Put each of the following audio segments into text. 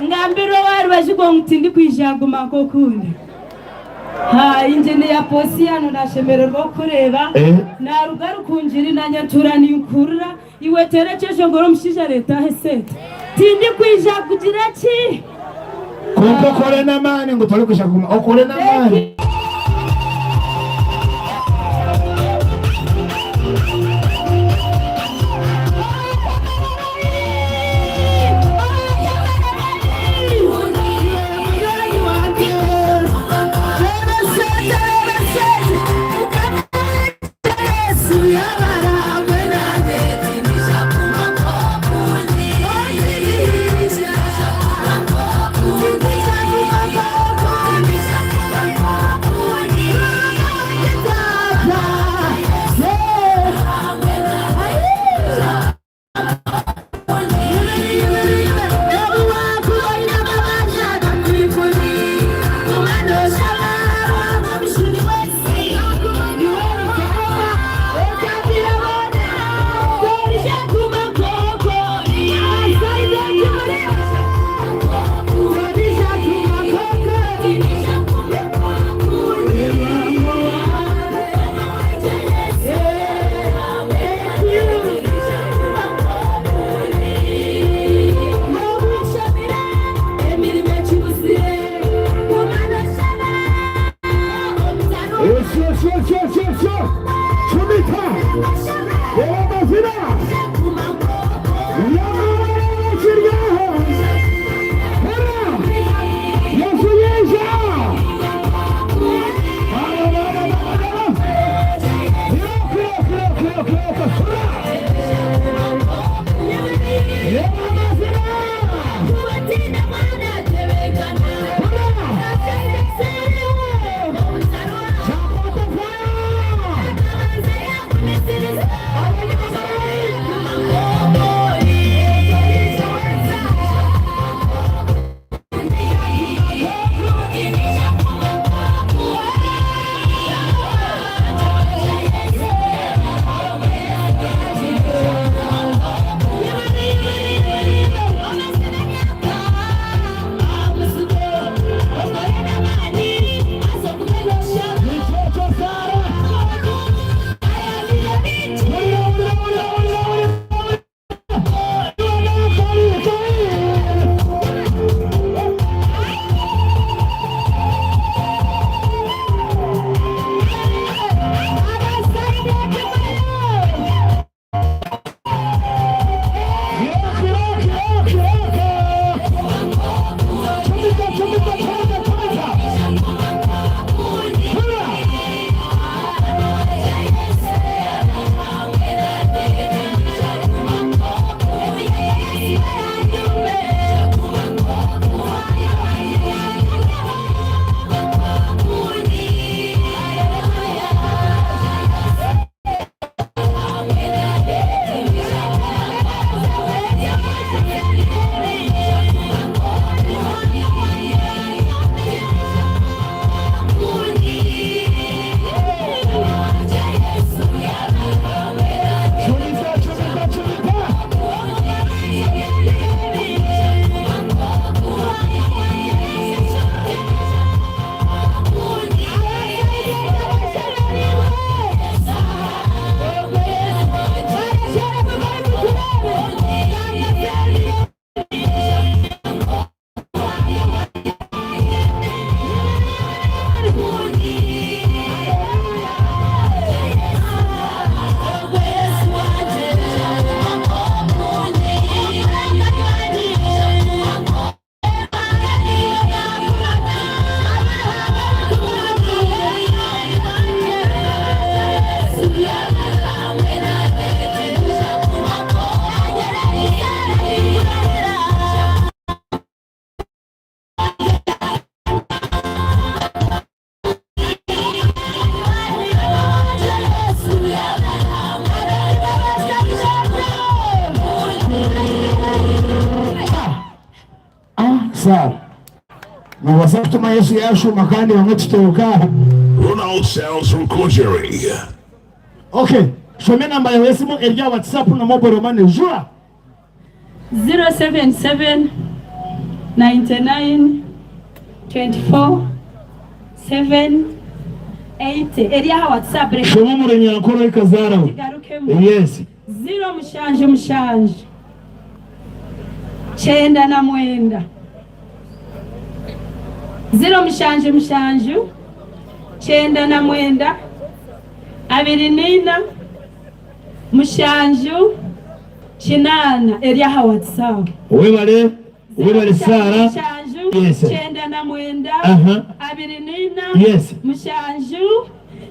ngambiro wari vachikongutindi kuishango makokunda injini ya posiyano nashemererwa kureva naruga rukunjiri nanyatura ninkurura iwe tere cheshongoro mushisha leta hesete tindi kuisha kugira chi kuko kore na mani ngo tole kuisha kuma okore na mani wasatuma Yesu yashuma kandi bamwe tutoka. Ronald Sales from Kojeri. Okay, shome namba ya simu elya WhatsApp na mobile money jua 077 99 24 7 8 elya WhatsApp shome murenya yakoro ikazara. Yes 0 mushanje chenda na mwenda 0 mushanje chenda na mwenda 29 mushanju chinana elya ha WhatsApp. Webale Sara. Yes. Chenda na mwenda 29 yes. mushanju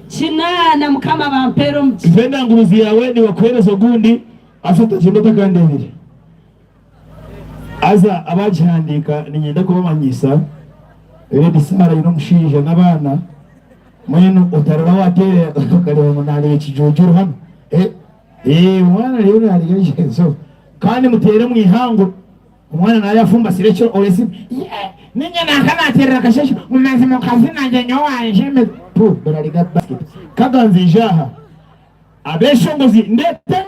chinana mukama bampero mpenda nguruzi yawe ni wakuhereza gundi afata kindota kandebire aza abajihandika ninyenda kubamanyisa Eri Sara yino mushije n'abana mwenu utarara watere kare munali kijojoro hano umwana rero yari so kandi mutere mu ihango umwana naye afumba sirecho oresi ninya nakanaterera kasheshe mumaze mu kazi nanje nyowanje me pu berariga basket kaganze jaha abeshongozi ndete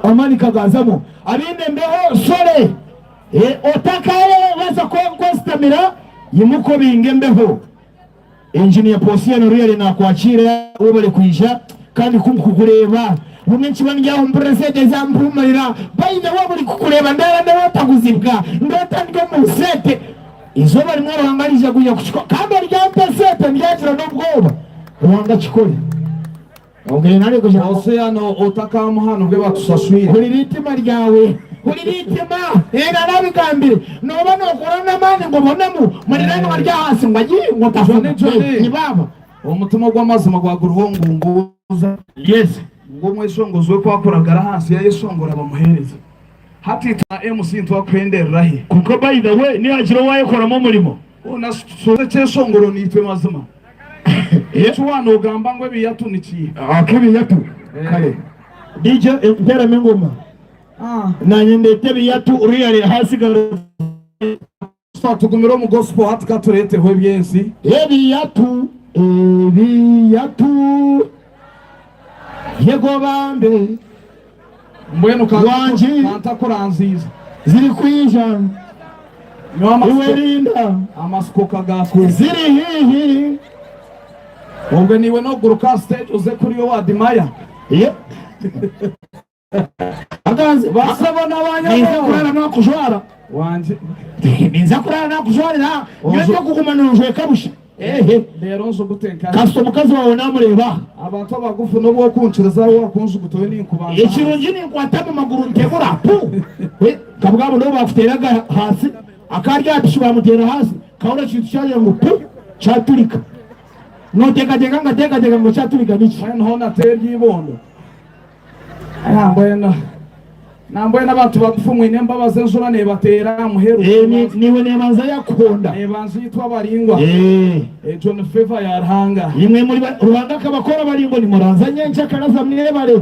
amani kaganzamo abinde mbeho sore otakaye waza kwa stamina yimuko bingembeho engineer Posiano real na kwachira ubale kuisha kandi kumkukureba bumenshi banjyaho mpresede za mpumarira bayine wabuli kukureba ndara wataguzibwa ndota ndyo mu sete izoba rimwe ruhangarije kujya kuchiko kandi ryampe sete ndyagira n'ubwoba ruhanga chikole ongeye nari kuja Posiano otakamu hano bwe batusaswire kuri ritima ryawe Uliritima era nabigambire noba nokorana mani ngo bonemu murirani warya hasi ngwaji ngo tafone ni baba umutima gw'amazima gwaguruhongunguza yes ngo mweshongozwe kwakoragara hasi ya yesongora bamuhereza hatita MC ntwakwendererahe kuko by the way ni ajiro wayekoramo umurimo unasoze cyesongoro nitwe mazima yetu wano gamba ngwe biyatunikiye akibiyatu kale DJ mpera mengoma nanye ndete biyatu uriya hasi garo tugumira mu gospel hatika turete ho byensi biyatu yego bambe mbwenu kanta kuranziza ziri kwija Uwerinda amasuko kagako ziri hihi ubwo niwe no guruka stage uze kuri yo wadimaya Agaze basabona abanyabo niza kurara nakujwara wanje niza kurara nakujwara nyo kukumanujwe kabusha rero nzo gutenka kasto mukazi wawe namureba abantu abagufu no bwo kunchiriza wakunzu gutoye ni kubanza ikirungi ni kwatama maguru ntegura pu kabugabo no bafuteraga hasi akarya atishwa mutera hasi kaona chintu cyaje ngo pu chaturika no teka ngo chaturika nichi hano terye ibondo Namboye n'abantu bagufumwe nembabaze njura ne batera muheru niwe nemanza yakonda nebanza yitwa baringwa John Favor yarhanga imwe muri ruhanga kabakora baringwa ni muranza nyencha karaza mwebare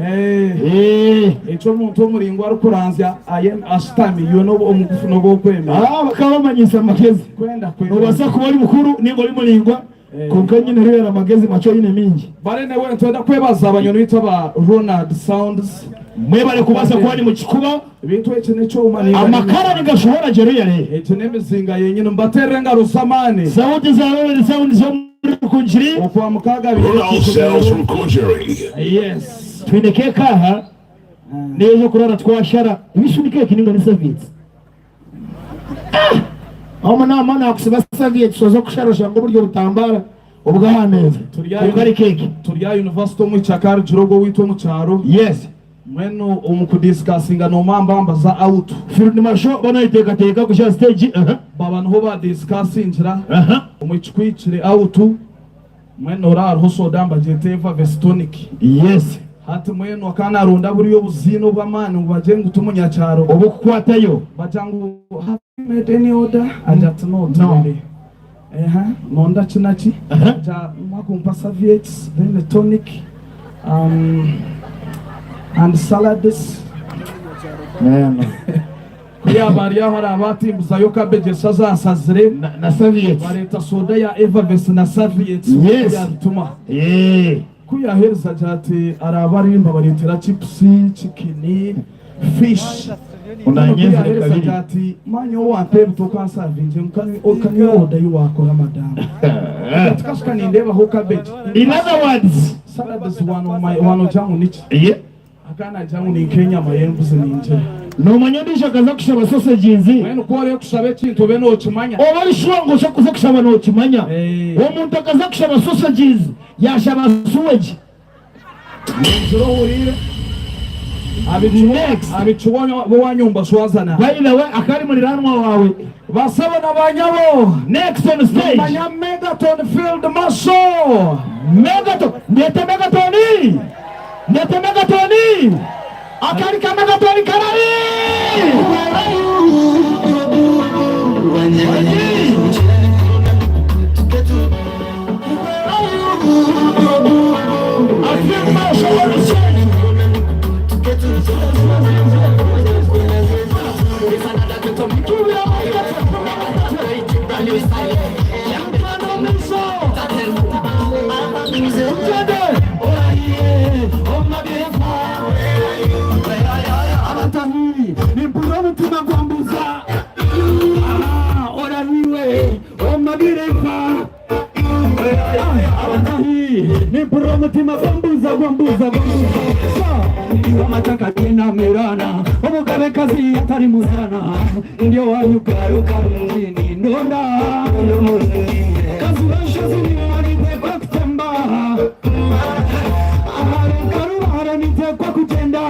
eco muntu muringwa rukuranzya ayem ashtami yo no umugufu no bokwema bakaba manyisa makezi kwenda ubasa kuba ari mukuru ningo limuringwa kuko nyine rero amagezi macho yine mingi barene we ntwenda kwebaza abanyoni bitwa Ronald Sounds mwebale kubasa kwani mu kikuba ibintu ekene cyo umani amakara nigashobora jere yare ekene mizinga yenyine mbaterenga rusamane sauti za wewe sound zo kunjiri okwa mukaga yes twineke kaha nezo kurara twashara ibishunike kininga ni service mana akusaba service sozo kusharasha ngo buryo butambara ubwahaneza turya keke turya university mu cyakar jurogo witwa mu cyaro yes mweno umukudiscussing no mamba za out field masho banayiteka kusha stage baba nho ba discussing jira umuchikwicire out mweno ra hoso damba jeteva vestonic yes hati mweno akana arunda buriyo buzino bamani ubajenga utumunya cyaro obo kukwatayo bajangu made any order ajat no nonda chinaki ja mwakumpa serviettes then the tonic and salads ya bari ya hari abatimbuza yo kabeje sazasazire na Soviet bareta soda ya Evervest na Soviet yatuma kuyahereza cyate arabarimba baretera chips chicken fish unanyeza kabiri ati manyo wante butoka savinje mukani okanyo dayi wako Ramadan tukashika nindeba ho cabbage. In other words, salad is one jangu nichi akana jangu ni Kenya mayembuze ninje no manyandisha kaza kushaba sausages wenu kwore kushabe kintu beno okimanya obali shwango sho kuza kushaba no okimanya omuntu akaza kushaba sausages yashaba suweji nziro urire abichuwa bwanyumba swazana by the way akari muri ranwa wawe basaba nabanyabo next on stage manya Megaton Field Muscle Megaton ndete Megatoni akari ka Megatoni karari mutima gwambuza iwa mataka tena merana omugabe kazi atari muzana ndio wanyukaruka mjini ndonda kazi washazi ni wanitekwa kutamba karuhara nitekwa kutenda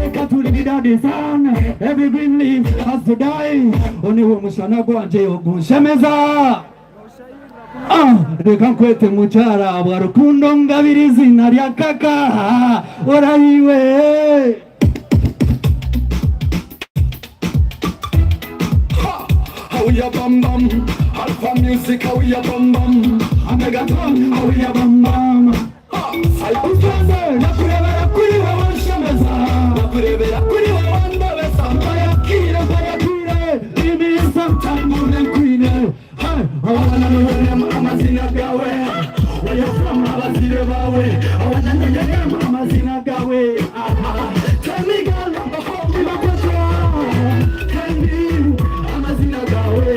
teka tulidadi sana every green leaf has to die oniwo mushana gwanje ogunshemeza reka nkwete muchara wa rukundo ngabiri izina rya kaka orahiwe hauya bambam Alpha Music hauya bambam Megaton hauya bambam Alpha nakurebera kuri wowe nshemeza nakurebera kuri wowe ndabesa bayakire give me some time and queen I wanna know your name, amazina gawe. Where you from, abazire bawe. I wanna know your name, amazina gawe. Tell me girl, how me my pressure. Tell me, amazina gawe.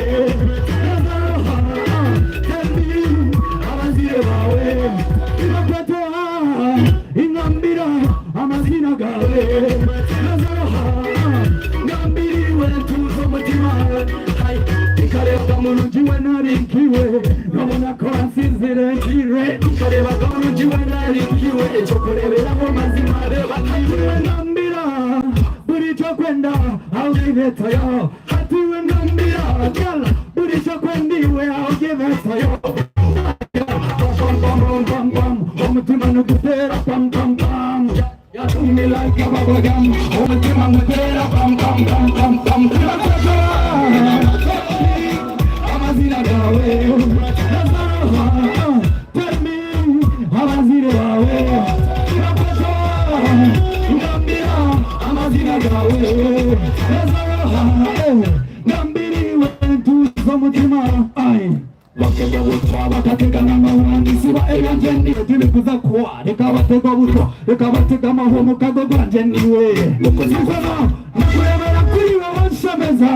Tell me, amazire bawe. My pressure, ingambira, amazina gawe. Ngambiri wetu zomutima. Kareba murujiwe narinkiwe nabona ko ansizire nkire kareba murujiwe narinkiwe cyo kurebera mu mazima reba niwe ngambira buri cyo kwenda I'll give it to you hatiwe ngambira gala buri cyo kwendiwe I'll give it to you bam bam umutima nugutera pam pam pam ya tumi like a bubble gum umutima nugutera pam pam pam pam pam amazina gawe tell me amazina gawe ngambira amazina gawe ngambiri wetu zomutima ai wakega wutwa bakatega n'amawandi siba eyanjeni tubikuza kwa reka batega butwa reka batega amahomo kago gwanje niwe zizana nakurebera kuri wowe nshemeza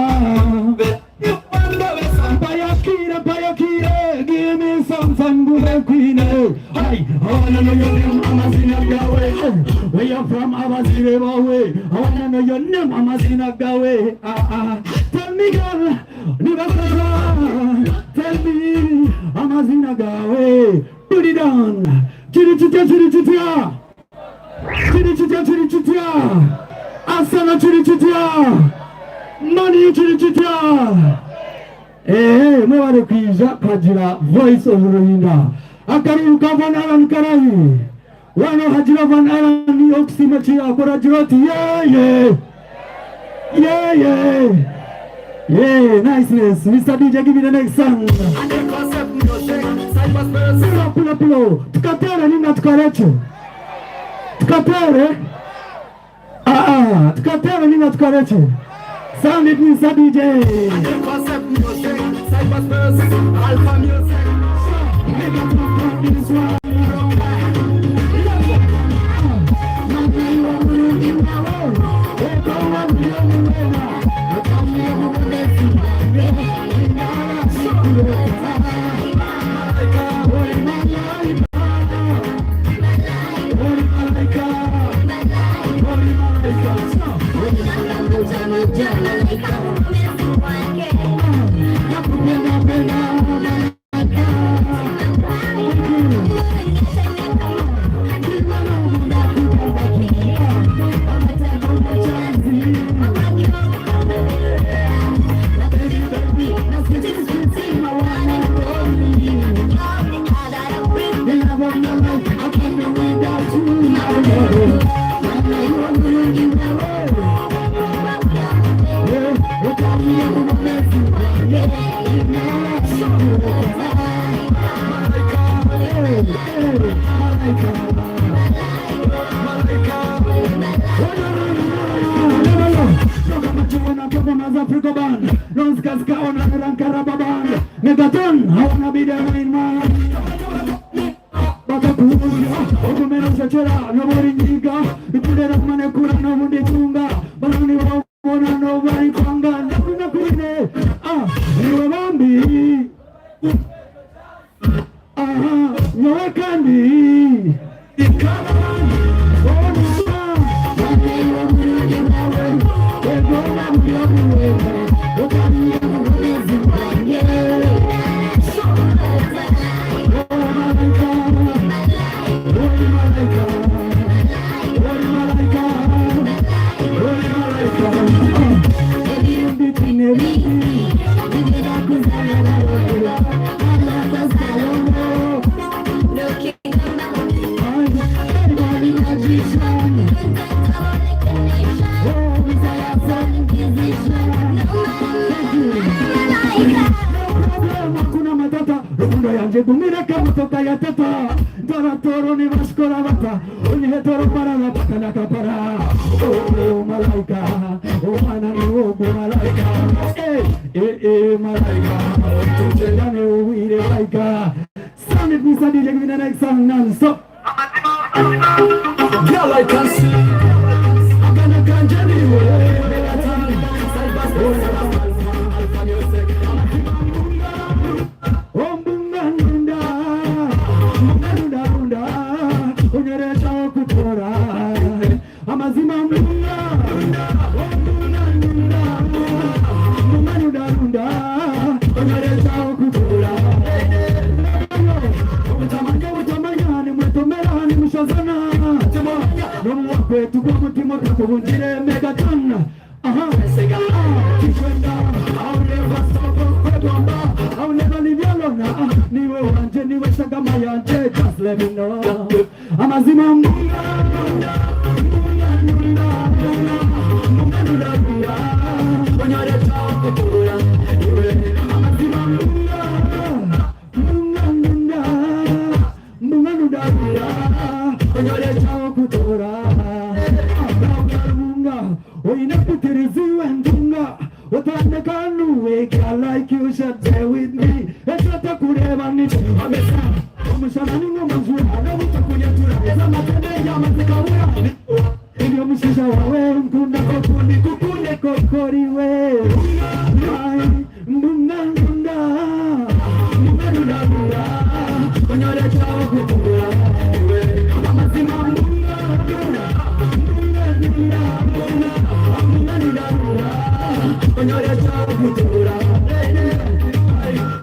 Bayakire, give me something good, queen. Hi, I wanna know your name, amazina gawe. Where you from, abazire bawe. I wanna know your name, amazina gawe. Tell me, girl, tell me, amazina gawe. Put it down. Chirichitia. Asana chirichitia. Money chirichitia. Mware kwija kagira voice of Ruhinda akari kavana alan karai wano hajira van alan ni oximetry akora jiroti yeah niceness Mr. DJ give me the next song pulo tukatere nina tukarecho tukatere Tukatebe nina tukarete. Sound it Mr. DJ. Concept music, cyberspace, alpha music. This one. Megaton, hawana bidana in mind. Bakakuja, okumena chachera, nobody njiga. Ipudera mane kura no mundi tunga. Banani wabona nobody kwanga. Nakuna kuine, niwe mambi. Nyowe kandi. Gumira kama toka ya tata Dora toro ni maskora bata Unye toro para la pata na kapara Oh malaika Oh manani oh malaika malaika Tujengane uwire malaika Sound it Mr. DJ, give me the next song non-stop. Girl, I can see I'm gonna ganja anyway. Megaton. I'll never leave you alone. Niwe wanje, niwe shaga mayanje. Just let me know. Amazima munga. I like you should stay with me. It's not a good ever. I'm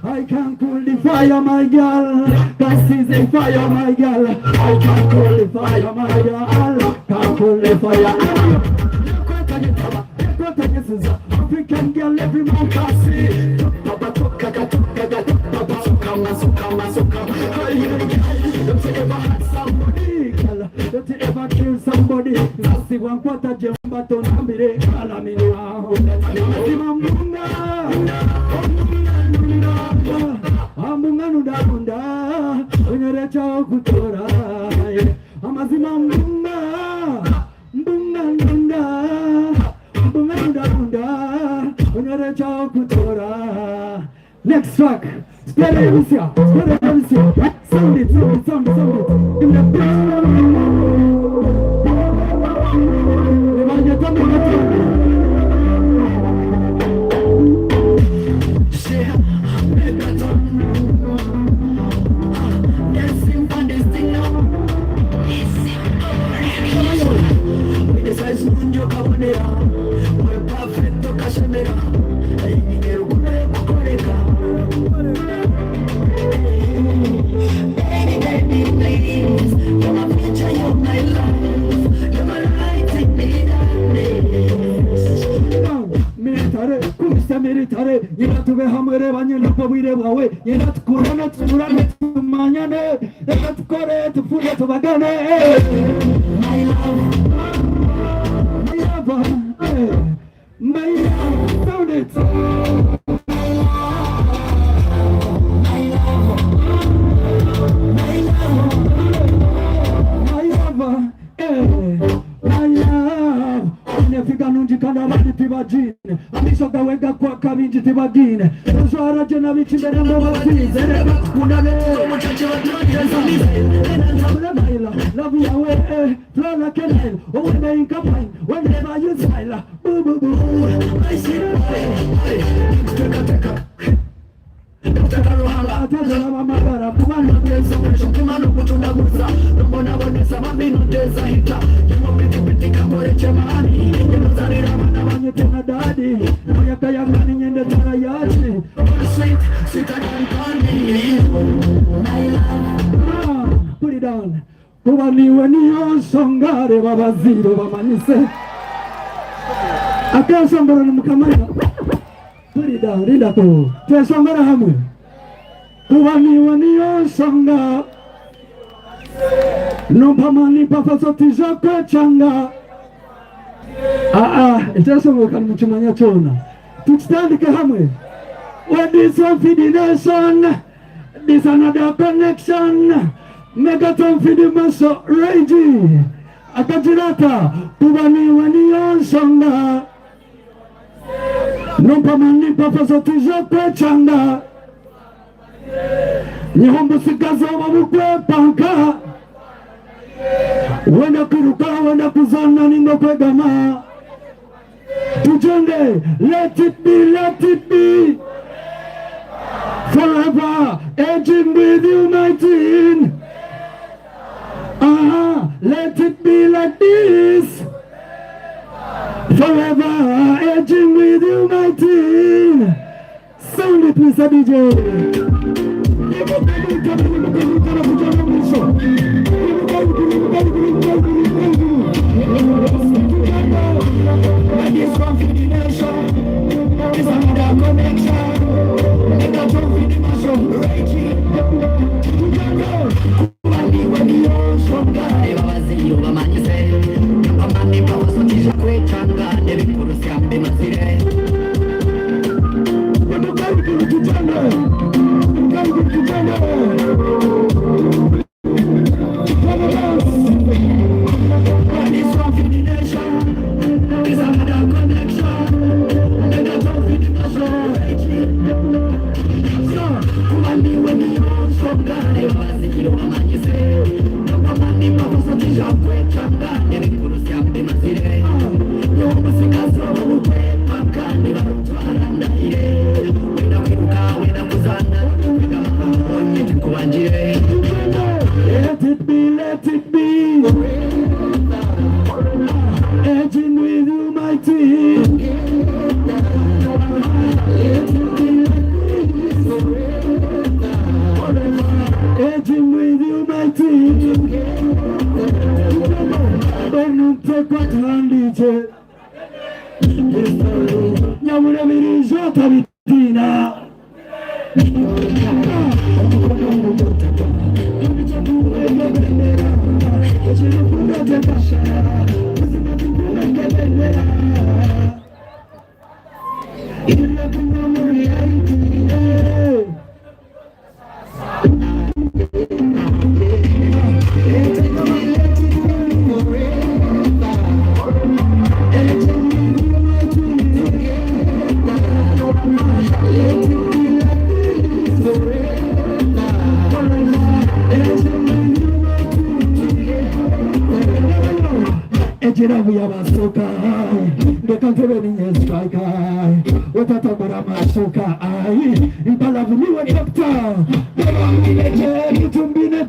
I can't cool the fire, my girl. This is the fire, my girl. I can't cool the fire, my girl. Can't cool the fire. African girl, every man can see. Don't you ever hurt somebody, girl? Don't you ever kill somebody? That's the one quarter jump on Amire. Amazima mbunga, mbunga, mbunga. Chitore chao kutora. Next track. Spere Lucia. Sound it. Give me a militare, yena tuve hamere banye lupavire bawe, yena tukurana tukurane tumanyane, yena tukore tufule tubagane. My love, my love, found it. Nefika nunji kana badi tibajine amishoka wega kwa kabinji tibagine Rojora jena bichi berendo bati Zereba kunane Muchache wa love ya we Flora kenel Owene inka pain Whenever you smile Boo boo boo I see Teka Atazala mamagara Kumana blesa Mwisho kumano kutunda gusa Nombona bonesa Mambino deza hita Kimo piti kamore chemani Yeno zarira mana wanyo tena dadi Moya kaya mani nyende tara yachi Sweet, sweet and candy My love Put it down Kuwa niwe niyo songare Baba zero baba nise Aka songara numukamaya Put it down, rinda ko Tue songara hamwe Kuwa niwe niyo songa Nompamani pafaso tija kwe changa Ita songa kani mchumanya chona Tukstandike hamwe When this one feed the nation This another connection Megaton feed the maso Reiji Akajirata Kuwa niwe niyo songa Nompamani pafaso tija kwe changa Nyihombo sikazo wabukwe panka Wenda kuruka wenda kuzana ningo kwe gama Tujende let it be Forever aging with you my teen Let it be like this Forever aging with you my teen Sound it Mr. DJ Let it be. Edging with you, my team. Edging with you, my team. Don't take what hand Nyamure mirijo tabitina. ndekantebe ninye striker utatabura masuka ai impalavuliwe doctor Tumbine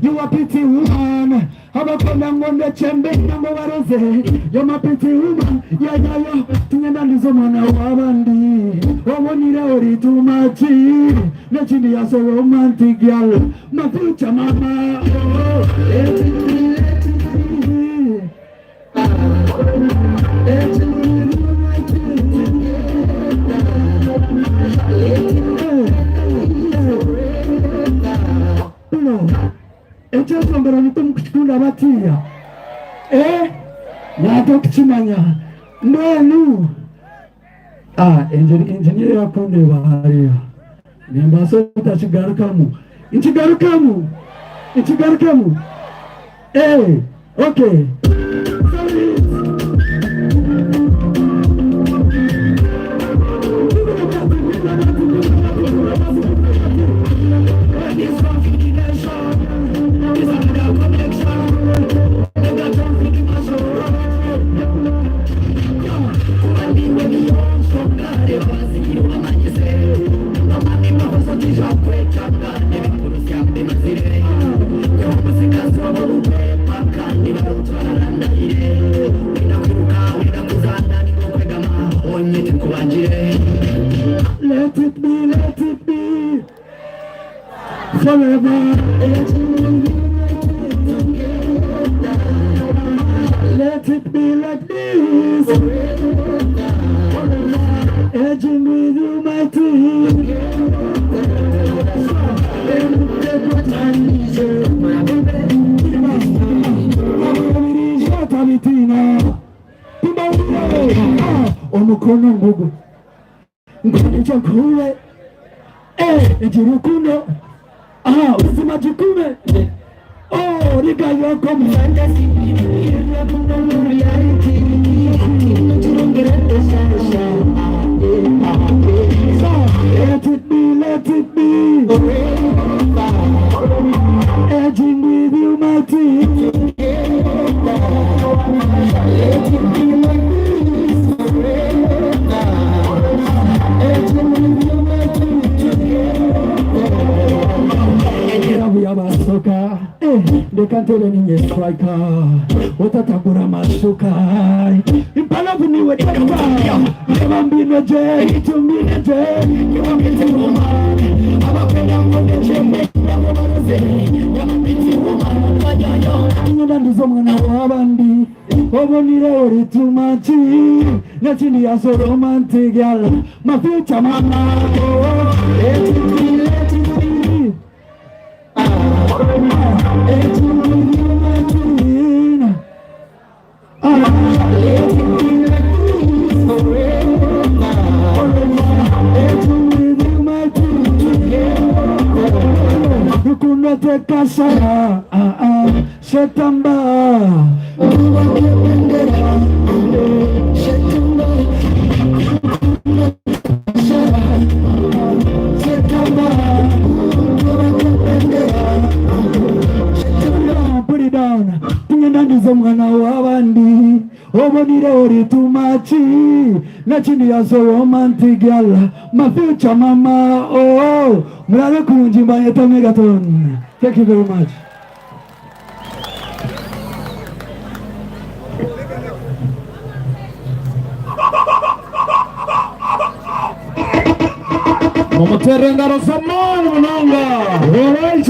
you a pretty woman abakona ngonde chembe nango baroze you a pretty woman ya tunyenda ndizo mwana wabandi wabonire ori too much nechindi ya so romantic girl my future mama Echa sombera mutum kuchikunda batia Nato kuchimanya Mbenu engineer ya kunde baharia Nimbaso utachigarukamu Inchigarukamu okay Let it be forever. Let it be like this. Edging with you, my team. Omukono ngugu Nkunicha kule Ejirukuno Usima jikume Riga yoko mfantasi Yakuno reality Turungerete shasha Let it be Edging with you my team Let it be like Masuka, dekantele ninye striker, utatabura masuka, impalavu niwe tamba, yamambino je, itumine je, yamambiti uma, abapenda mwende chembe, yamobaroze, yamambiti uma, kajayo, inyenda ndizo mwana wabandi, obonire ori too much, nechini ya so romantic girl, my future mama, let it be. Te casará, se tamba, put it down, tinyenda ndizo mwana wabandi, obonire ori too much, nachini ya so romantic girl, my future mama, mlale kunjimba yeta Megaton. Thank you very much. Mumuterengaro zamani mnanga. Alright.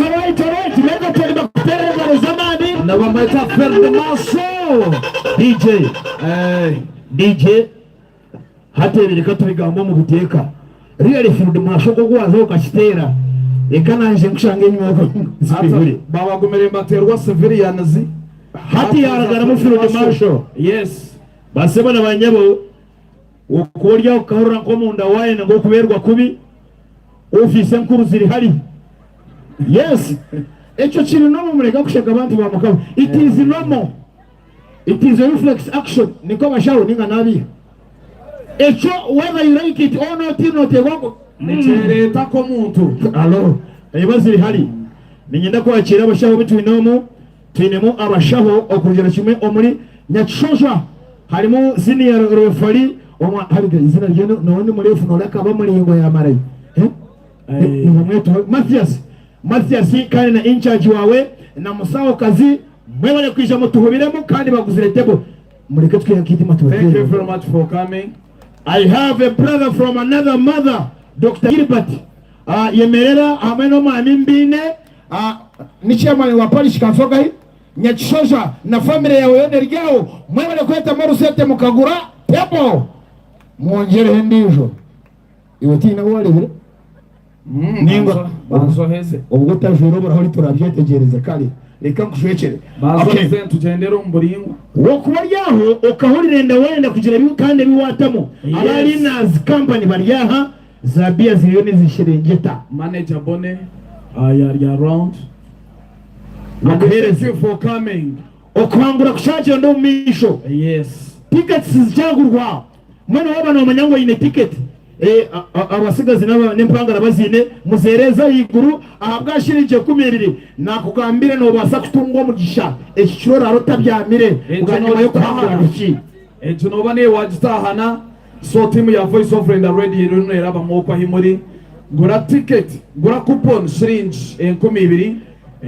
Leta terengaro zamani. Na wamaita Ferdemaso. DJ. Hata ibirika tubigambo mu guteka. Really Ferdemaso ko gwazo kashitera. Ekana nje kushange nyuma ko zibiri. Baba gumere mbaterwa civilians. Hati yaragara mu Ferdemaso. Yes. Baseba na banyabo ukorya ukahura ko munda waye ngo kuberwa kubi. Office nkuru ziri hari. Yes. Echo chiri no mureka kushaka abantu bamukabo. It is normal. It is a reflex action. Niko basharo ninga nabi. Echo whether you like it or not wako. Nichereta ko muntu. Allo. Ebaziri hari. Ninyenda ko akira abashaho bitu inomo. Twinemo abashaho okujera kimwe omuri nyakishosha. harimo senior referee hari izina rye none muri funo rakaba muri ngo ya marayi ni mwetu Mathias kandi na in charge wawe na musawo kazi mwebale kwisha mutuhubiremo kandi baguzire tebo mureke twiyakiti matuwe. Thank you very much for coming. I have a brother from another mother, Dr. Gilbert yemerera hamwe no mami mbine ni chairman wa parish Kansoga Nyakishoja na family yawe yone ryao mwebale kweta marusete mukagura tebo mwongere ndijo iwetina wale bire ningo bazoheze ubwo tajuro barahori turabyetegereza kali reka kushwechere bazoheze tugendero mburingo wo kubaryaho ukahurira wenda kugira bibi kandi biwatamo abari nazi company baryaha za bia ziriyo nizishirengeta manager bone yari around. Thank you for coming. Okwangura kushakira ndo misho. Yes. Tickets zicagurwa mwana w'abana bamanyango yine ticket abasigazi n'empangara bazine muzereza yiguru ahabwashirije 12 nakugambire no basa kutungwa mugisha ekirora rotabyamire uganyuma yo kwangura ruki ejo no bane wajitahana so team ya Voice of Rwanda Radio runo yaraba moko himuri gura ticket gura coupon syringe 12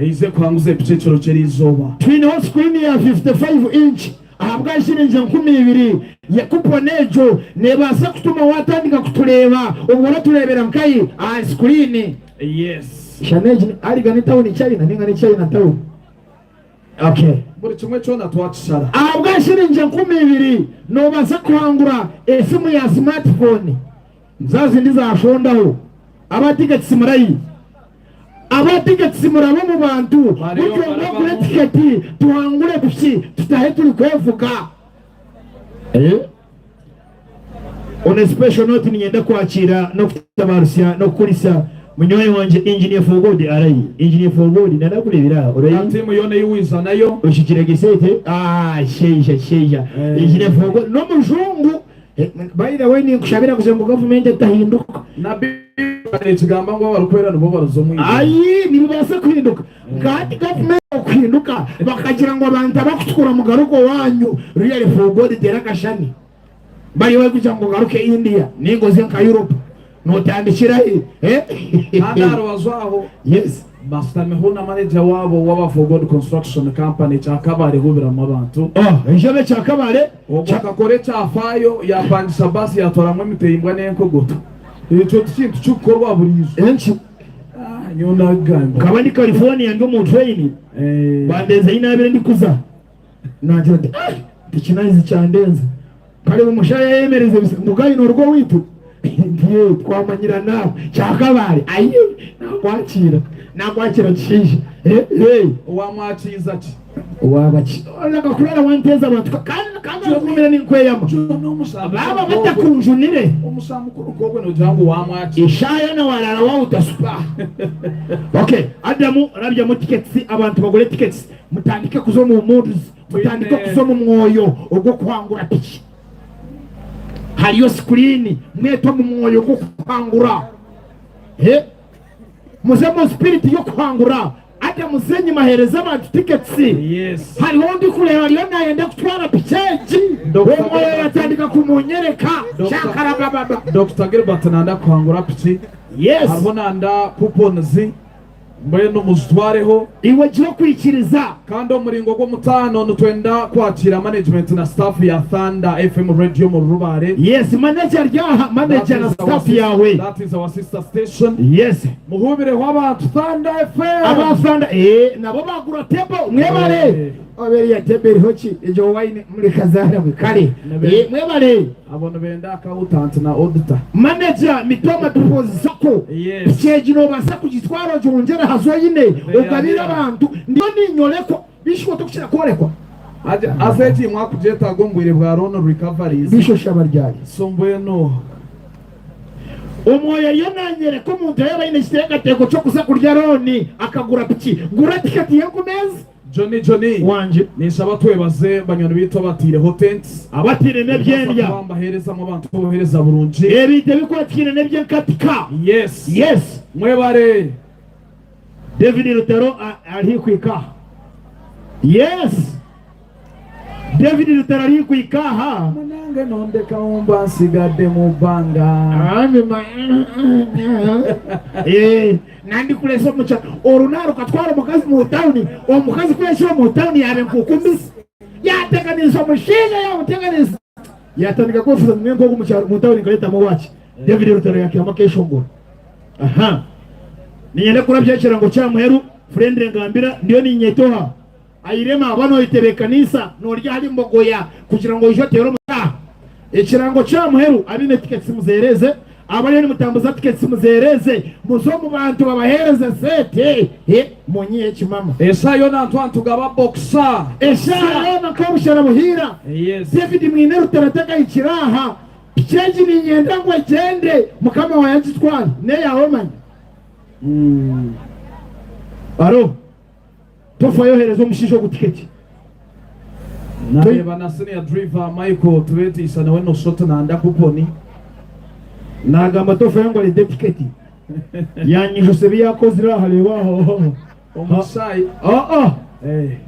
ize kwanguze picture cyerizoba twin hot screen ya 55 inch ahabwashirije 12 ya kuponejo nebasa kutuma watandika kutureba ubwo turebera mkayi screen. Yes. Shaneje ari gani town China ninga ni China town. Okay. Buri kimwe cyona twacishara. Ahabwashirije 12 no basa kwangura esimu ya smartphone. Mzazi ndizashondaho. Abaticket simurayi. Abaticket simurabo mu bantu. Uko ngure ticket tuhangure bushi tutahe turi kwevuga. On a special note nienda kwakira no kutabarusia no kulisa munyoye wanje engineer for God arayi engineer for God nanakurebira urayi team yone yiwiza nayo ushikire gisete sheja engineer for God no mujungu by the way ni kushabira kuzembo government atahinduka na ekigamba ngo barukwera no baruzo mu ayi ni bibasa kuhinduka ngati government okuhinduka bakagira ngo abantu abakutukura mu garuko wanyu really for God derakashani bari we kugira ngo garuke India ningoze nka Europe no tandikira andaro wazwaho. Yes basta mehuna manager wabo waba for God construction company cyakabare hubira mu abantu ejobe cyakabare cyakakore cyafayo yapandisha basi yatoramwe miteyingwa nenko goto icyo kintu cyukorwa burizo enchi nyona gamba kabandi California ndo mu train bandeze inabire ndikuza nagira tikinazi cyandenza kare mu mushaya yemereze mugayi norwo witu ndiye twamanyira nawe cyakabare ayi nakwakira chisha wamwachiza ki wabachi olaka kulala wanteza abantu kandi kumira ni kweyama baba batakunjunire umusamukuru kogwe no jangu wamwachi ishaya na walala wa utasupa. Okay, Adamu arabya mu tickets abantu bagore tickets mutandike kuzo mu moods mutandike kuzo mu mwoyo ogwo kwangura piki hariyo screen mweto mu mwoyo ogwo kwangura muzemo spirit yo kwangura ate musenyi mahereza abantu tickets. Yes. Hari wondi kureba liyo nayenda kutwara picheji omwoyo yatandika kumunyereka shakara baba Dr. Gilbert nanda kwangura piki. Yes. Harabona anda coupons mbaye no muzitwareho iwe jyo kwikiriza kandi umuringo gwo mutano nutwenda kwakira management na staff ya Thunder FM radio mu Rubare. Yes, manager ryaha manager na staff yawe. That is our sister station. Yes. Muhubire w'abantu Thunder FM. Aba Thunder nabo bagura tebo mwebare oberi ya teberi hochi ejo wine muri kazara bikare mwebare abantu benda accountant na auditor manager mitoma dupozi sako. Yes. Cheji no basa kugitwara jongera hazo yine ugabira abantu ndio ninyoleko bishiko tukira korekwa aseji mwakujeta gombwire bwa Rono recoveries bisho shabaryari sombweno omwoyo yananyere ko muntu yabaine kiteka teko cyo kuza kurya Roni akagura piki gura tiketi yakumeza Johnny wanje nisaba twebaze banyoni bitwa batire hotels abatire nebyendya bambahereza mu bantu bohereza burunji ebite bikwatire nebyenkatika. Yes mwebare David Lutero ari kwika. Yes David Lutarari kuikaha Manange nondeka umba sigade mubanga nandi kulesa mucha orunaro katwara mukazi mu town omukazi kwesho mu town yabe kukumbisa yateganiza mushinga yamuteganiza yatandika kofuza mwengo mu town kaleta muwachi David Lutarari yakiyama kesho ngo aha ninyene kurabya kirango cya muheru friend ngambira ndiyo ninyetoha ayirema abano itebekanisa norya hari mbogoya kugira ngo ijo tero muta ikirango cya muheru abine tickets muzereze abari ni mutambuza tickets muzereze muzo mu bantu babahereze sete monye kimama esa yona Antoine tugaba boxa esa yona ko bushara buhira yes David Mwineru tarataka ikiraha cyeji ni nyenda ngo gende mukama wa yagitwara ne yahomanye aro tofa yoherezo mushisho gutiketi nareba na senior driver Michael tubeti isana weno shota na anda kuponi nagamba tofa yango ali tiketi yanyijo sebi yakoze halewaho omusai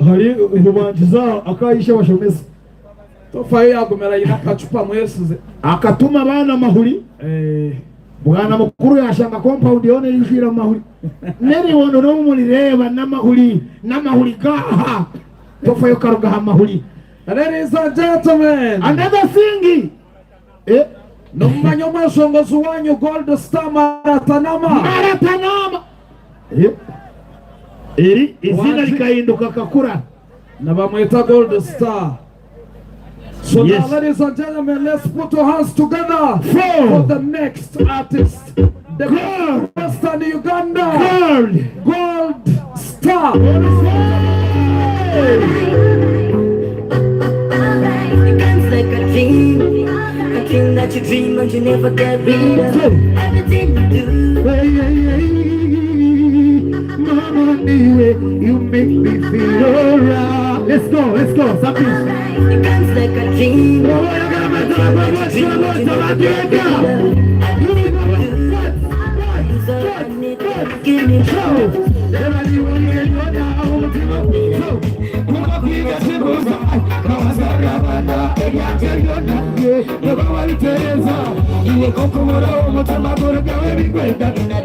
hari ububanjiza akayisha bashomeza tofa yagomera ina kacupa mwesize akatuma abana mahuri bwana mukuru yashanga compound yone yishira mahuri neri wono no mulireba namahuri gaha tofa yo karuga mahuri. Ladies and gentlemen, another thing no manyo masongozi wanyu Gold Star Maratanama eri izina likahinduka kakura na bamwita Gold Star. So yes. Now, ladies and gentlemen, let's put our hands together for the next artist, the Western Uganda Gold Star. It comes like a dream that you dream and you never get rid of. Everything you do, Mama, you make me feel alright. Let's go, something. it comes like a dream.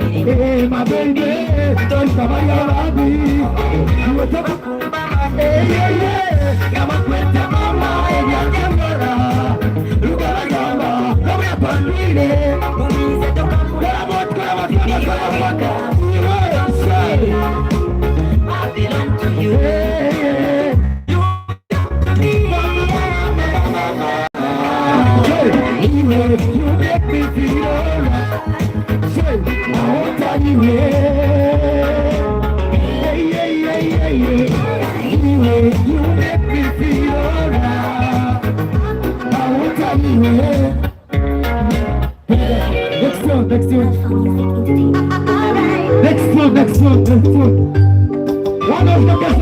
Give me my baby, don't come I belong to you. You make me feel alright. I want to you you make me feel alright. I want to you Next one. One of the best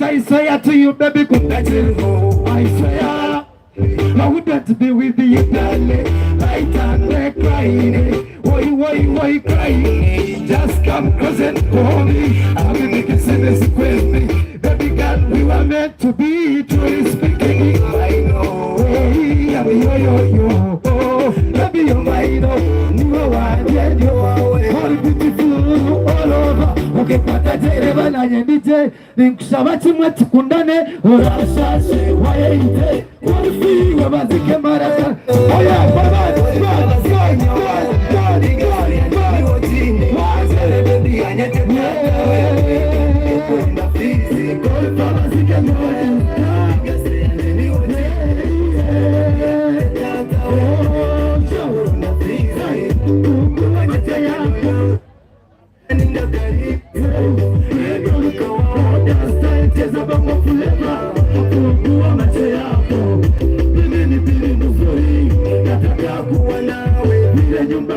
I swear to you, baby, I swear I wouldn't be with you, darling. Right and crying, why crying? Just come close and hold me. I will make you say this with me. Baby girl, we were meant to be, truly speaking. I know, baby, you're mine, you are one, yeah, you are all beautiful, all over. Okay, patatere na nyendite, ninkushabati mwetu kundane, urashashe, wayeite, walifi, wabazike marasa. Oh yeah, bye.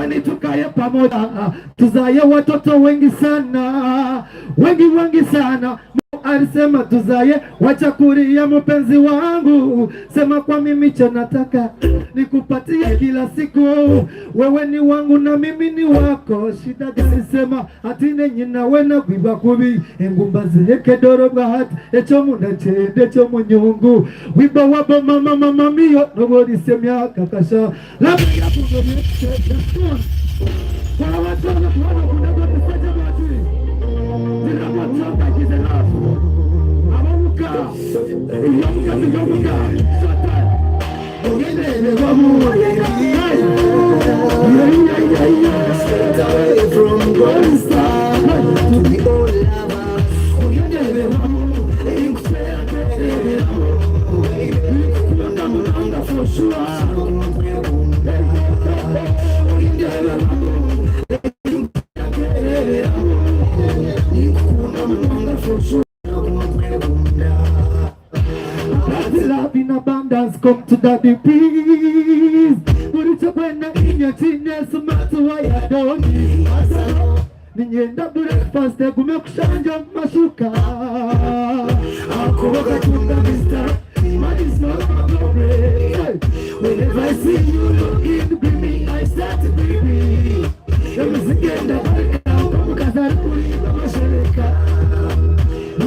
nyumbani tukaye pamoja, tuzaye watoto wengi sana, wengi sana. Alisema tuzaye wachakulia mpenzi wangu, sema kwa mimi cha nataka nikupatie kila siku, wewe ni wangu na mimi ni wako. Shida gani? Sema atine nyina wena kwiba kubi engumba zeke doro bahati echo munda chende cho munyungu wiba wabo mama miyo nobody semya kakasha la ya kugobe kwa watu wana kuna kwa kusaja watu ndio watu kizela amuka yomuka ogende wamu straight away from golden star to the old lava. Ogende wamu for sure. Love in abundance, come to daddy please. Put it when in your teenness, no matter why I don't need. Ninyenda breakfast, kumekushanja mashuka. Akuoga tunda mister, money is not my problem. Whenever I see you looking dreamy, I start to dreamy. Emuzigenda barika, mukazari kuliba mashereka.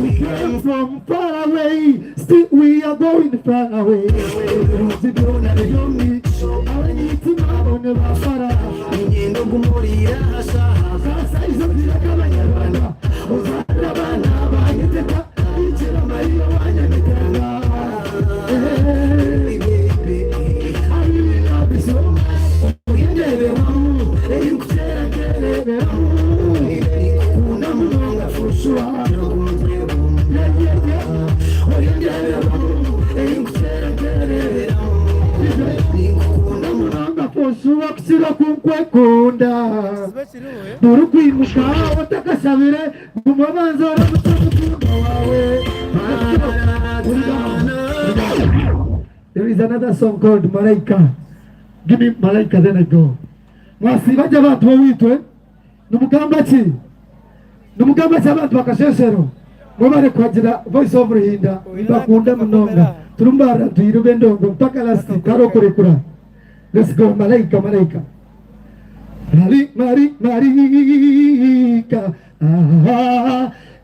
We came from far away, still we are going far away. We don't have your meat, I need to know never far. Ninyendo kumurira hasa, sasa izo bila kama nyarwana. Uzara bana banyeteka, ichira mario wanyeteka. I really love you so much. Ugendele wangu, ekuchera kelele wangu. Kuna munonga for sure. Poshuwa kusira kunkwekunda Duru kwimuka watakashabire Gumabanza waramutakunda wawe. There is another song called Malaika. Give me Malaika then I go. Mwasibaja bantu wawitwe Numugamba chi Numugamba cha bantu bakasheshero Mwabare kwagira Voice of Ruhinda Ibakunda munonga Turumbara tuyirube ndongo mpaka lasti karo kurekura. Let's go, Malaika, Malaika. Marika.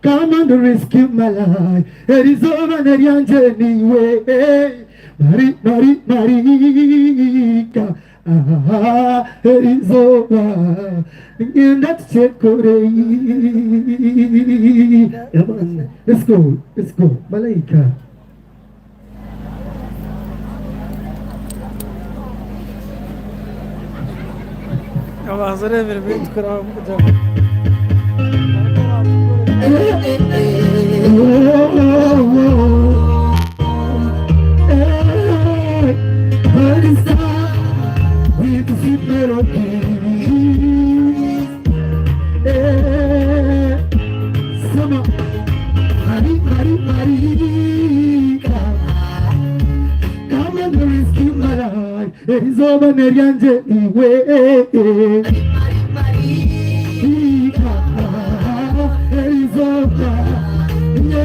Come and rescue my life. It is over, Nerianje anyway. Marika. It is over. In that check, let's go, Malaika. Avazare vermeyi tıkıram hocam. It's over, Nerianje, anyway. It's over.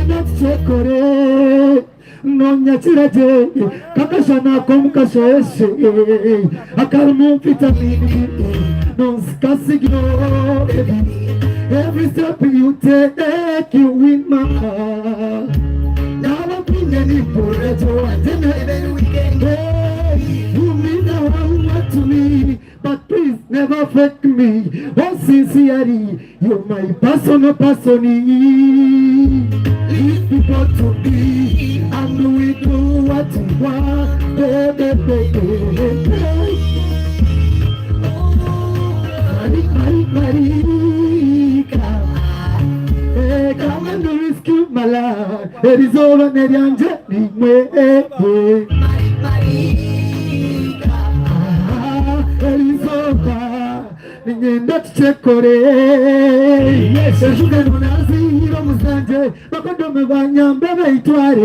Not chekore. Nonya chiraje. Kakashana komkasheshe. Akalmo vitamini. Non skasigno. Every step you take, you win my heart. Now I'm feeling for it. And every weekend. You mean what to me, but please never fake me. Oh, sincerely, you're my personal. If you got to be, and we do what you want, baby. Marika, come and rescue my life. It is over, Nerianje, anyway. Ninyenda chekore Eshuke nunazi hiro muzanje Bakondome banyambe baitware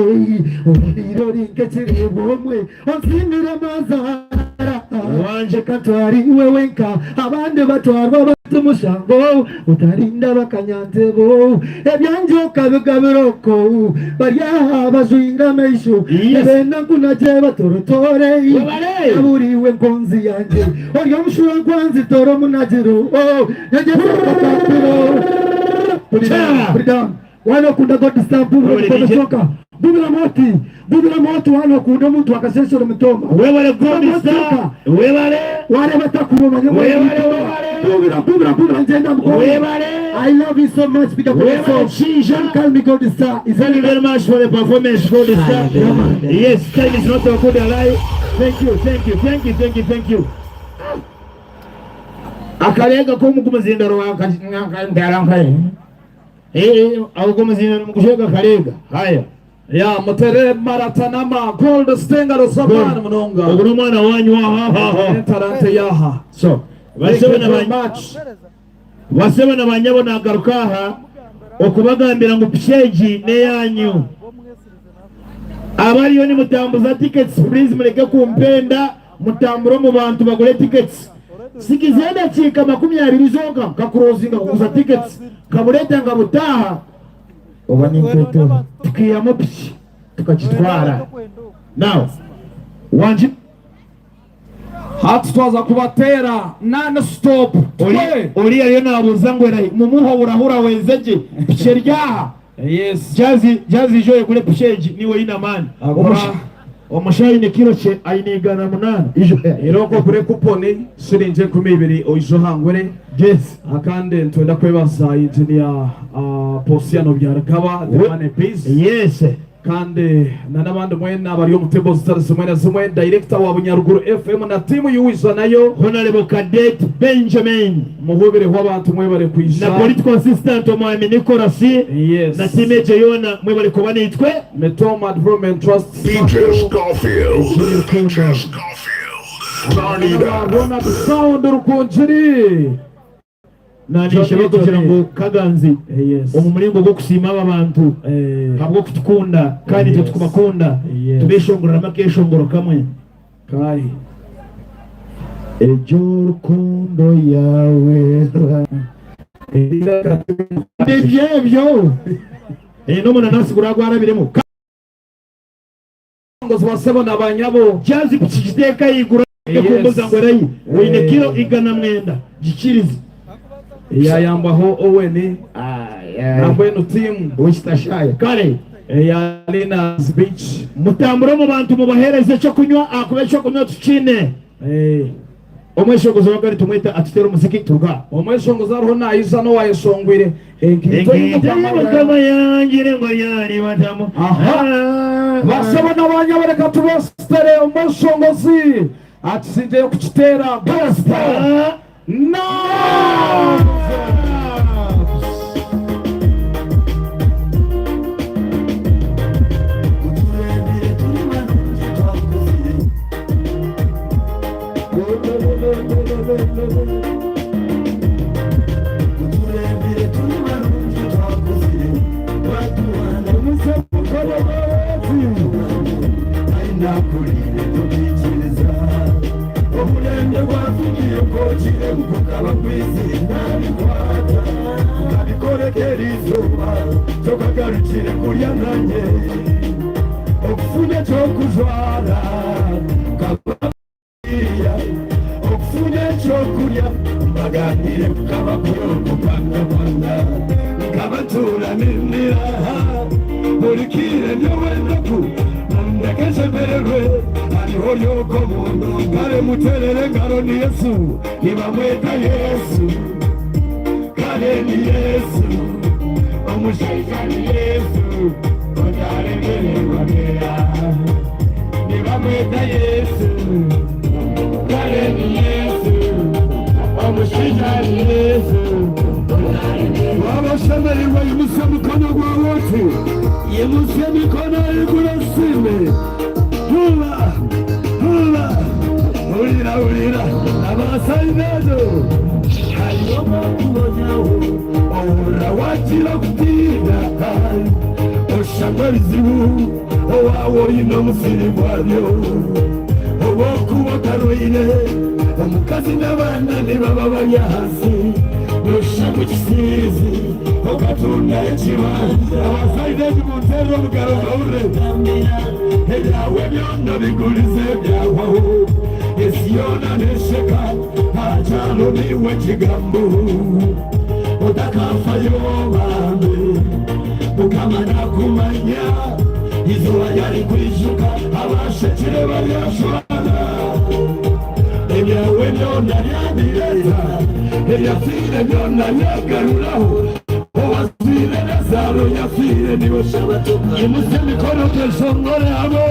Oniro rinke chiri bomwe Onsimire mazara wanje katwari wewenka abandi batwarwa batumushango utarinda bakanyantebo ebyanje kabigabiroko barya bazwinga meisho ebena kunaje batorotore aburiwe nkonzi yanje oryo mushura kwanzi toro munajiro yaje bakatiro put down wano kunda God stamp kutoka bubila moti wano kunda mtu akasesho mtoma wewe God stamp wale batakuoma nyuma bubila njenda mko I love you so much because you call me God star. Thank you very much for the performance, God star. Yes, time is not a good alive. Thank you. Akalega ko mukumazinda rwaka ndarankaye au kumazina mkushega kalega haya ya mutere maratanama gold stengaro sabana munonga uno mwana wanyu ha tarante yaha so basebe na banyabo nagarukaha okubagambira ngo pisheji ne yanyu abariyo ni mutambuza tickets please mureke kumpenda mutamburo mu bantu bagure tickets sikizenda chika 20 zonka kakurozinga kuguza tickets kabureta ngabutaha obanyimpeto tukiyamo pishi tukachitwara now wanje hati twaza kubatera non stop uri ariyo nabuza ngo mumuho burahura wenzeje pishe ryaha yes jazi joye kule pisheji niwe ina mani omushayine kilo che ayinigana 8 ijo iroko kure kuponi shirinje 12 oijo hangwere yes akande ntwenda kwebaza engineer Posiano byaragaba the man peace yes kandi n'abandi mwena bari mu table stars mwena zimwe director wa Bunyaruguru FM na timu yuwiza nayo Honorable Cadet Benjamin muhobere w'abantu mwe bare kwisha na political assistant omwami Nicholas yes na time Jeyona mwe bare ko banitwe Metoma Development Trust DJ Scofield Rona sound rukunjiri nishobora kugira ngo Kaganzi umuringo gwo kusima abantu habwo kutukunda kandi twe tukubakunda tubeshongora makeshongoro kamwe kai ejo rukundo yawe ndivyo no muna nasi kuragwara biremo ngo zibasebo nabanyabo cyazi kukiteka yigura kumbuza ngo rayi wine kilo igana mwenda gikirizi yayambaho Owen namwe no team wistashaya kare yalina beach mutamburo mu bantu mubahereze cyo kunywa akubesho kunywa tucine omweshongozo wagari tumwita atutera umuziki tuga omweshongozo ariho nayiza no wayeshongwire kama yangire ngo yari batamu basaba n'abanyabareka tubastere omweshongozi ati sinje kukitera gospel no tukagarukire kurya nanjye okufune kyokuzwala kabaiya okufune kyokulya baganire kabakuyokupangapanga kabatura n'imiraha mulikire byowendaku ndekeshemererwe hariho yoko muntu kare muterere ngaro ni Yesu nibamweta Yesu kare ni Yesu omushaija ni Yesu otaremererwa nera nibamweta Yesu kare ni Yesu omushaija ni Yesu wabashemererwa yimuse mikono gwa wote yimuse mikono igurasime hula ulira abasayi bezo hariyo bakubonyaho ora wakira kutinda oshangarizibu owawo ino musiri bwaryo obokuba karo abasire umukazi n'abana ntibababanya hasi rusha ku gisizi ugatunda ikibanza abasire b'umutero bw'abagore ibyawe byonna bigurize byawaho esi yona nesheka ntacano niwe kigambo utakafayo bambe ukamana kumanya izuba ryari kwishuka abashekere barashwana ibyawe byonna ryabireta ibyafire byonna byagaruraho uwasire nazaro yafire niwe shabatuka imuse mikono teshongore hamwe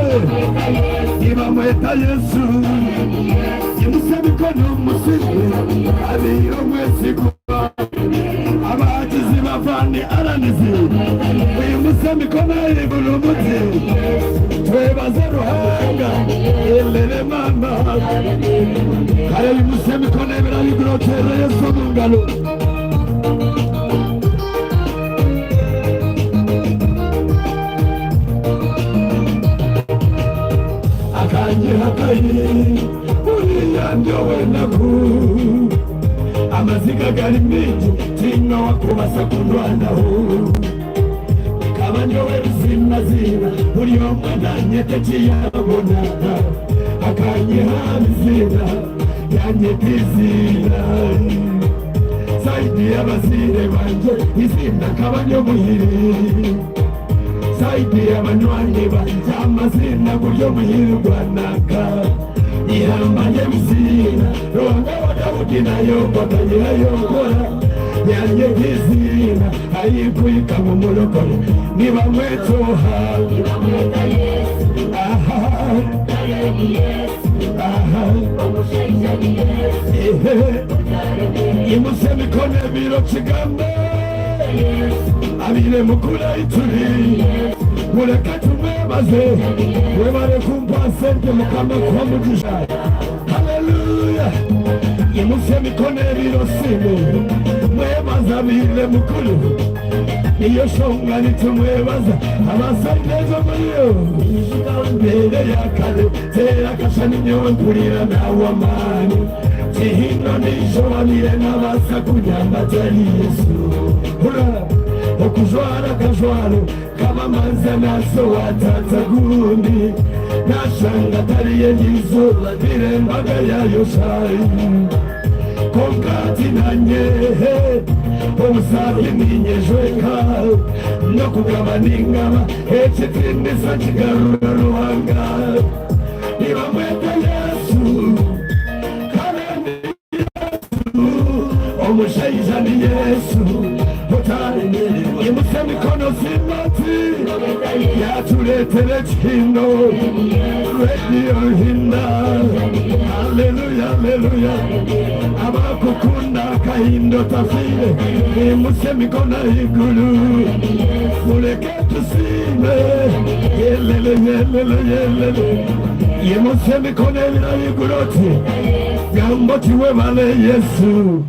ibamweta Yesu imuse mikono musike abiyo mwesiku abagizi bavane aranizi imuse mikono ibulumuzi twebaze ruhanga elele mama kare imuse mikono ibirabigurotere Yesu mungalo hakayi uriya ndowe naku amaziga gari mingi tinga wakubasa kundwanaho kaba ndowe zimazina uriyo mwana nyete kiyabona hakayi hamizina yanyete izina saidi y'abazire banje izina kaba nyo muhiri saidi y'abanywanyi banje amazina buryo muhirwanaka ihambanye mzina ronga wa Daudi nayo mbaganyira yongora yanjye nk'izina ayikuika mu murokore niba mwetoha nimamweta Yesu aha aha omushaija ni Yesu imuse mikone biro kigambe abire mukura ituri mureka tumwebaze webare kumpa sente mukama kwa mugisha haleluya imuse mikone biro sime mwebaza abire mukuru niyo shonga nitumwebaza abasaidezo muriyo mbere ya kale tera kashani nyowe mpurira nawe amani Tihino nishobanire n'abasa kunyambata Yesu hura okujwara kajwaro kamamanza naso watata gundi nashanga tariye n'izuba birembaga yayo shari konkati nanyehe omusabye ninyejweka no kugaba n'ingaba ekitindisa kigarura ruhanga nibamweta Yesu omushaija ni Yesu utari imuse mikono simati yatuletere kino radio hinda haleluya haleluya abakukunda kahindo tafire imuse mikono igulu mureke tusime yelele yelele yelele imuse mikono iguloti gamboti webale Yesu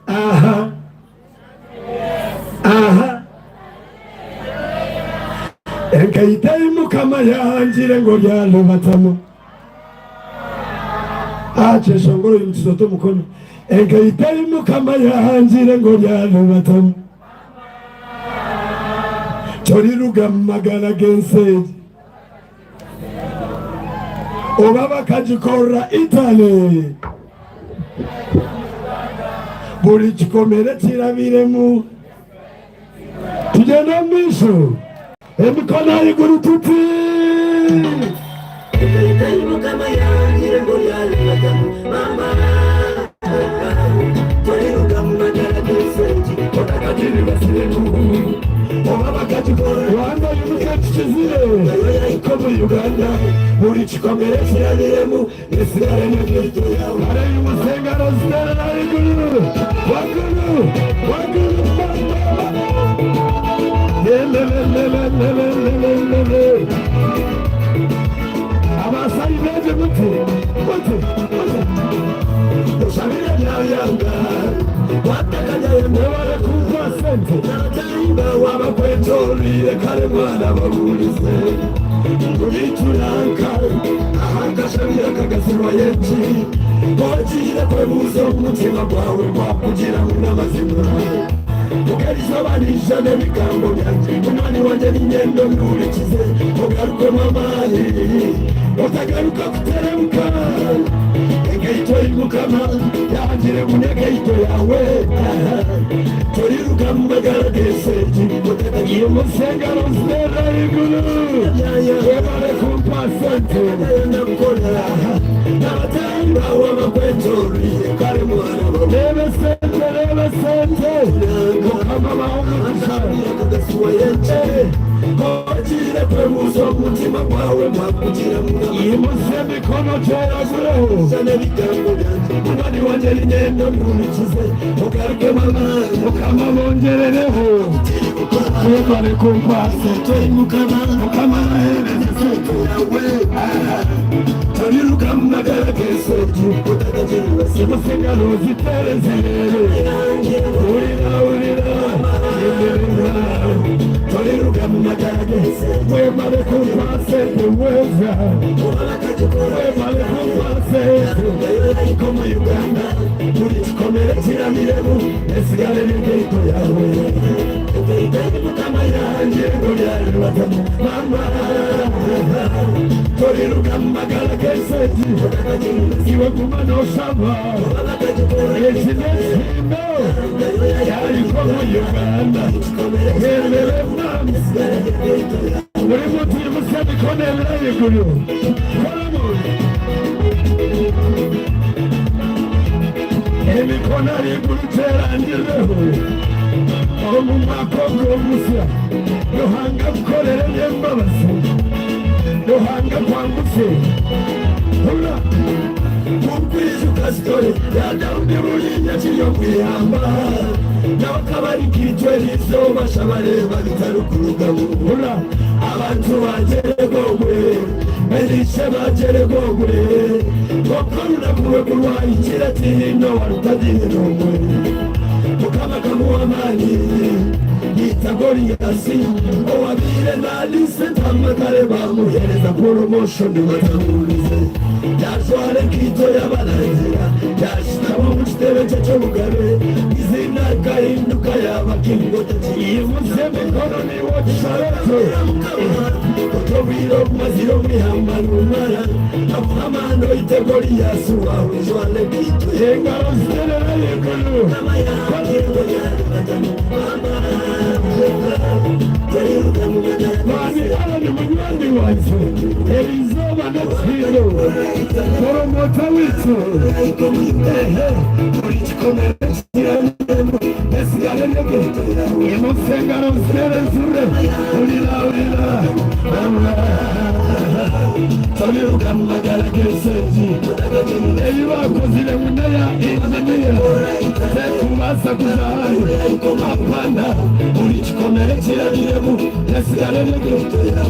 aha aha enkayitari mukama yanjire ngo ryalubatamo ache shongoro yimtisoto mukono enkayitari mukama yanjire ngo ryalubatamo toriruga magana genseji obaba kajikora itale buri kikomere kirabiremu tugenda misho emikono iguru tuti mukama yanjire ngo yalibatamu mama toriruga magana genseji otakatiri basiremu obaba kajikora Rwanda yumukechizire ikomu Uganda buri kikomere kirabiremu esigare n'ibyo yawe ari umusengano zitera na iguru wakuru wakuru abasai beje muti ushabire byayanga watakanya yemwara kuva sente narimba wabakwetorire kare mwana baburize ngurituranga ahanga shabira kaga gatsindwa yenshi wagire kwebuza umutima gwawe gwakugira ngo n'amazima ukarisobanisha n'ibigambo byanjye umwanya wanjye n'ingendo nturikize ugarukemo amani utagaruka kuteremuka engeyito y'umukama yangire munegeyito yawe turiruka mu magaragese iyo musengano zera iguru webare kumpasente nakora n'abatari bawe bakwetoriye kare mwana rebe sente mukama bawumugisha kagasuwa yenche kogire kwebuza umutima gwawe mwakugira imuse mikono ceragureho zane bigambo byanjye umwani wanjye n'ingendo ntunikize ugaruke mukama bongerereho webare kumpasente mukama nahereze sente yawe turiruka mu magaragese imusengano zitere zirere urira turiruka mu magaragese webare kumpasente webare kumpasente ariko mu Uganda muri gikomere kiramiremu esigare n'ingeyito yawe mukama yanjye nguryarirwatamu mama turiruka mu magaragese iwe kumano shaba ekineshino yariko mu Uganda yemere mwami muri mutu y'umusemikonerera y'iguru emikono y'iguru terangireho aho mu mwaka w'umusya yohanga gukorera n'imbabazi yohanga kwambutse hura mubwiriza ukazitore ya Dawudi buyinya kiyo kwihamba nawe akabarikitwe n'izobasha bareba bitari ku rugabo hura abantu bagererwogwe berishe bagererwogwe koko runakuwe kurwaye ikirati hino warutadihinogwe mukama kamuwamani yita Goliyasi owabire nalise tamakare bamuhereza promotion batamurize yashware kito y'abarangira yashitamo mu kitebe cy'ubugabe izina gahinduka y'abakingo takiyivuze mikono niwo gishareto otobiro maziro mihambano mara amano ite Goliyasi wawe jwale kito yengaro zerera yekulu kama yakingo y'abatangu Mani alani mwenye wanzu Elizoba na tilo Koromota witu Murichikomere Sirandemo Esigalelege Imusengaro Sere Zure Ulila Toliruka magaragese Eyiwako zile munaya inzimiya Sekumasa kuzahari Apanda Murichikomere Sirandemo Esigalelege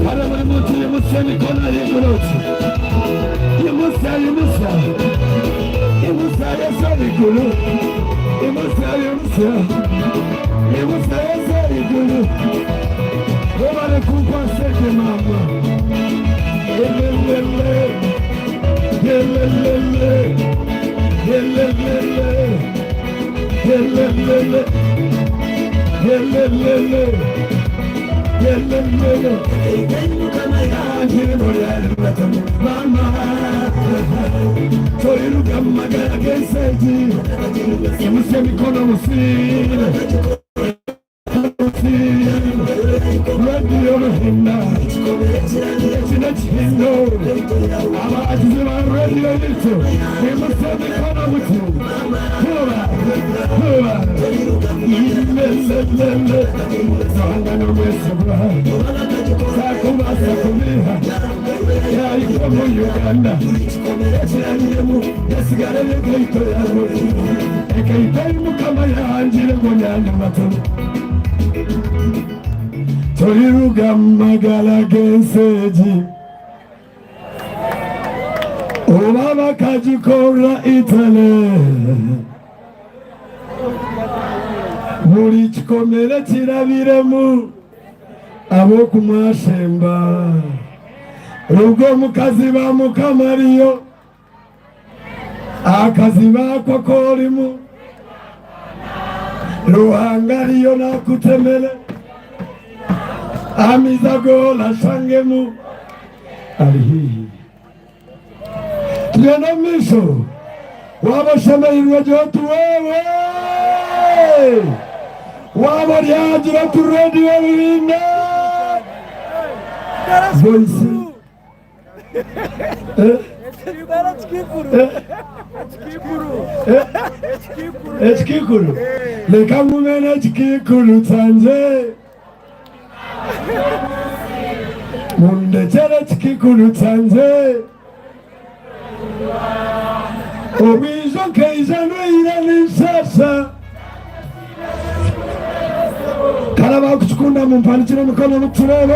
Para muri mutu yimuseni kona y'iguroti Yimusa yasabigulu Yimusa yasabigulu Wabare kumpaseke mama Yelelele mama toriruka mu magaragese imuse mikono musire radio hina kina chino abagize ba radio nito imuse mikono mutu hura ilelele sangano mesubra sakubasa kumiha yariko mu Uganda ekirangiremu yasigara n'ekayito yawe ekayito y'umukama yanjire ngo nyange matono toriruka mu magaragese oba bakagikora itale buri kikomere kirabiremu abo kumashemba ubwo mukazi ba mukamariyo akaziba kwa kolimu ruhangariyo nakutemele amizago la shangemu alihihi tugenda miso wabashemerirwe jotu wewe wabo lyagira turedi wewe voice ekikulu leka ngumene ekikulu canje mundekere ekikulu canje obwizo nkeiza nwire ninsasa kalaba kuchikunda mumpanikire emikono mukuturebe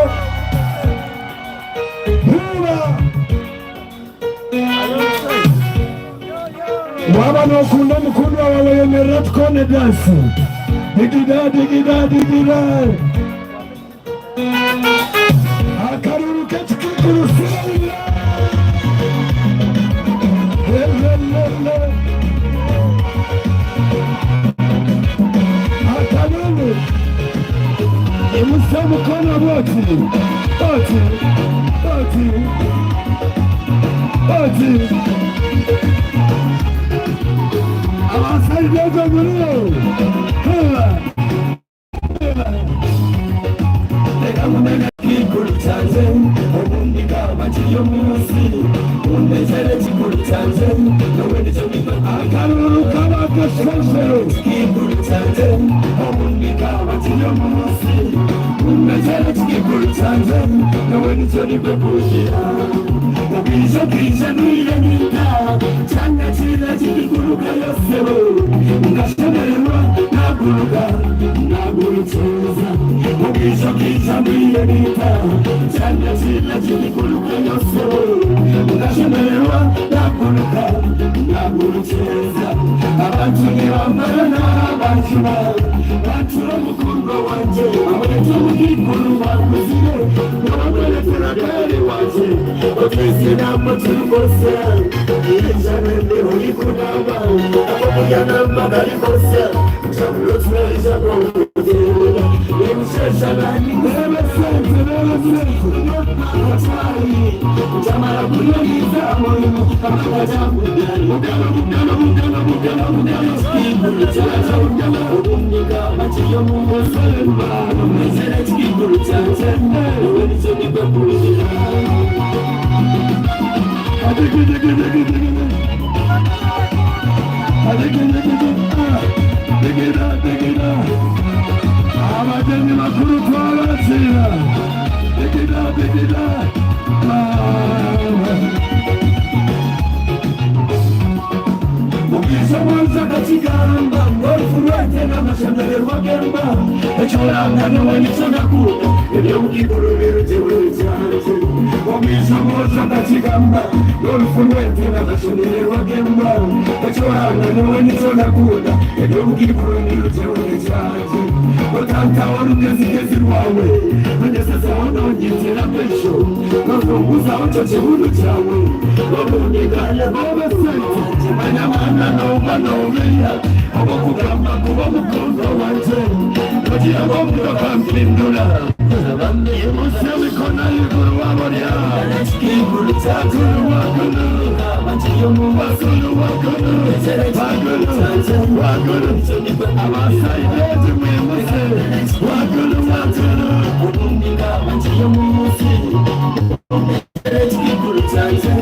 waba nokunda mukundwa wawe yemerera tukone dansi digida digida digida akaruru kekikulu sirira akaruru emusa mukono boti boti boti boti Avançar gurur. Pegamos na kikuru chanze, obundi kabachi yomusi, unezere kikuru chanze, nowe chomika akaruru kabaka shensero kikuru chanze, obundi kabachi yomusi, unezere kikuru chanze, nowe chomika kushia. Obisho kisha nuile nika, changa chila chikikuruka yosero, ngashemerwa naguruka, nagurucheza. Obisho kisha nuile nika, changa chila chikikuruka yosero, ngashemerwa naguruka, nagurucheza. Abantu niwambara n'abashura, batura mukungo wanje, awetu mukikuru wakuzire, n'abagwerekera kare wanje, otwese namwe turikose, ijanende ulikunaba, abamuyana barikose, chabulo tunaijako kujera, imusheshalani nebe sente, watari, jamara kunyoniza moyo, kamajamu, mugano, chikiburu chacha, ubunika machiyo mumusemba, umezere chikiburu chacha, uwenicho nibabujira. Digida abageni makuru twabakira digida Mugisa mwanza kachigamba ngorufurwete n'amashandarerwa gemba ecyoranga niweniconaku ebyo mukikuru birutewe cyane Mugisa mwanza kachigamba ngorufurwete n'amashandarerwa gemba ecyoranga niweniconaku ebyo mukikuru birutewe cyane Otanta warugezigezi rwawe ngesese wononyitira pesho nozunguza ochochehuru cyawe obunigale bobesente manyamana nobanobera obokugamba kuba mukondo wanje nogira ngombwa kampindula bambe musemikona y'iguru waborya ikiguru cyakuru wakunu abaciyo mu basuru wakunu wakunu abasayidezi mwemuse wakunu ubundiga abaciyo mu musi ikiguru cyanjye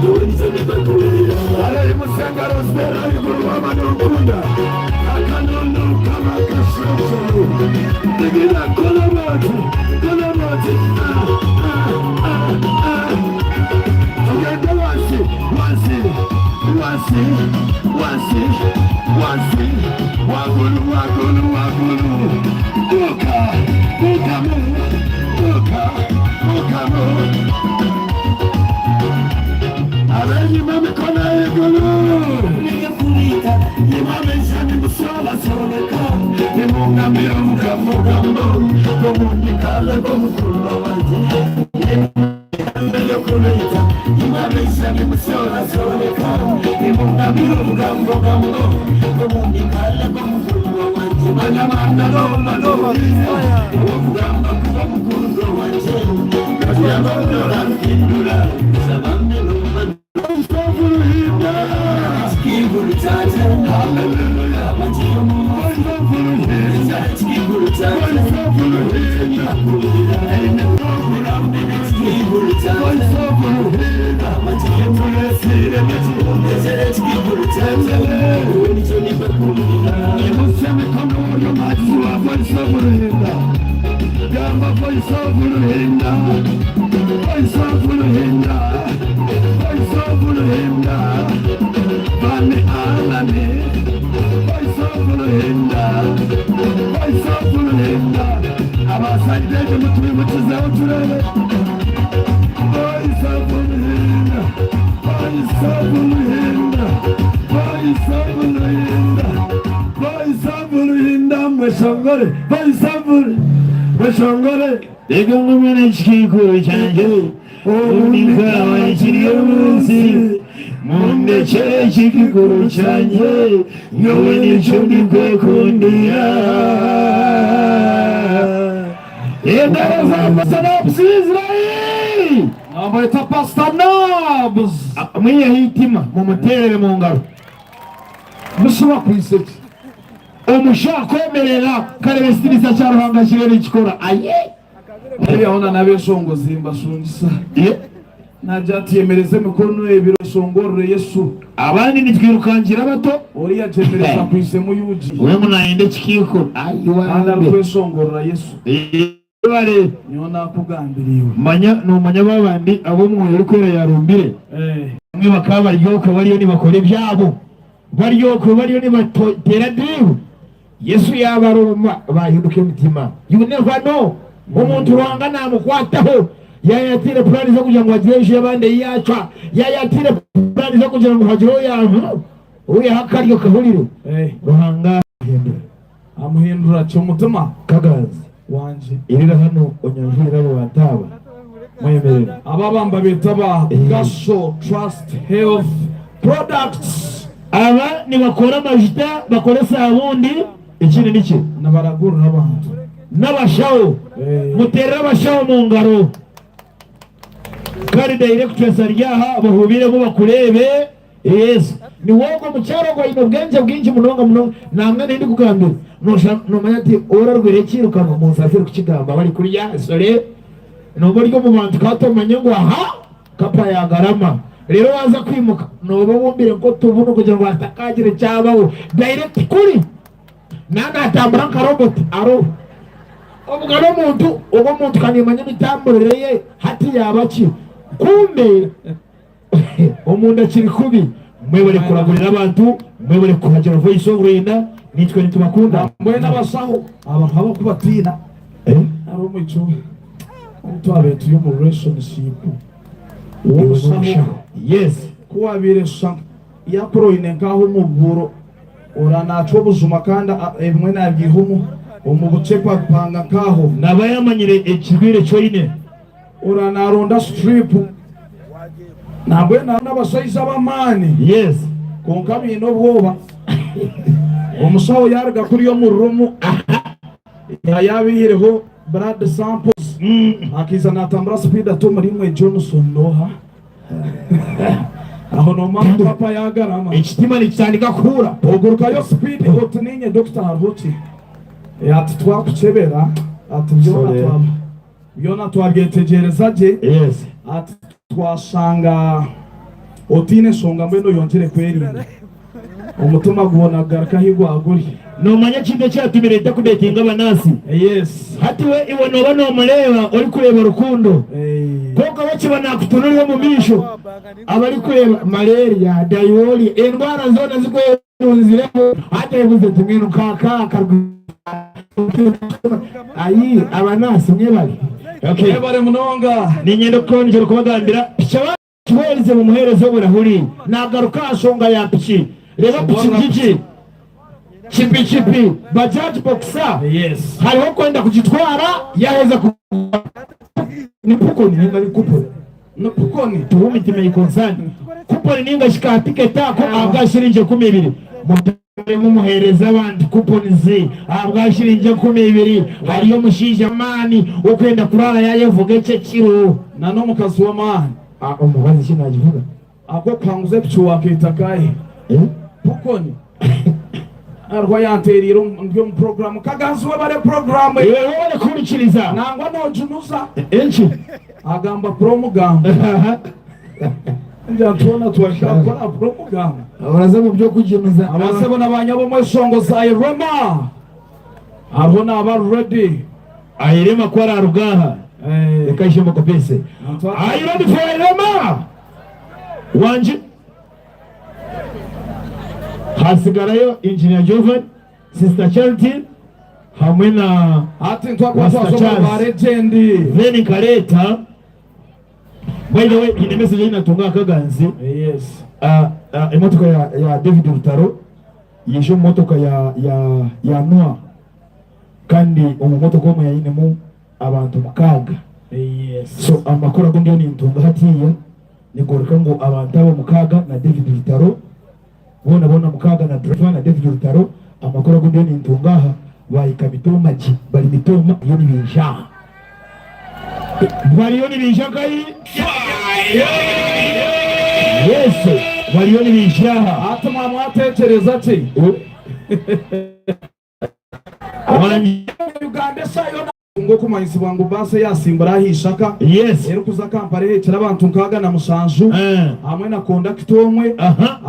duhurize nibakurira ari musangaro spera y'iguru wamanukunda akanunu kamakashosho tegera kolomati tugende wansi wagulu ukamo abenyi mamikona y'igulu nigefurika nimamesha nimusola soleka nimungamiro mukamugambo komundikale komukulo wanje mbele kulita nimamesha nimusola soleka Ego ngumene chikiko chanje unika wachiri yomunsi munde che chikiko chanje nyoni choni kwekundia Enda Sanabs Israel Abaita Pastor Nabs mwiye hitima mumuterere mu ngaro mushobora kwiseki omushakomerera kale besitiriza cya ruhanga kirere kikora aye Yaona nabeshongo zimba shungisa najatiyemereze mikono ebirosongorre Yesu abandi nitwirukangira bato oriya jemereza kwisemu yuji wewe naende chikiko ayiwa anda kwesongorra Yesu bale nyona kugambiriwe manya babandi abo mwoyo rukwera yarumbire mwe bakaba ryoka bariyo ni bakore byabo bariyo ni batera drive Yesu yabaroma bahinduke mutima you never know umuntu rwanga namukwataho yayatire plani zo kugira ngo agireje abandi yaca yayatire plani zo kugira ngo hagiro yantu uye hakaryo kahuriro ruhanga amuhindura cyo mutima kagazi wanje irira hano onyanjira abo bataba mwemerera ababamba betaba Gasho Trust Health Products aba ni bakora amavuta bakora sabundi ikindi niki nabaragura abantu n'abashawo muterera abashawo mu ngaro kandi directors aryaha bahubire bo bakurebe yes ni wogo mu cyaro ngo ino bwenge bwinshi munonga namwe ndi kugambira no mayati ora rwerekiruka mu nsafiri kukigamba bari kuri ya sore no buryo mu bantu katomanye ngo aha kapa ya garama rero waza kwimuka no bobumbire ko tubuno kugira ngo atakagire cyabaho direct kuri nana atambura ka robot aro omugano muntu kanimanya mitambureye hati yabaki kumbe omuntu akiri kubi mwebere kuragurira abantu mwebere kuhagira voice of Rwanda nitwe nitubakunda mwe n'abasaho abantu abo kubatina aro mucyo utwabetu yo mu relationship yes kuwabiresha yakoroine ngaho mu buro ora naco buzuma kanda emwe nabyihumu umubucepa panga kaho nabayamanyire ekibire cyoine ora naronda strip nabwe n'abasaiza bamani yes konka bino bwoba umusawo yarga kuri yo mu rumu yabihireho blood samples akiza natambura speed atomuri mwe Johnson noha aho no mama papa yagarama ikitima nikitandika kura oguruka yo speed otuninye Dr. Harhoti ati twakucebera ati byona twabyetegereza je yes ati twashanga otine songa mbeno yongere kwerinda umutima gubona garaka higwaguri no manya kinde cyatumire takudetinga abanasi yes hati we iwe no bano mureba uri kureba rukundo koko bakibana kutunuriye mu misho abari kureba malaria dayoli indwara zone zikweziremo hata yavuze tumwino kaka ayi abanasi mwe bari okay bare munonga ni nyendo konjero kubagambira cyaba kiwerize mu muherezo burahuri nagaruka ashonga ya pichi reba pichi chipi bajaj boxer yes hariho kwenda kujitwara yaheza ku ni pukoni ngari kupo no pukoni tuhumi timeikonsani kuponi ninga shika ticket yako abwa shilingi 12 mutare mumuhereza abandi kuponi zi abwa shilingi 12 hariyo mushije mani ukwenda kurara yayevuge cye kiro nano mukazi wa mani umubazi kinagivuga ako kanguze pchu wakitakaye kuponi arwa yanteriro mbyo program kagazwe bare program wone kubikiriza nangwa no junuza enchi agamba promugamba njatona twashaka promugamba uraza mu byo kujinuza abasebo nabanyabo mu songo za Irema arona aba ready ayirema kwa rugaha ekashimo kopese are you ready for Irema wanje hasigarayo Engineer Joven, Sister Charity hamwe na ati ntwakwasoba ba legend Leni Kareta. By the way, in message inatunga kaganzi yes imotoka ya David Rutaro yisho motoka ya Noah kandi umumotoka mu yayinemu abantu mukaga yes so amakuru ago ndio nintunga hatiya nigoreka ngo abantu abo mukaga na David Rutaro bona mukaga na driver na David Rutaro amakuru ago ndio nintungaha bayika mitoma ki bali mitoma yo nibinja bali yo nibinja kai yes bali yo nibinja hata mama atekereza ati abandi Uganda sayo ngo kumayisi bangu base yasimbura hishaka yes ero kuza kampare hekera abantu nkaga na musanju hamwe na conductor omwe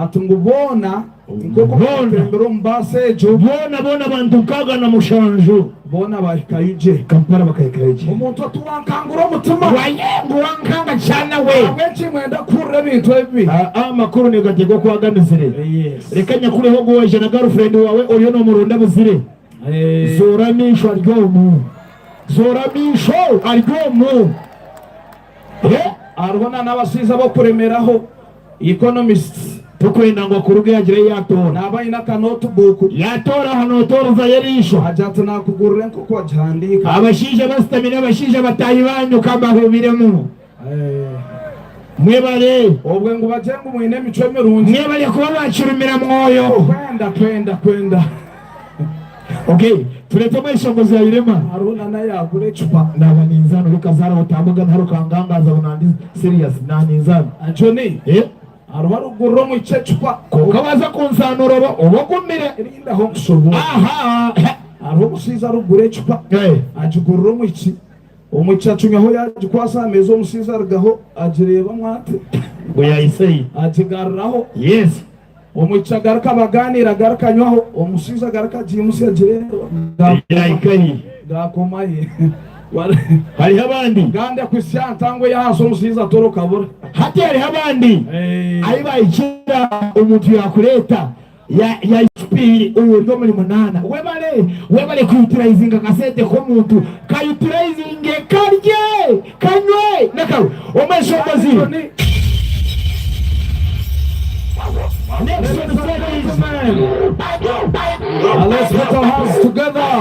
atungubona ngoko mbero mbase jo bona abantu nkaga na mushanju bona bahikayuje kampara bakayikayuje umuntu atuwankangura umutima wayengo wankanga cyane we abenshi mwenda kurre bintu ebi amakuru ni gatego kwaganizire yes rekanya kureho goje na girlfriend wawe oyo no murunda buzire zoramisho aryomu zoramisho aryomu arwana n'abasiza bo kuremeraho economists tukwenda ngo kuruge yagire yatora nabaye na notebook yatora hano toruza yerisho ajata nakugurira nko kwa jandika abashije bastamina abashije batayibanyu kama hubiremu mwebale obwe ngo bajenga muine mico mirungi mwebale kuba bacurumira mwoyo kwenda okay tulete mwishongozi ya Irema aruna na yagure chupa nabaninzano rukazara utambuga ntarukangangaza unandi serious naninzano Anthony arwaru gurro mu icecupa kukabaza kunsanuro obogumire irinda ho kusubu aha aro musiza rugure chupa ajugurro mu iki umucacu aho yaje kwasa ameza umusiza argaho agireba mwate ngo yayisei ajigarraho yes umucagar kabaganira garakanywaho umusiza garaka jimusi agireba yaikayi gakomaye hari abandi gande kwisyantango yahaso umusiza toro kabura hati hari abandi ari bayikira umuntu yakureta ya spiri uburyo muri munana webale kuyutilizinga kasete ko muntu kayutilizinge karye kanywe nakawe omeshombozi Let's put our hands together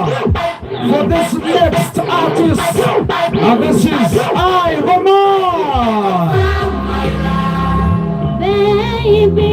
for this next artist. And this is Irema. Baby.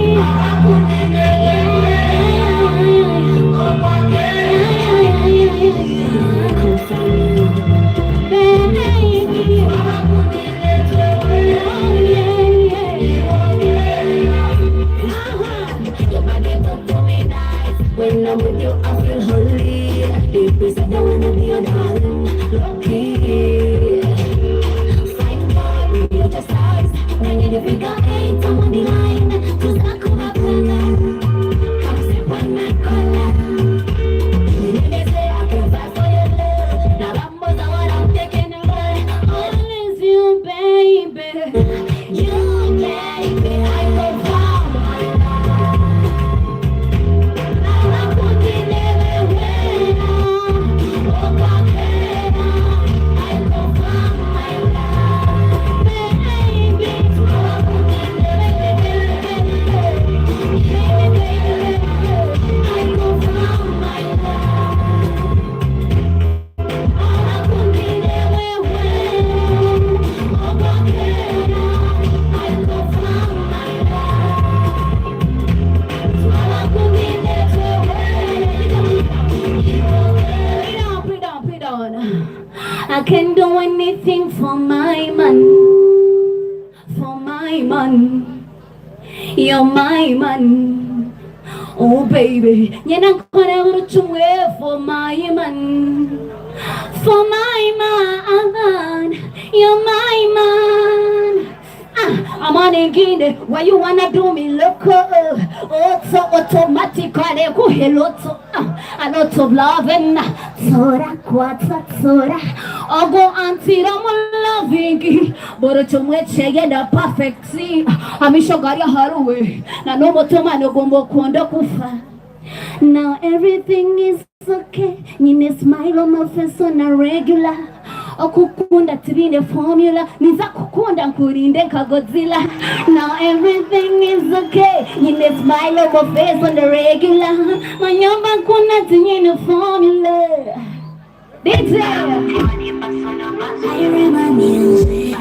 When I'm with you, I feel holy. Deep inside, I wanna be your darling. Lucky. Fine boy, you're just nice. I need a figure 8, I'm on the line. Cause I come up and down. Come sit one night color. They say I can fight for your love. Now I'm what I'm taking away. Only you, baby. You, baby, I go far. I can do anything for my man. For my man. You're my man. Oh baby, you're gonna for my man. For my man. You're my man. I'm on again. Why you wanna do me local? Auto automatically go hello to a lot of love and tora quata tora. I go until I'm loving, but it's a way to get a perfect see. I'm sure got your heart away. Now no more to man go kondo kufa. Now everything is okay. Nine smile on my face on a regular. Okukunda tibine formula niza kukunda nkurinde ka Godzilla. Now everything is okay. Nine smile on my face on the regular. Manyamba kuna tibine formula. DJ I remember music.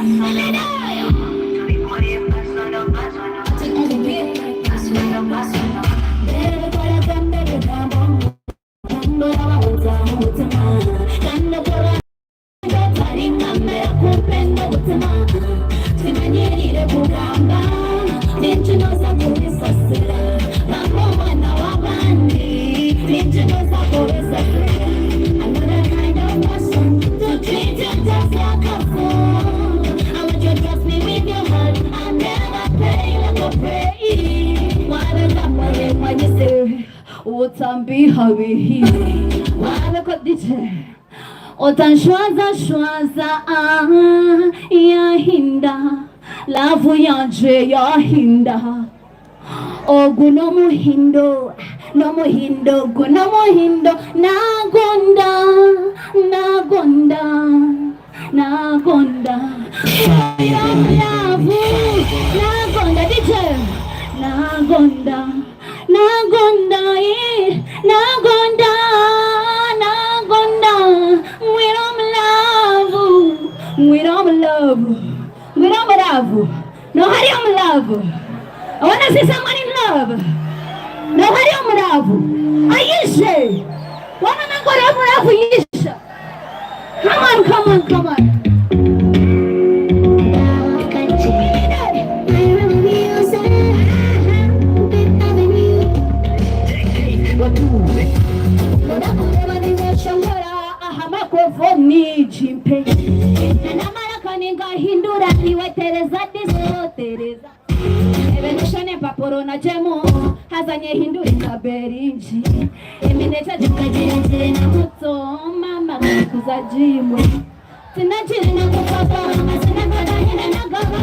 Utambi hawi wale kwa DJ Otanshwaza ya hinda lavu yanje ya hinda Ogu no muhindo guno muhindo nagonda lavu nagonda DJ nagonda we don't love. No, how do you love? I want to see someone in love. No, how do you love? Aisha, what am I going to love Aisha? Come on. Ni jimpe na maraka ninga hindura niwe Teresa diso Teresa evenishane paporo na jemo hazanye hindura kaberinji emineta jikajire na moto mama kuzajimwe tinajire na kupapa sina kadanya na gaba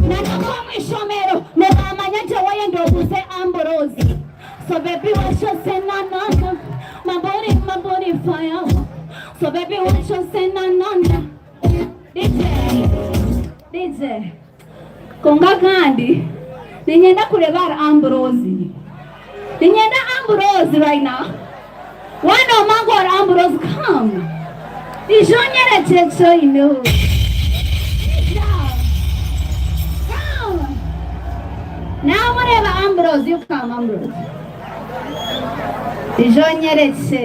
na nakoma ishomero ne amanyanje wayendo buze ambrozi so baby what you say na my body fire. So baby, what you say na DJ Konga kandi ninyenda kureba Ambrosi. Ninyenda Ambrosi right now. Why no mango or Ambrosi come? Dijonyere checho ino. Come. Now whatever Ambrosi, you come Ambrosi. Dijonyere che.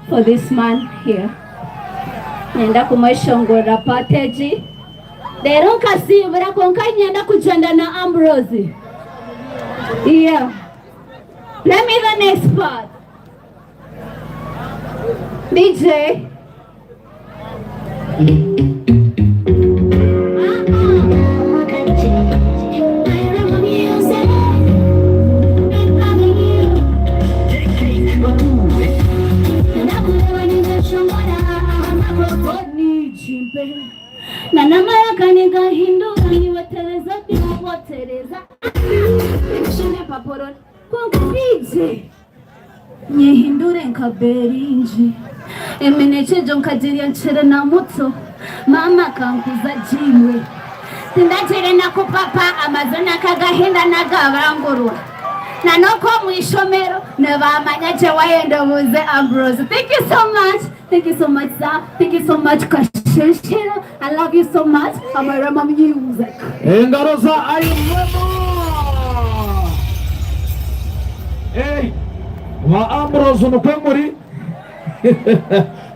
for this man here. Nenda kumweshongora package. Dero kasibura konka nyenda kujenda na Ambrose. Yeah. Let me the next part. DJ. Na nama yakaniga hindura niwetereza biwatereza nishine paporo konkwije nyehindure nkaberinji emenechejo nkajiria nchere na muto mama kankuza jimwe tindachere na kupapa amazona kagahinda nagabangurwa na noko mwishomero nebamanyache wayendo buze Ambrose. Thank you so much. Thank you so much, sir. Thank you so much, Kasheshiro. I love you so much. Amarama music. Engaroza ayumemo. Hey, wa Ambrose nukwemuri.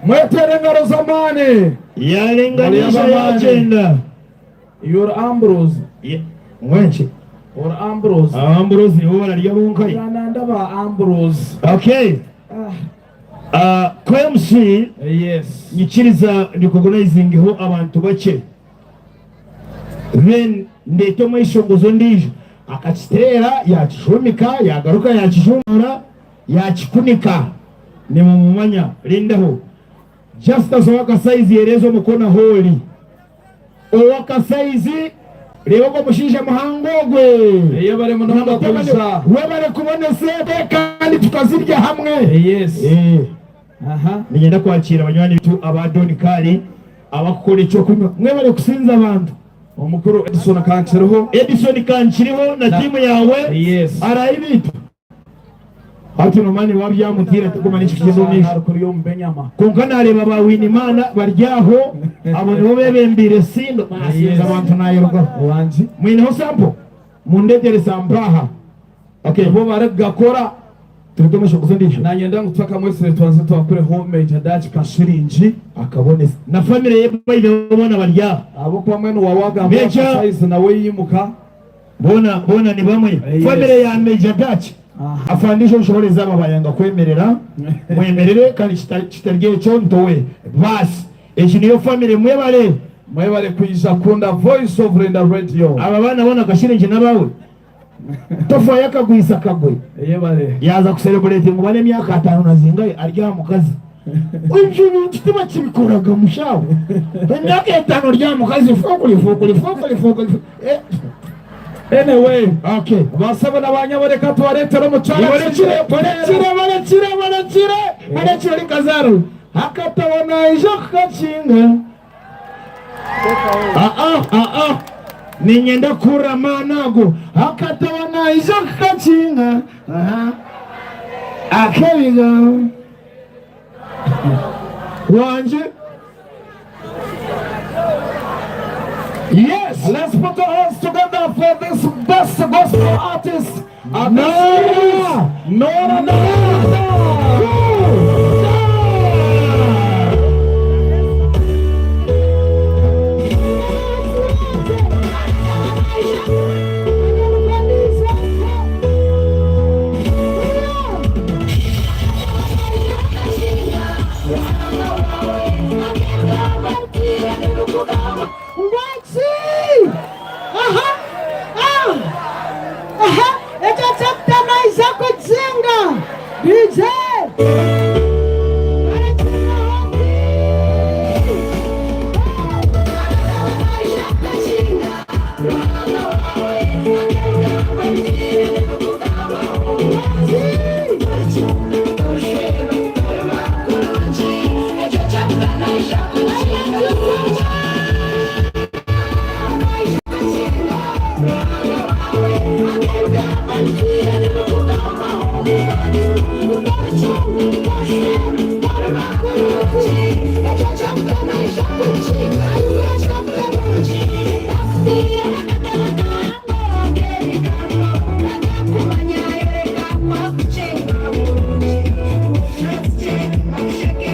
Mwetere engaroza mane. Yalenganisha yagenda. You're Ambrose. Mwenche. Or Ambrose. Ambrose ni wowe arya bunkai. Ndaba Ambrose. Okay. KMC Yes. nyikiriza recognizing ho abantu bake. Then ndeto mwishongozo ndijo akakitera yakishumika yagaruka yakishumura yakikunika ni mumanya lindaho. Just as waka size yerezo mukona holi. Owaka size leo ko mushinja muhangogwe Iyo bari mu namba kuza we bari kubone sebe kandi tukazirya hamwe. Yes. Aha. Nigenda kwakira abanywanyi bitu abadoni kali abakukora icyo kunywa mwe bari kusinza abantu. Omukuru Edison Kanchiriho na timu yawe. Yes. Arayibitu hati nomani wabyamutira tugumana ikikizo nisho kuriyo mbenyama konka nareba bawini imana baryaho abo nibo bebembire sindo basinza abantu nayoga wanji mwine ho sampo mundegere sampaha. Okay, bo baragakora turudomesha kuzandisha nanyenda ngutaka mwese twanze twakure homage adachi kashirinji akabone na family ye bayibona barya abo kwa mwenu wawaga mbaka size nawe yimuka bona ni bamwe. Family ya Major Dutch afandisho ushobore zaba bayanga kwemerera mwemerere kandi kitargiye cyo ntowe basi niyo family mwebare kwisha kunda Voice of Renda Radio. Aba bana bona gashirinje nabawe tofa yakagwisa kagwe yaza kucelebrate mu bane myaka 5 nazingaye arya mukazi unje ntitima kibikoraga mushawe myaka 5 rya mukazi fokuli Anyway, okay. Basaba n'abanyaboreka tuwaretera umucana. Barekire likazaru. Hakatabona ijo kacinga. Ninyenda kura manago. Hakatabona ijo kacinga. Akebiga. Wanje. Yes, let's put our hands together for this best gospel artist. DJ! Shake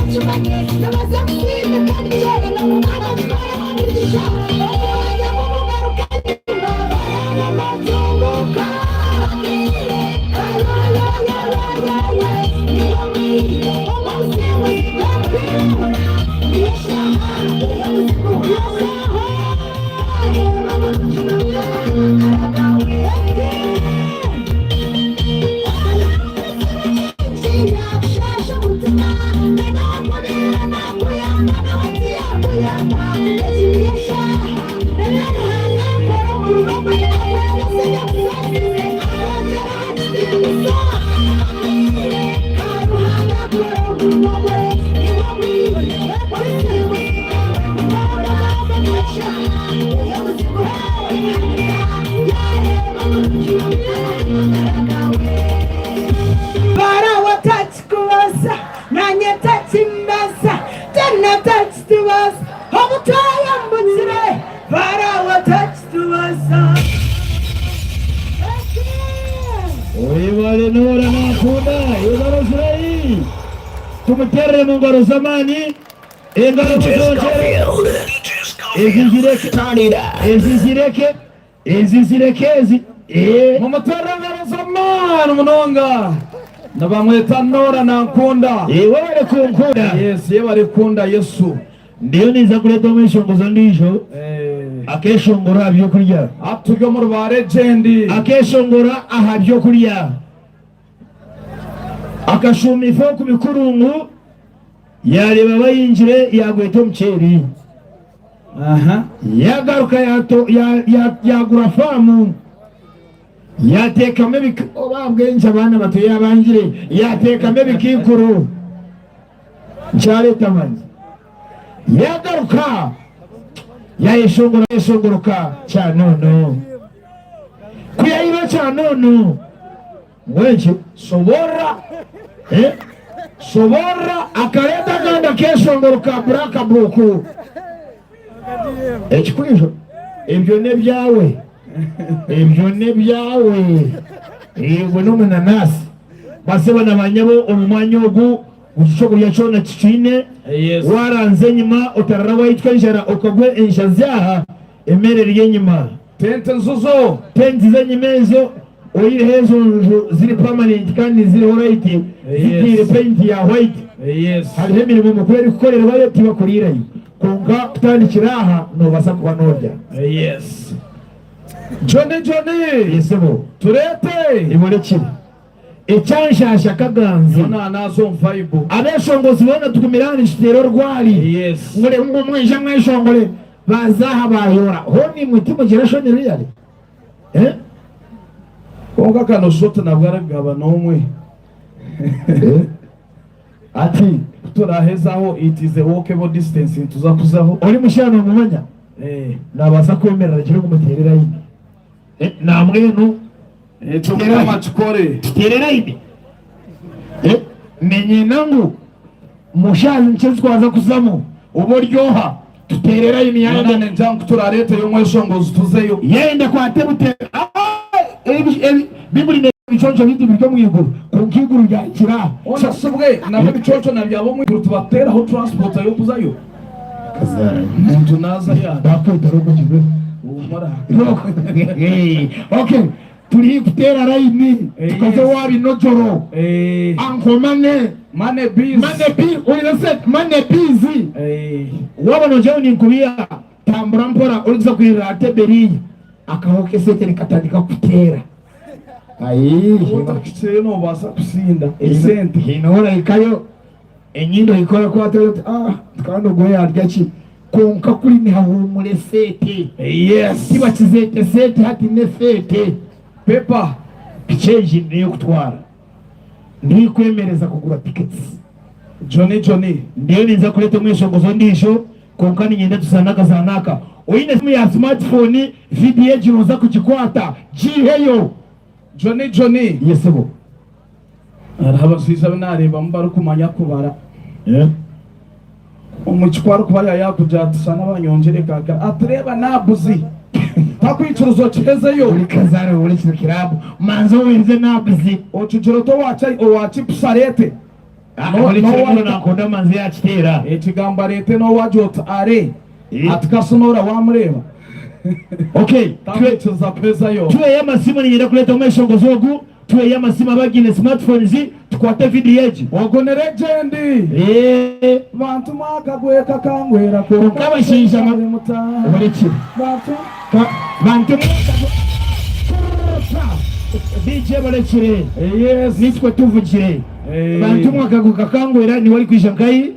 Aku Tumutere mu ngoro zamani engaro muzongere ezizireke mumutere ngaro zamani munonga nabamweta Nora Nankunda wale kunkunda yes yebale kunda Yesu ndiyo niza kuleta mwishongozo ndisho akeshongora abyo kurya atuge mu ba legend akeshongora aha byo kurya akashumifo ku bikurungu yareba bayinjire yagweta umuceri yagaruka yagura famu yatekame obabwenje abana bato yabangire yatekame bikikuru cyareta manje yagaruka yayishongoroka cyanono kuyayiro cyanono mwenje sobora akaleta ganda keshongoroka buraka buku ekikwizo ibyo ne byawe yego no munanasi baseba nabanyabo omumwanya ogu ushobora cyona kicine waranze nyuma utararawa yitwa njara ukagwe inshazaha emerere nyuma tente nzuzo tenzi nyimezo oyire hezo ziri permanent kandi ziri alright ziri paint ya white hariho imirimo mukwere gukorera bayo tibakurira konka kutandikira aha no basa kuba norya Johnny yesebo turete iborekire ecyanshasha kaganzi nona nazo mvibe abeshongozi bona tukumirana shitero rwari ngore umweja mweshongore bazaha bayora honi mutima gerashonye yari konga kano shota nabwaragaba nomwe ati turahezaho it is a walkable distance tuzakuzaho uri mushano mumanya nabaza kwemerera kiri kumuterera yindi namwenu tukera machikore terera yindi menye nangu mushazi nchezi kwaza kuzamo uboryoha tuterera yindi yandi njangu turarete yo mweshongozi tuzeyo yenda kwa tebute bibuli ne bichoncho bitu byo mwiguru kunkiguru ya kira ona subwe na bichoncho na byabo mwiguru tubatera ho transport yo kuzayo kazara muntu naza ya bakwita rogo jibe umara okay turi kutera raini tukaze wabi nojoro ankomane mane biz mane bizi wabano jao ni nkubia tambura mpora uliza kuirate beriye akahoke sete nikatandika kutera utakitse no basa kusinda esente hinora ikayo enyindo ikora kwa toyota tukando goya aryachi konka kuri ni hahumure sete kiba kizete sete hati ne fete pepa change niyo kutwara ndi kwemereza kugura tickets Johnny ndiyo niza kuleta mweshongozo ndisho konka ni nyenda tusanaka zanaka oine simu ya smartphone video jiroza kuchikwata jiheyo Johnny yesebo araba sisa nareba mbara kumanya kubara umuchikwaro kubaya yakujata sana banyongere kaka atreba nabuzi takwicuruzo kihezeyo uri kazare uri kirabu manzo wenze nabuzi ochujuro to wacha o wachi psarete nakunda manzi yakitera ekigambo arete no wajota are atukasonora wamureba. Okay, tuza pesa yo tuwe y'amasimu ninyenda kuleta umeshongozo ogu tuwe y'amasimu abagine smartphones tukwate video yeji ogo ne legend bantu mwakagweka kangwera ko kabashinja bareki bantu DJ barekire yes nitwe tuvugire bantu mwakaguka kangwera ni wali kwishankai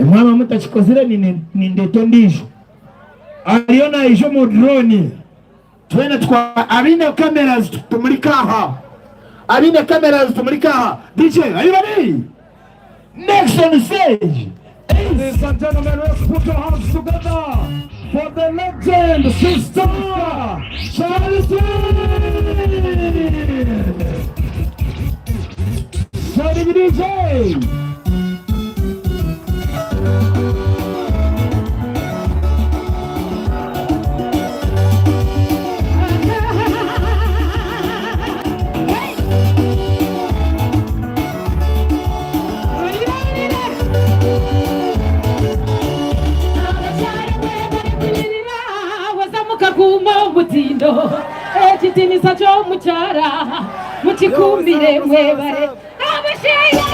mama mutachikozera ni ndeto ndijo aliona ijo mu drone twena twa abine cameras tumulikaha abine cameras tumulikaha DJ are you ready next on stage ladies and gentlemen let's put our hands together for the legend sister Charity DJ mutindo ekitinisa cyo mucyara mukikumire mwebare abasheya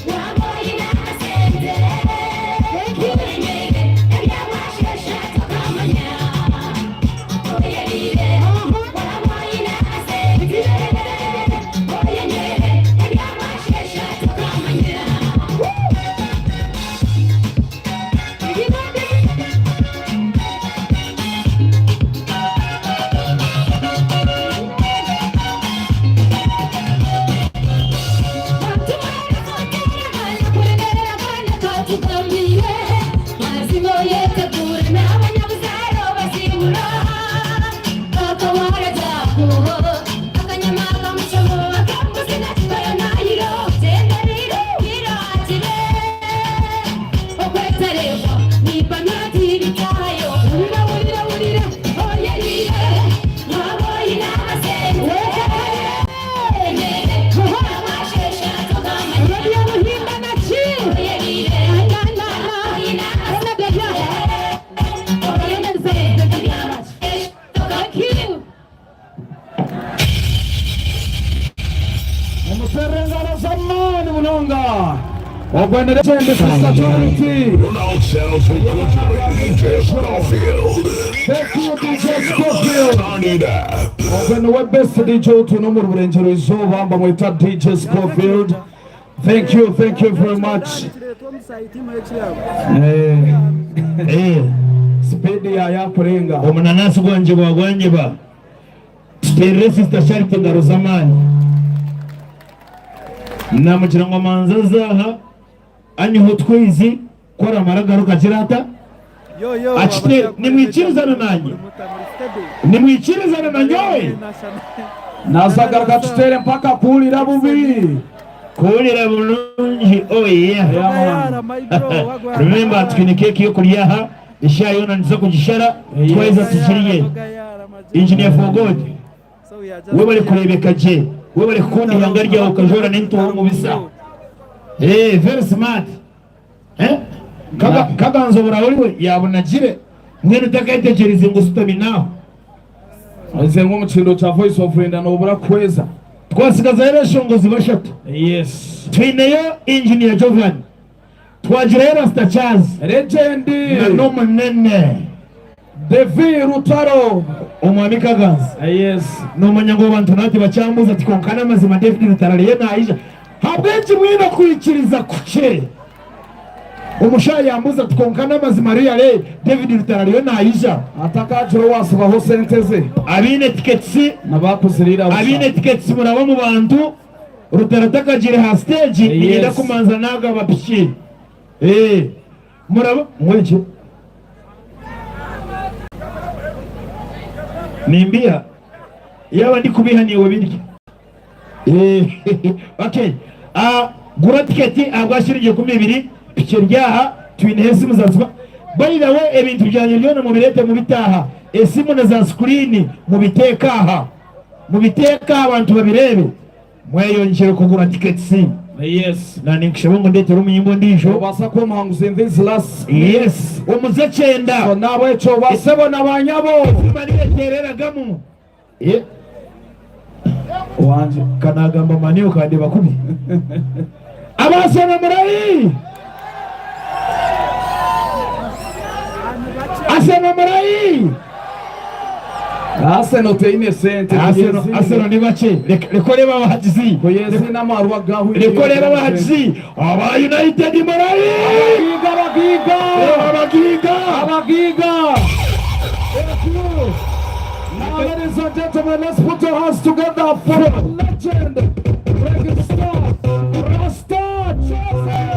Wow. Songa. Ogwende Legend Sister Charity. Ronald Sales Recording, DJ Scofield. Thank you, DJ Scofield. Turn it up. Ogwende we best DJ to number burengero izuba amba mwita DJ Scofield. Thank you very much. Speed ya kurenga. Omunanasi gwanje gwagwanye ba. Tere Sister Charity ndaruzamani. Namukira ngo manza zaha anyiho twizi kora maragaruka kirata. Achite nimwikirizana nanyi. Nimwikirizana nanyowe. Nazagaruka tutere mpaka kulira bubi. Kulira bulungi oh yeah. Remember tukine keki yo kuliaha ishayona nizo kugishara tweza tukiriye. Engineer for God. Webale kurebeka je. Webale kundi yangarya ukajora n'intu mu bisa. Very smart. Kaganzo burauriwe yabonagire mwene utakaitegereze ngo sutaminaho. Aze ngo mucindo cha Voice of Rwanda no burakweza. Twasigaza rero shongozi bashatu. Yes. Twineyo Engineer Jovan. Twagira Rasta Charles. Legend. Na Noma Nene. Devi Rutaro. Omwami Kaganza. Yes. Nomanyango bantu nati bacambuza tikonkana mazima David Rutarariye na Aisha. Habenji mwina kuikiriza kuche. Umushayi yambuza tikonkana mazima Real David Rutarariye na Aisha. Ataka joro wasabaho senteze. Abine tiketsi nabakuzirira. Abine tiketsi muraba mu bantu Rutarataka jire ha stage nida kumanza naga bapishi. Muraba mweje. Nimbia yawa ndi kubihaniwe birya. Okay. Gura tiketi agwashirije ku 2 piche ryaha twinehesi muzazwa. By the way ebintu byanye byona mu birete mu bitaha. Esimu na za screen mu bitekaha. Mu biteka abantu babirebe. Mweyongere kugura tiketi. Yes. Na nikishabongo ndete rumuyimbo ndisho. Basa ko muhanguze in this last. Yes. Umuze cyenda. So nabo echo basebo nabanyabo. Mani terera gamu. Wanje kanagamba maniyo kandi bakubi. Abasana murayi. Asana murayi. Aseno te innocente. Aseno ni bache. Rekoreba bahajizi. Koyezi namarwa gahu. Rekoreba bahajizi. Aba United murayi. Abagiga. Now, ladies and gentlemen, let's put our hands together for legend, reggae star, Rasta Charity.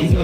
Izo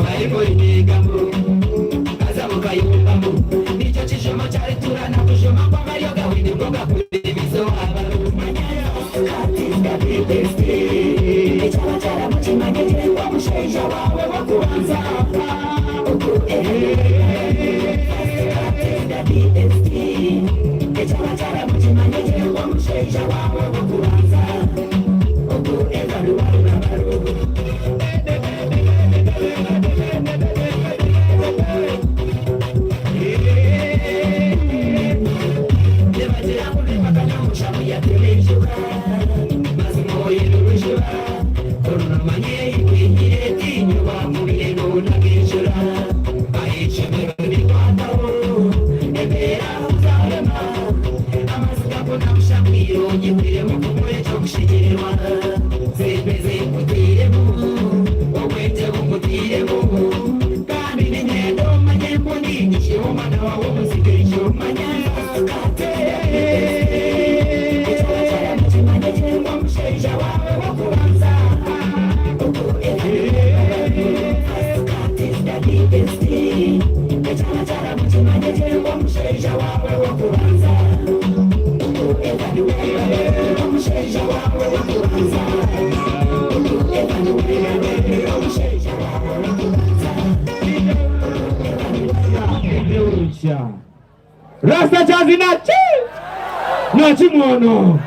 Rasta chazi nachi mwono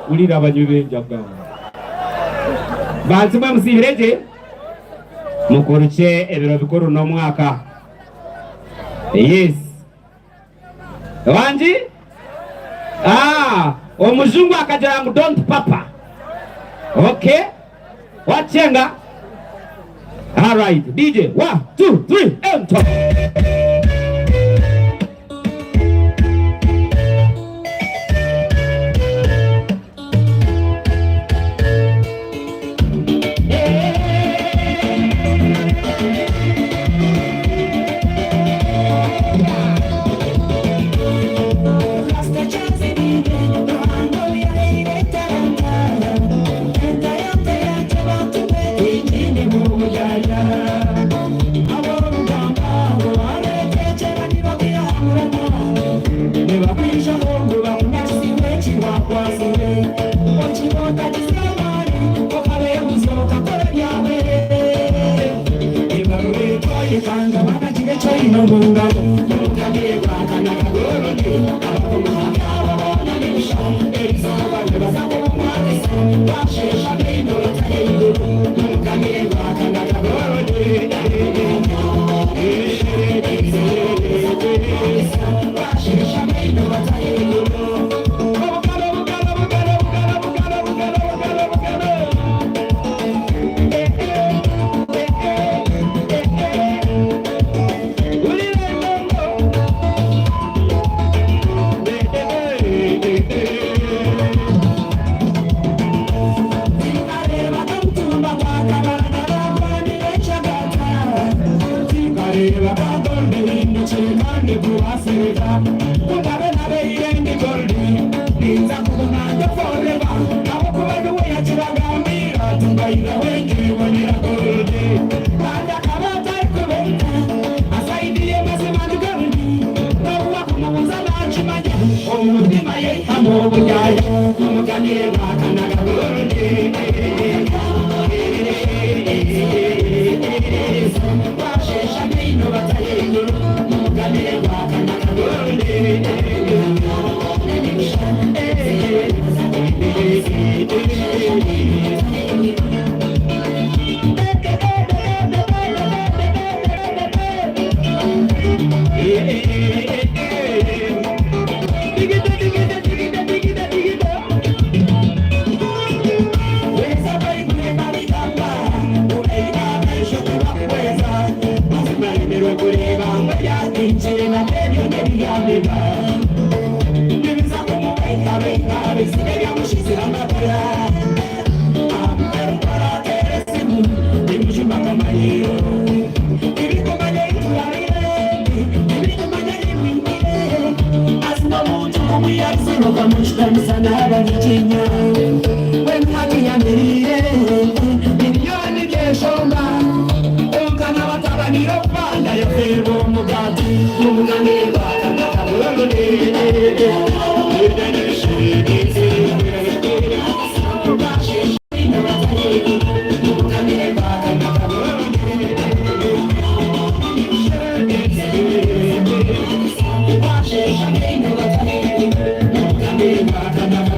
ulira abanyubenjaga bantu mwe musibireje mukoruche ebiro bikuru no mwaka. Yes wanji omuzungu akaja ngo don't papa. Okay wachenga. All right DJ 1 2 3 and top.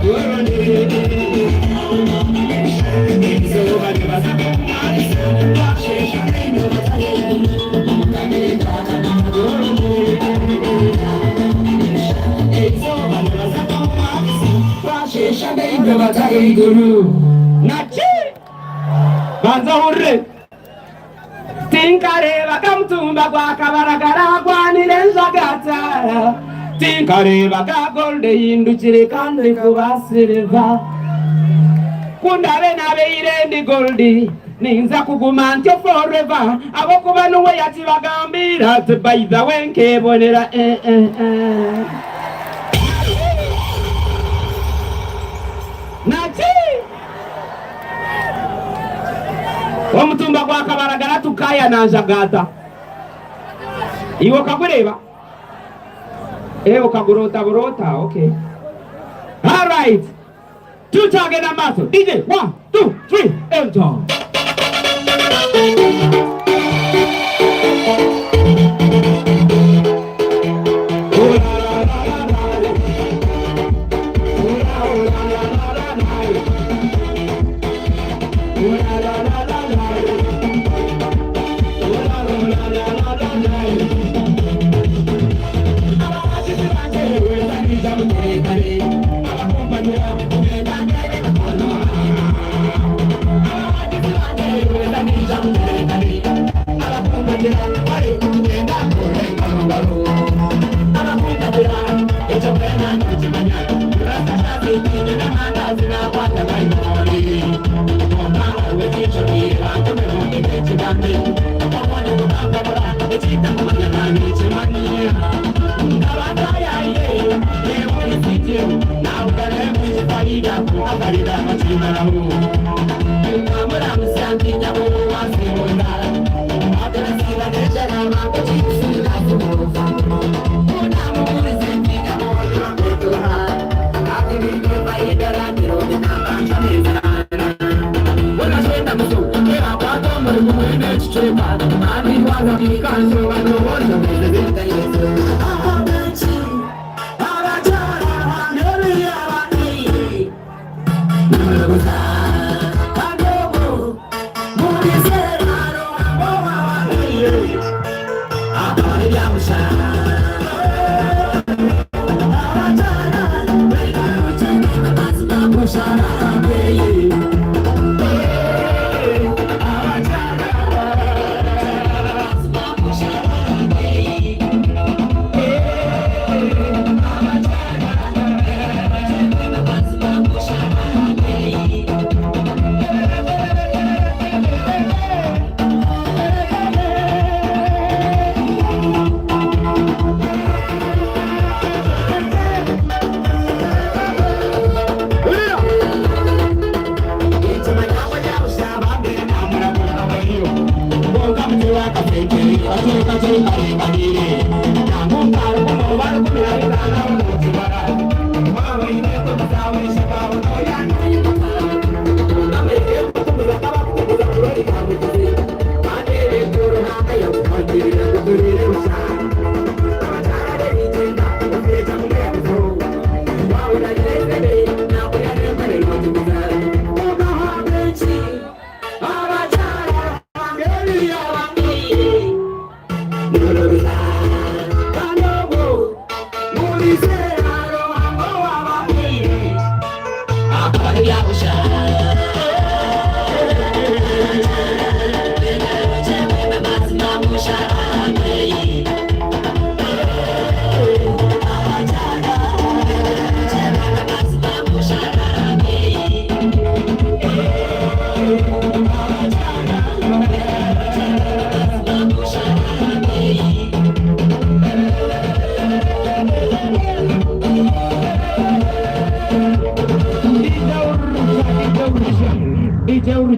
Good. Banza hurre Tinkareba kamtumba kwa kabaragara kwa nirenza gata Tinkareba ka golde yindukire kandi kubasireva Kundabe nabe irendi goldi Ninza kuguma ntyo forever Abo kuba nuwe yati bagambira Ati by the way nkebonera Nachi Omutumba kwa kabaragara tukaya nanjagata Iwo kagureba Kagurota burota okay All right Tutage na maso DJ 1 2 3 enter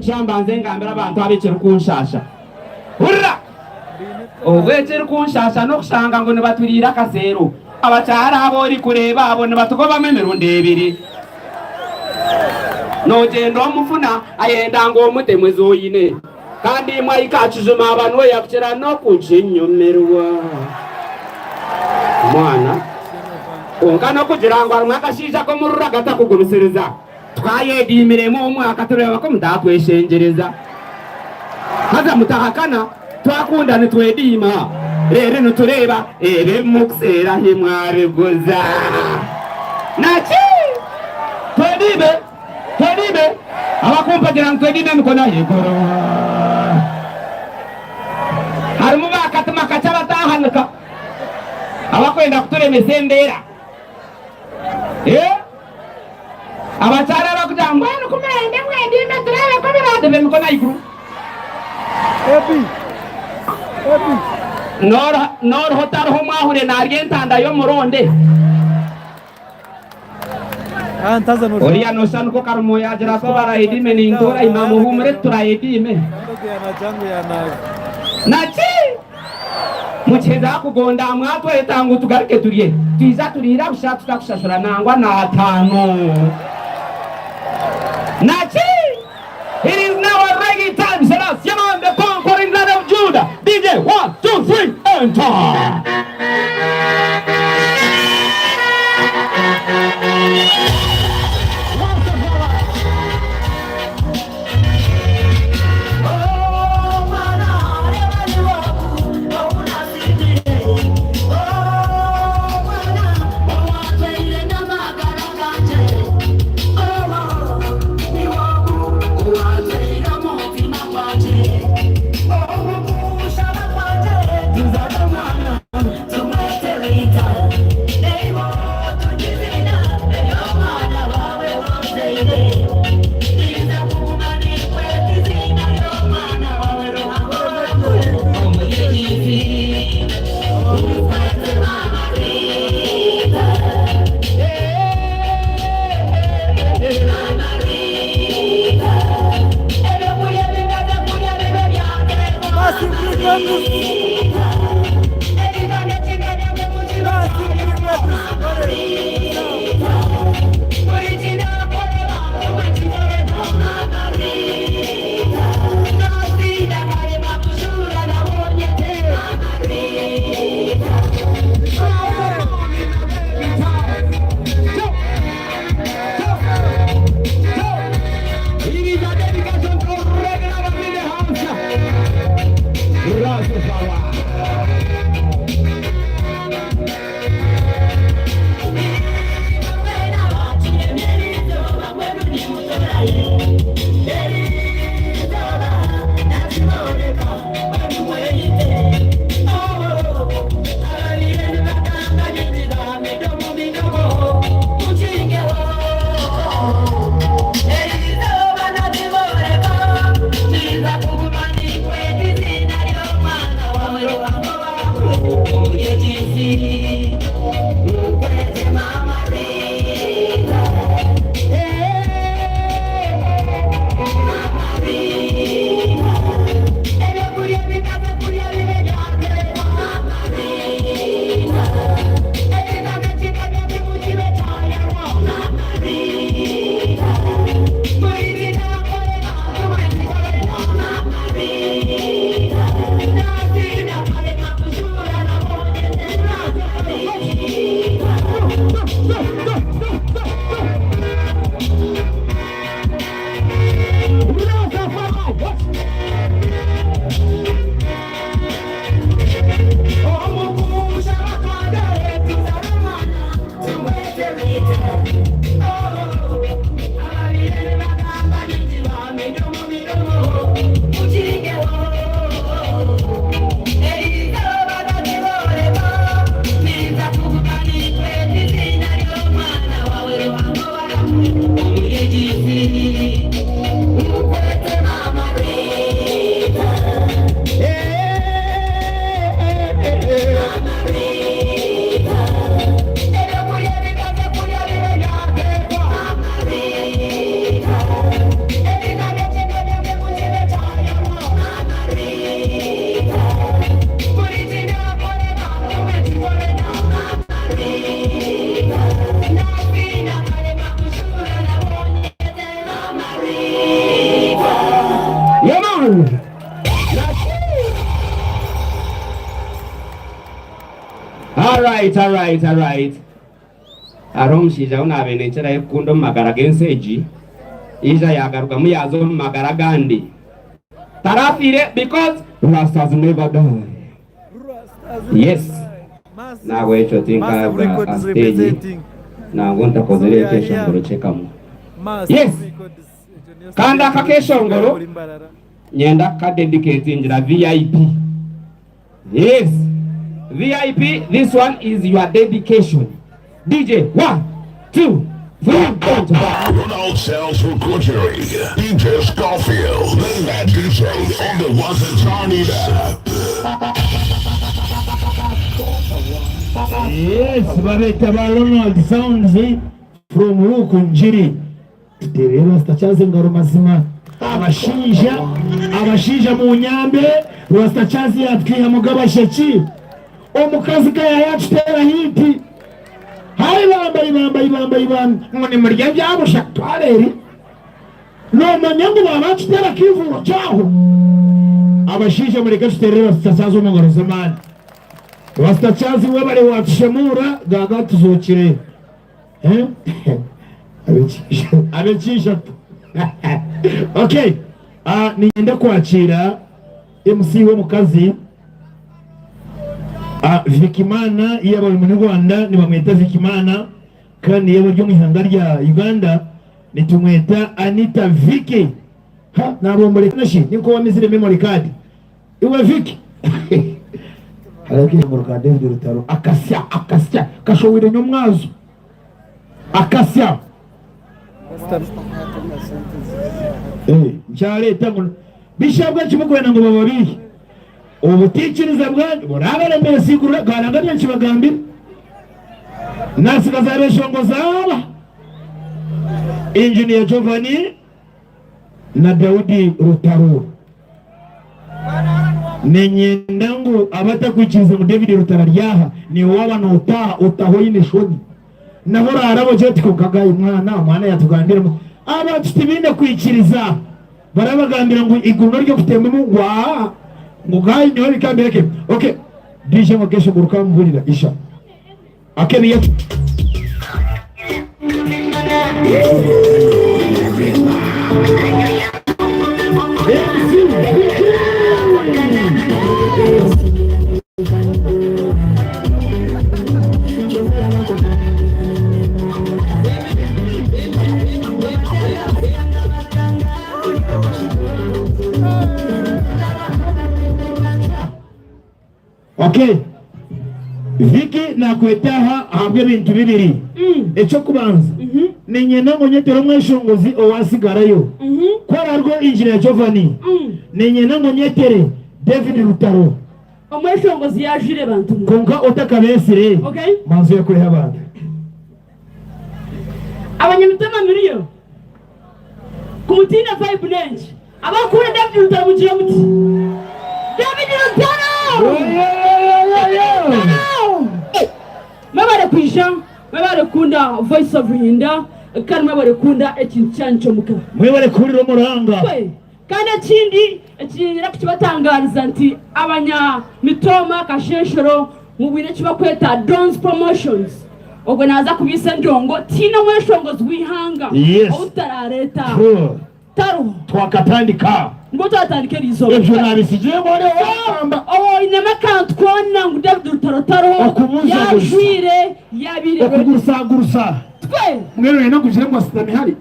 Chamba nzenga mbera abantu abicira kunshasha hurra obwecira kunshasha no kushanga ngo nibaturira kasero abacara abori kureba abone batugobame mirundi ebiri no gendo mufuna ayenda ngo muteme zoyine kandi mwayikacujuma abantu we yakira no kujinyumerwa mwana ongana kugira ngo mwakashisha ko murura gata kugurusereza twayedimire mu mwaka tureba ko mutatweshengereza haza mutahakana twakunda nitwedima rero nutureba mukusera himwari guza nachi twedime abakumpagira ntwedime mikona yegoro harimu bakatuma kaca batahanuka abakwenda kuturemesa embeera abakyala bakugira ngo eno kumende mwedime turebe ko biradebe mikona iguru nor hotariho mwahure narye entanda yo muronde oriya nosha nuko karumo yagira ko barayidime ningora imamu humure turayidime nachi mucheza kugonda mwatwe tangu tugaruke turiye twiza turira busha tutakushashura nangwa na 5 nachi. It is now a reggae time, Selassie, the conquering land of Judah. DJ, 1, 2, 3, enter. All right. Arom shija unabene nchera yekundo magara genseji. Ija yagaruka muyazo magara gandi. tarafire because Rastas never die. Yes. Nawe echo tinka ba stage. Nango ntakozere keshongoro chekamu. Yes. Kanda kakeshongoro nyenda ka dedicate injira VIP. Yes. VIP, this one is your dedication. DJ 1 2 3 Ronald Sales for Country. DJ Scarfield. Then that DJ on the ones that turn it up. Yes, babeta ba Ronald Sounds from Rukunjiri. Terero stachaze ngaro mazima. Abashinja mu nyambe Rastachazi yatwiha mugaba sheki. Omukazi kaya yatera hiti. Hai bamba ngone murya byabo shaktwareri. No manyango babatera kivu cyaho. Abashinja muri gasiterero Rastachazi mu ngaro zamani. Rastachazi we bari watshemura gaga tuzokire. Abechisha. Okay. Nienda kwakira MC wo mukazi Vikimana yaba mu Rwanda ni bamwita Vikimana kandi yaba ryo mwihanga rya Uganda nitumweta Anita Viki nabo muri nashi niko wamizire memory card iwe Viki araki mu Rwanda ndi rutaro akasya kashowire nyomwazo akasya cyare tango bishabwa kimukwena ngo babiri ubutikiriza bwanyu burabara mesigura garanga byanci bagambi nasigaza beshongo zaba Engineer Giovanni na Daudi Rutaro nenyendango abatakwikiriza mu David Rutaro ryaha ni waba no utahoyine shoni nahora arabo je tukagaye mwana yatugandira abatibinde kwikiriza barabagambira ngo iguno ryo kutemba mu ngwa mugaye nyo bikambireke. Okay, DJ Mokesho guruka mvurira isha akeniye Okay, Viki na kwetaha hamwe bintu bibiri. Echo kubanza. Nenyena ngo nyetero mweshongozi owasigarayo. Kwara rwo Engineer Giovanni. Nenyena ngo nyetere David Rutaro. Omweshongozi yajire bantu. Konka otakabesire. Okay. Manzo yakuri abantu. Abanyamitama miliyo. Kumutina 5 range. Abakura David Rutaro mugira muti. David Rutaro! Mabare kwisha, mabare kunda Voice of Ruhinda, kandi mabare kunda ekintu cyanco muka. Mwebare kuriro muranga. Kandi ekindi ekinyira kukibatangariza nti abanya mitoma kasheshero mu bwire kibakweta Dons Promotions. Ogwe naza kubisa ndongo tina mweshongozi wihanga. Utarareta. Taro. Twakatandika. Ngo twatandike rizo. Ejo nabisigiye muri wamba. Inama kantu kona ngo David Rutaro yajwire yabire. Okugurusa. Twe. Mwero yena kujire mu sitani hari.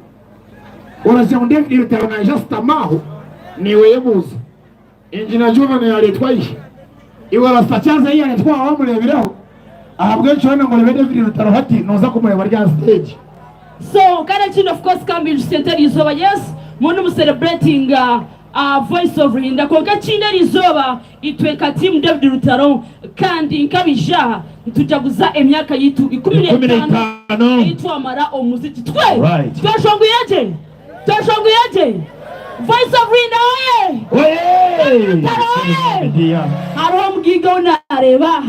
Oraje ngo David Rutaro na just amaho. Niwe yebuza. Engineer Giovanni yaletwaye. Iwe bastachaza yaletwa wamurebiraho. Ahabwe cyane ngo David Rutaro hati noza kumureba rya stage. So, kind of course coming to center izoba yes, munu celebrating Voice of Ruhinda konka chinda izoba itweka team David Rutaro kandi nkabija tujaguza emyaka yitu 15 itwamara omuziki twe twashonguyeje Voice of Ruhinda oye haro mugiga unareba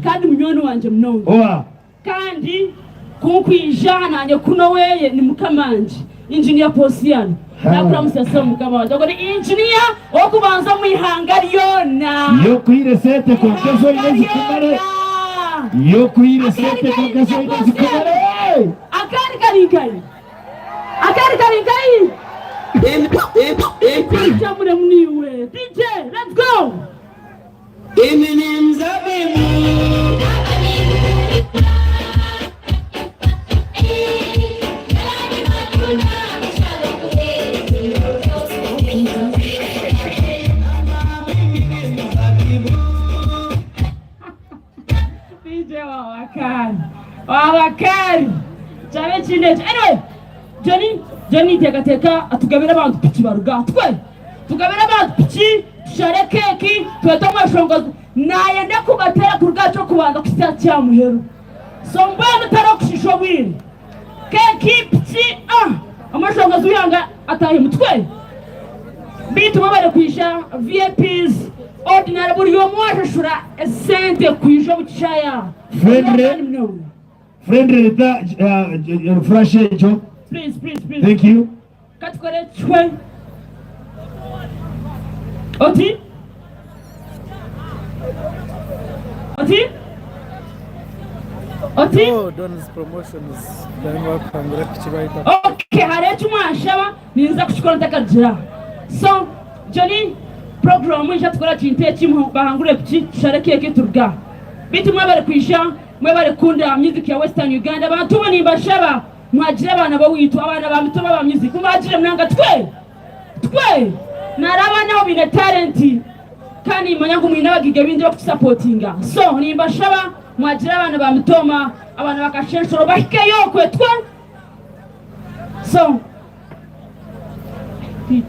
kandi munyoni wanje mnongo kandi kunkwijana nye kuno weye ni mukamanje Engineer Posiano nakura musasa mukama wanje ngo ni engineer okubanza mu ihanga ryona yo kuiresete ko kezo inezi kumare akari kari DJ, let's go. Eminem Zabibu. DJ wawakari chabe chinecho. Anyway, Johnny teka atugabira abantu pichi baruga tugabira abantu pichi tushare keki twetoma shongozi naye ndakubatera kurugacho kubanza kusya cya muhero so mbona tarakushisho bwiri keki pichi amashongozi uyanga ataye mutwe bitu mabare kwisha VIPs ordinary buri yo mwashura sente kwisha buchaya friendly that fresh job. Please. Thank you. Katukore chwe. Oti? Oh, Don's promotion is going up and right. Okay, haretu mwashaba ninza kuchukora takajira. So, Johnny program ija tukora chinte chimu bahangure pichi shareke yake turga. Bitu mwabare kwisha, mwabare kunda music ya Western Uganda. Bantu bani bashaba mwajira abana bawitu abana ba mitoma ba music. Mwajira mnanga twe naraba nao bine talent kandi manyangu mwina bagiga bindi bakusupportinga. So nimba shaba mwajira abana ba mitoma abana bakashensho bahike yokwe twe. So teach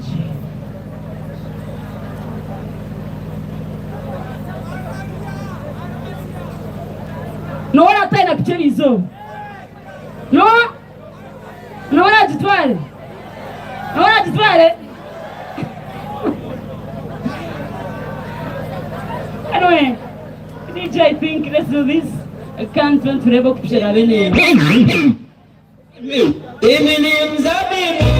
no wana tena picha hizo no wana jitwale anyway DJ I think let's do this. I can't wait to ever picha ya bene Eminem Zabibu.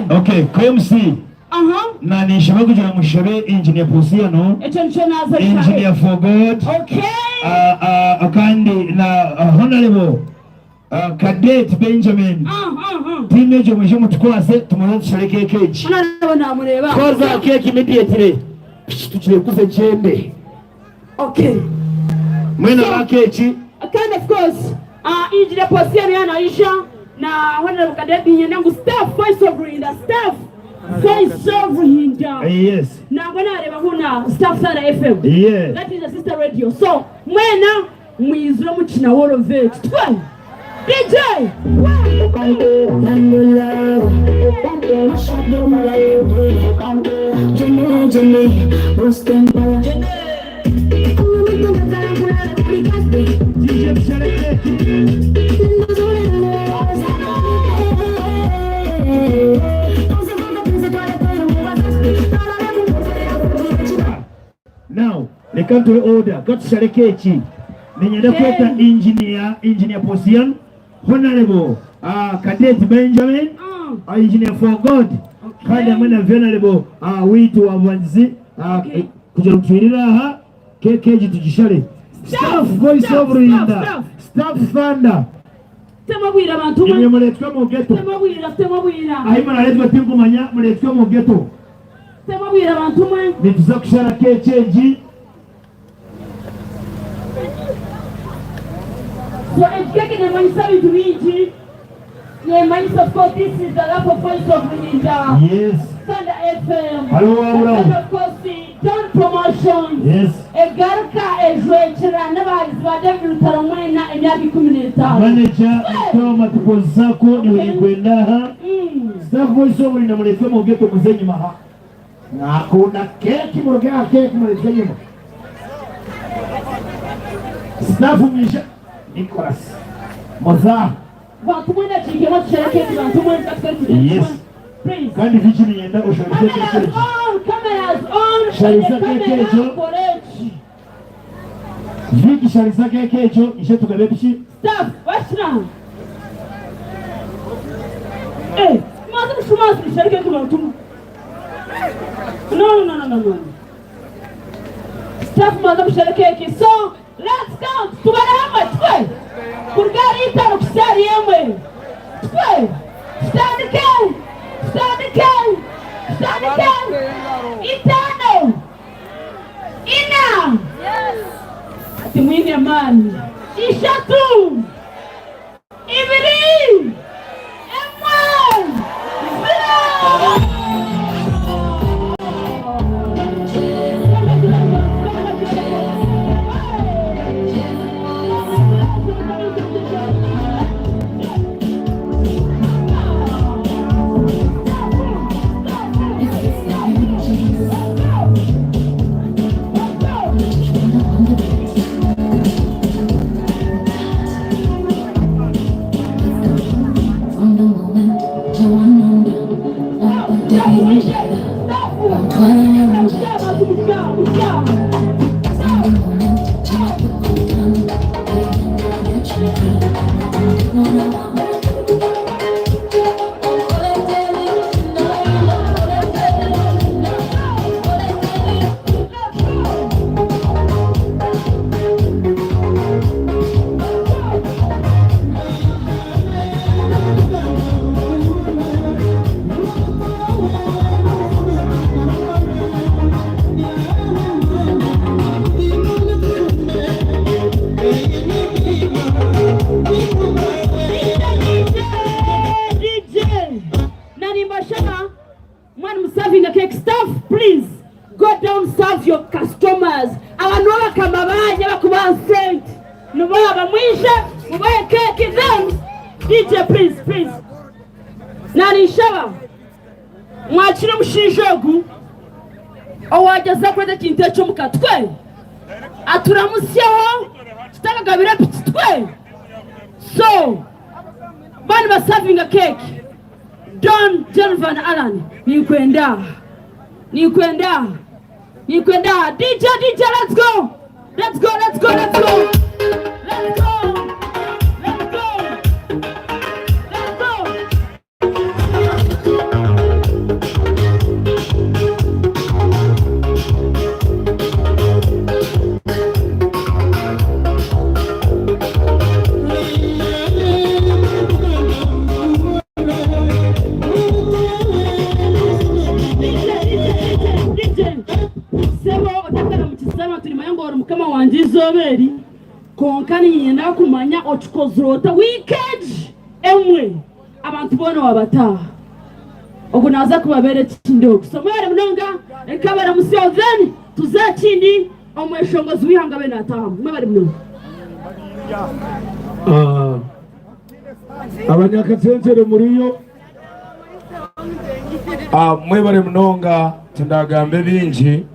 Okay, KMC. Na nishaba kugira mushabe engineer Posiano. Engineer for God. Okay. Akandi na honorable Cadet Benjamin. Timeje mwisho mutukwase tumaze tushareke keki. Unabona mureba. Koza keki immediately. Tuchire kuze chembe. Okay. Mwena wa keki. And of course, engineer Posiano yanaisha na honorable Cadet Benjamin staff voice over in the staff. Voice over hinda. Yes. Na wana areba huna staff Sara FM. Yes. That is a sister radio. So, mwena mwizro mchina woro vet. Twa. DJ. Now, they come to the order. Got to Sharekechi. Ninyenda kweta engineer Posian, honorable Cadet Benjamin, engineer for God. Kandi amena venerable witu wa mwanzi kuja kutuirira ha kekeji tujishale. Staff voice over in the staff thunder. temabwira abantu imwe muletwe mu ghetto temabwira ahima naletwe tingumanya muletwe mu ghetto temabwira abantu mwe nituza kushara kecheji. So education and money service to reach yeah, of course, this is the Lapo Voice of Linda. Yes. Thunder FM. Hello, and of course, the John Promotion. Yes. Egarka Ezwechera never is Vadem Taramana and Yabi community. Manager, Toma Tukozako, Niwekwendaha. Staff Voice of Linda Mulefemo Geto Muzenyi Maha. Na kuna keki mrogea keki Mulezenyi Maha. Staff Misha Nicholas Moza. Yes. Kandi vichini yenda usharize kekejo. Cameras on. Shariza kekejo. Viki shariza kekejo. Ishe tukabe pichi. Stop. Watch now. Hey, mazi sharike kumatum. No. Stop mazi sharike. So let's count. Tubarama twe. Kurgari itano kusari yemwe. Twe. Stand again. Itano. Ina. Yes. Ati mwini amani. Ishatu. Ibiri. Emwe. Zero. DJ, please. Nani shawa. Mwachira mushijogu. Owageza kwete kintecho mukatwe. Aturamusyaho. Tutagabira pitwe. So, bani ba serving a cake. Don Jonathan Allen. Nikwenda. DJ, let's go. Mukama wanje izoberi konkani yenda kumanya ochukozrota weekend emwe abantu bona wabataha okunaza kubabere kindo somere mnonga ekabara musiyozeni tuzakindi omweshongozi wihanga bena atamu mwebari mnonga abanyakatsensere muriyo mwebari mnonga tindagambe binji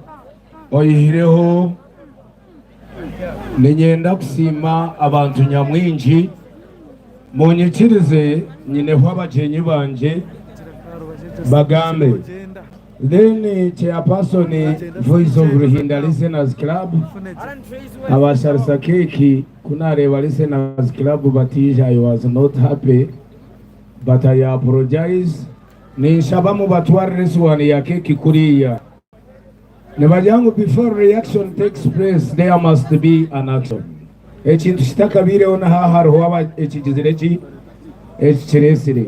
oyihireho ninyenda kusima abantu nyamwinji munyikirize nyineho abajenyi banje bagambe then chairperson Voice of Ruhinda Listeners Club abasharisa keki kunareba Listeners Club batija I was not happy but I apologize nishaba mu batware one ya keki kuriya Nebajangu, before reaction takes place, there must be an action. Echintu shitakabire ona haharo waba echijizireki ekiresire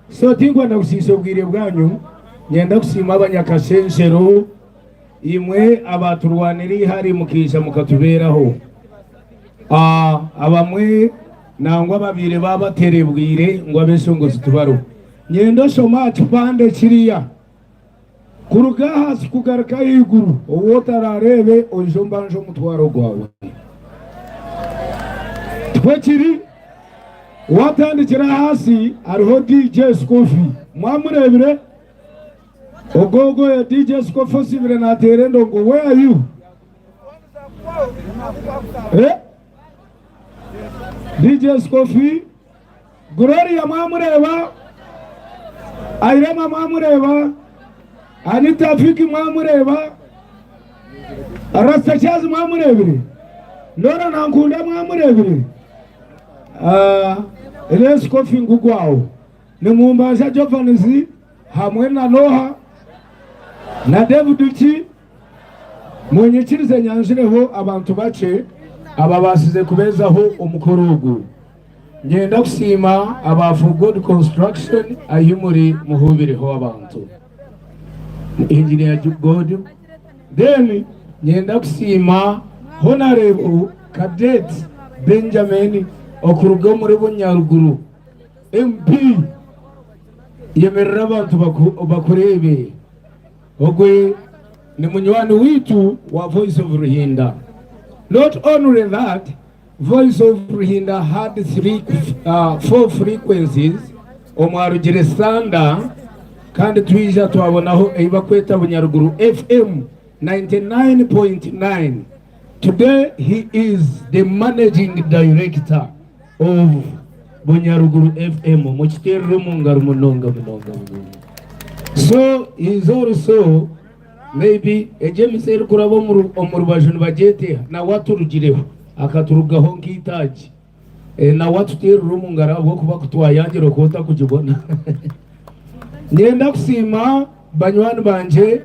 so tingwa nakusisa ubwire bwanyu nyenda kusima abanyakashenshero imwe abaturwaniri hari mukisha mukatuberaho abamwe nangwa babire babaterebwire ngo abeshongo zitubaro nyendo shoma tupande kiriya kuruga hasi kugaruka iguru uwo tararebe ojomba njo mutwaro gwawe twekiri watandikira hasi ariho DJ Scofi mwamurebire ogogo ya DJ Scofi sibire na terendo ngo where are you DJ Scofi Gloria mwamureba Airema mwamureba Anita Fiki mwamureba Rasta Chaz mwamurebire Lora Nankunda mwamurebire Elias Kofi ngugwao ni Mumbaza Jovanisi hamwe na Noha na David Uchi mwenye chirize nyanjireho abantu bace ababasize kubezaho umukorogo ngenda kusima abafu God Construction ayimuri muhubireho abantu engineer God then ngenda kusima Honorable Cadet Benjamin okuruga muri Bunyaruguru MP yemerera abantu bakurebe ogwe ni munywani witu wa Voice of Ruhinda. Not only that, Voice of Ruhinda had 4 frequencies omwarugire sanda kandi twija twabonaho ibakweta Bunyaruguru FM 99.9. Today he is the managing director of Bunyaruguru FM muchiterero mungaro munonga. So he is also maybe ejemiseri kurabo omurubajuni bajete na waturugireho akaturugaho nkitaji na watuterero mungaro bwo kuba kutwayangiro kota kujibona ngenda kusima banywani banje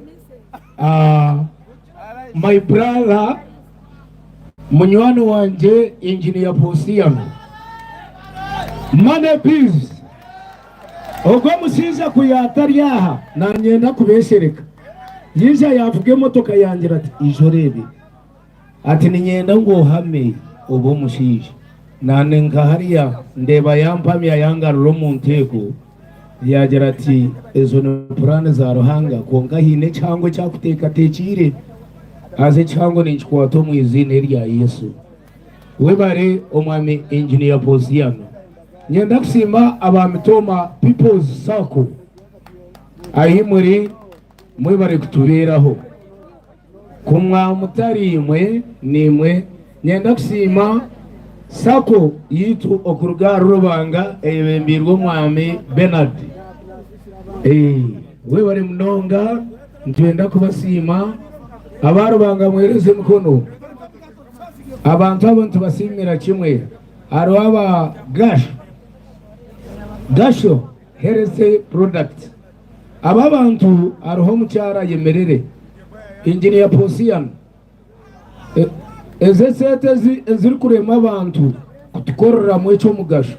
my brother munywani wanje engineer Posiano Mane Peace ogo musiza kuyataryaha na ngenda kubeshereka yija yavuge motoka yangira ati ijorebe ati ni ngenda ngo hame obo mushije nane nkahariya ndeba yampamya yangaruro mu ntego yagira ati ezo no plane za ruhanga konga hine cyangwa cyakuteka tekire aze cyangwa ni chikwato mu izina rya Yesu webare omwami engineer Posiano ngenda kusima abamitoma People's Circle ayimuri mwebare kutuberaho kumwa mutari imwe nimwe ngenda kusima sako yitu okuruga rubanga ebembirwo mwami Bernard webare mnonga ntwenda kubasima abarubanga mwereze mukono abantu abo tubasimira kimwe arwaba gasho herese product aba bantu aroho mucyara yemerere engineer Posiano ezesete ziri kurema abantu kutukorera mwecho mugasho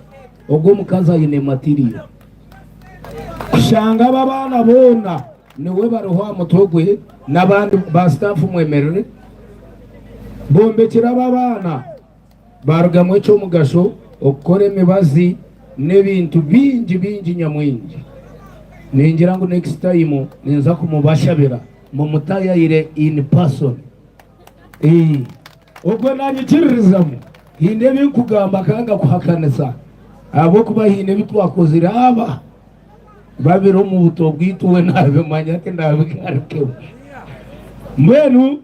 ogwo mukaza yine material kushanga abana bona niwe baroho mutogwe nabandi ba staff mwemerere bombekira abana baruga mwecho mugasho okore mibazi nebintu bingi nyamwingi ningira ngo next time ninza kumubashabira mu mutayire in person ubwo nanyikiririzamo hinde bikugamba kanga kuhakanisa abo kuba hinde bitwakozira aba babiro mu buto bwituwe nabe manyake ndabigaruke mbenu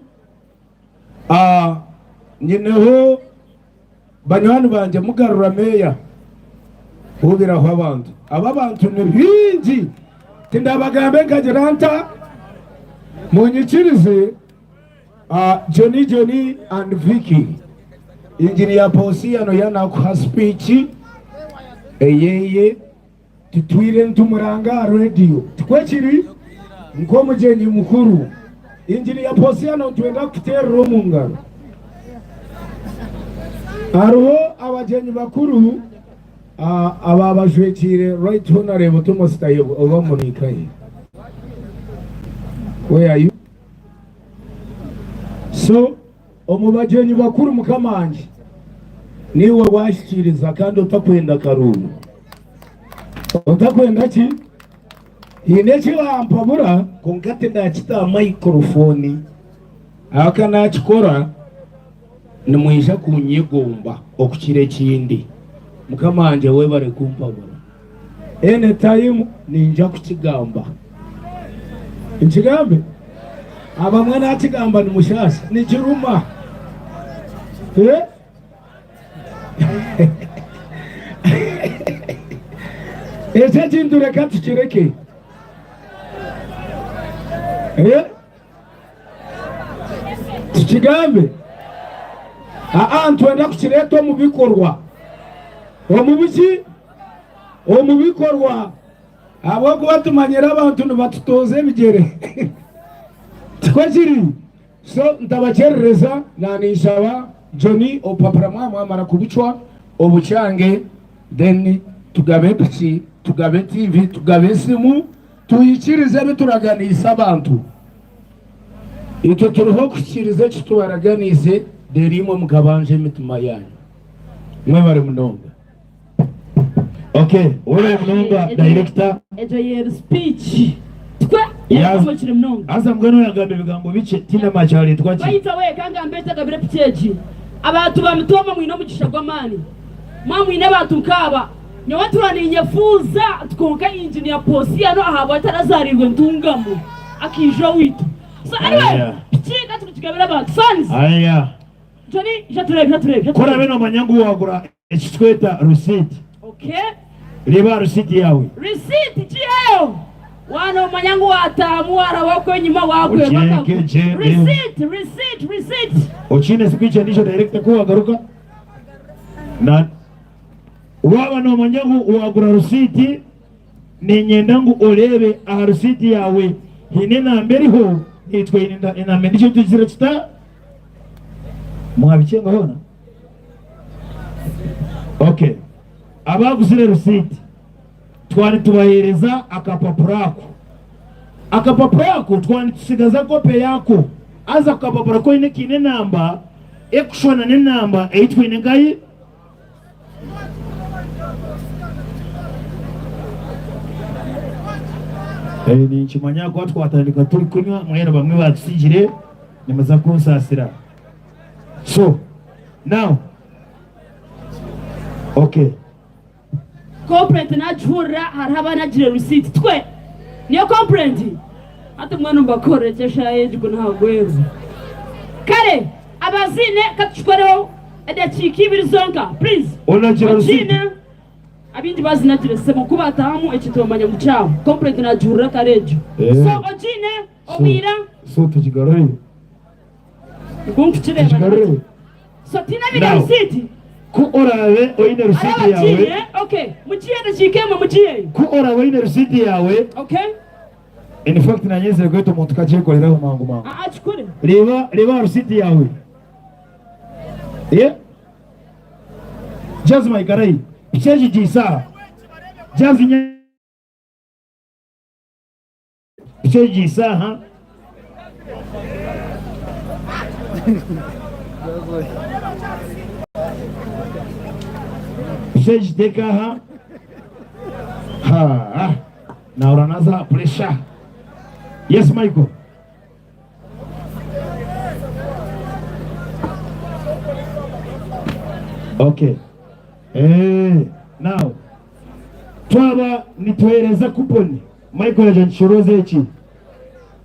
nyineho banywani banje mugarura meya ubiraho abantu aba bantu ni bingi tindabagambe kageranta munyikirize Johnny and Vicky engineer Posiano yana ku speech eyeye tutwire ntumuranga radio twekiri nko mujenyi mukuru engineer Posiano twenda kuterero mungaro aruho abajenyi bakuru aba bajwekire right honorable Thomas Tayo obamunikaye. Where are you? So omubajenyi bakuru mukamanje niwe washikiriza kandi utakwenda karuru. Utakwenda ki? Inechi wampabura konkate ndachita microphone. Aka nachikora nimwisha kunyegomba okukire kindi. Mukamanje we bare kumpabura. Anytime ninja kukigamba. Inchigambe? Aba mwana atigamba ni mushasha ni kiruma. Ese kintu reka tukireke. Tukigambe? Ntwenda kukireta mu bikorwa. Omubiki? Omubikorwa. Abo kubatumanyira abantu nibatutoze bigere. Tikojiri. So ntabacherereza na nisaba Johnny opapra mara kubichwa obuchange then tugabe piki tugabe TV tugabe simu tuyikirize bituraganisa abantu. Icyo turuho kukirize kitwaraganize derimo mukabanje mitima yanyu. Mwe bari munonga. Okay, ule mnonga director. Ejo yer speech. Twa yakubakire mnonga. Asa mgano yagambe bigambo bice tina machali twachi. Bayita we kanga mbeta gabire piteji. Abantu bamutoma mwino mugisha gwamani. Mwamwine abantu kaba. Nyawatu baninyefuza tukonka engineer Posiyano no ahabo atarazarirwe ntungamo. Akijo witu. So anyway, chika tukigabira abantu fans. Aya. Joni jaturebe. Kora beno manyangu wagura ekitweta receipt. Okay. Riba receipt yawe. Receipt chiyo. Wano manyangu atamu wako nyuma wakwe baka. Receipt. Ochine speech ndisho director ko wagaruka. Na waba no manyangu wagura receipt ni nyendangu olebe a receipt yawe. Hinena mberiho itwe ina mendisho tuzire tuta. Mwabichenga hona. Okay. Abaguzire receipt twari tubahereza akapapurako twari tusigaza kope yako aza akapapura ko ine kine namba ekushona ne namba eitwine ngai ni chimanya ko twatandika turi kunywa mwera bamwe batsigire nimaza kunsasira. So now okay. Complaint na jura haraba na jire receipt twe niyo complaint ati mwana mbakore cyesha yeje ko ntagwero kare abazine katukoreho edachiki ibirizonka please ona jira receipt abindi bazina jire semo kubatamu ekitomanya mucaho complaint na jura karejo so ojine obira so tujigarore gonkuchire so tina bila receipt ku orawe oine receipt yawe. Okay, muchiye ndashikema muchiye ku orawe ine receipt yawe. Okay, in fact na nyeze ko to muntu kaje kolera ho mangu achikore reba receipt yawe. Just my garai picheji jisa just nya picheji jisa ha picheji deka ha na uranaza pressure. Yes, Michael. Okay. Now twaba nitwereza kuponi Michael ajanshoroze iki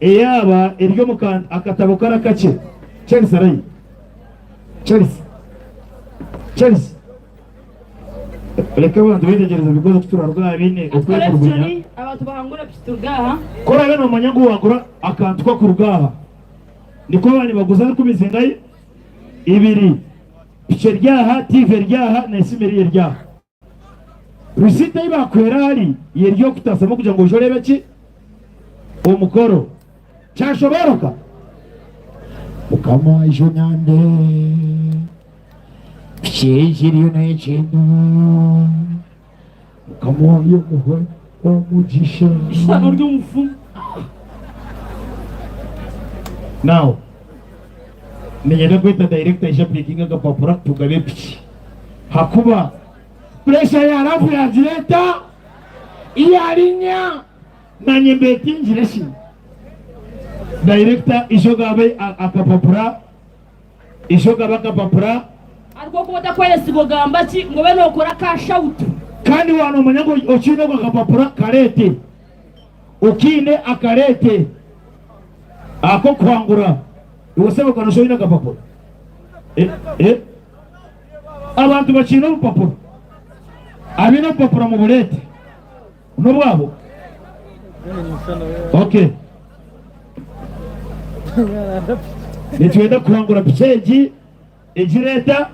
eyaba iryo mukanda akatabo karakace Chelsea ray Chelsea Leka bantu bidegereza bigozo turarwa bine okwekuruganya abantu bahangura pitugaha kora beno manyangu wagura akantu ko kurugaha niko bani baguza kumizingayi ibiri piche ryaha TV ryaha na simeri ryaha receipt ibakwera hari yeryo kutasaba kugira ngo jorebe ki omukoro cyashoboroka ukama ijo nyande Chejiri na chendo kamuhaye muhe umugisha ishano ry'umufumu. now nigenda kwita director isha picking agapapuro tugabe pichi hakuba pressure ya rafu ya direta iyarinya na nyembeti njireshi director ishogabe akapapura ishogabe akapapura ariko kubota kwese gogamba ki ngo bene okora ka shout kandi wano umunyango okine kwa akapapura karete ukine akarete ako kwangura uwasaba kana shoyina akapapura abantu bakina urupapuro abina urupapuro mu burete no bwabo okay nitwenda kurangura picheji ejireta